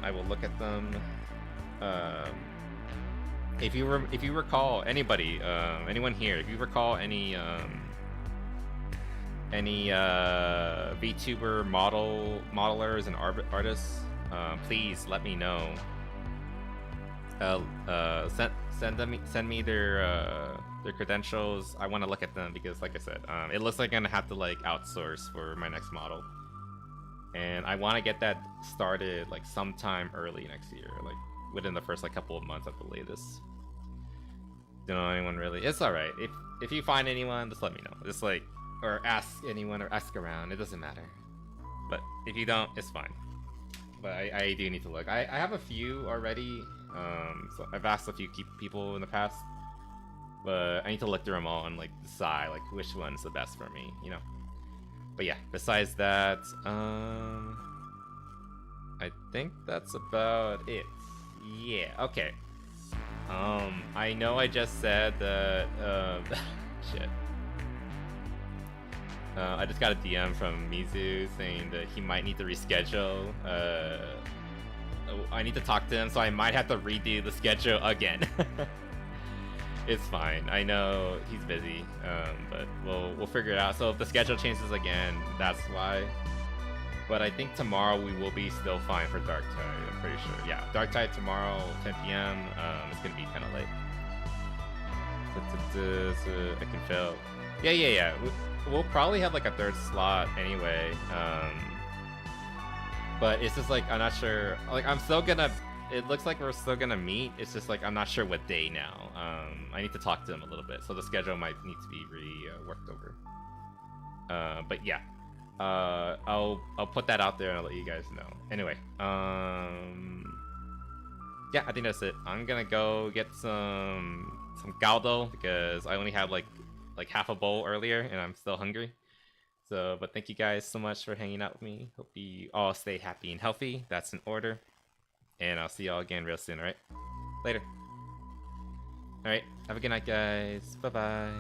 I will look at them. If you recall anybody, anyone here, if you recall any VTuber modelers and artists, please let me know. Send me their credentials. I want to look at them because, like I said, it looks like I'm gonna have to like outsource for my next model, and I want to get that started like sometime early next year, like within the first like couple of months at the latest. Don't know anyone really. It's all right. If you find anyone, just let me know. Just like, or ask anyone or ask around. It doesn't matter. But if you don't, it's fine. But I do need to look. I have a few already. So I've asked a few people in the past, but I need to look through them all and like decide like which one's the best for me, you know. But yeah, besides that, I think that's about it. Yeah, okay. I know I just said that, shit. I just got a DM from Mizu saying that he might need to reschedule. I need to talk to him, so I might have to redo the schedule again. It's fine. I know he's busy, but we'll figure it out. So if the schedule changes again, that's why. But I think tomorrow we will be still fine for Dark Tide. I'm pretty sure. Yeah, Dark Tide tomorrow, 10 p.m. It's gonna be kind of late. So I can fill. Yeah. We'll probably have like a third slot anyway. But it's just like I'm not sure. Like I'm still gonna. It looks like we're still gonna meet. It's just like I'm not sure what day now. I need to talk to him a little bit, so the schedule might need to be worked over. But yeah, I'll put that out there and I'll let you guys know. Anyway, yeah, I think that's it. I'm gonna go get some galdo because I only had like half a bowl earlier and I'm still hungry. So, but thank you guys so much for hanging out with me. Hope you all stay happy and healthy. That's in order. And I'll see y'all again real soon, alright? Later. Alright, have a good night, guys. Bye-bye.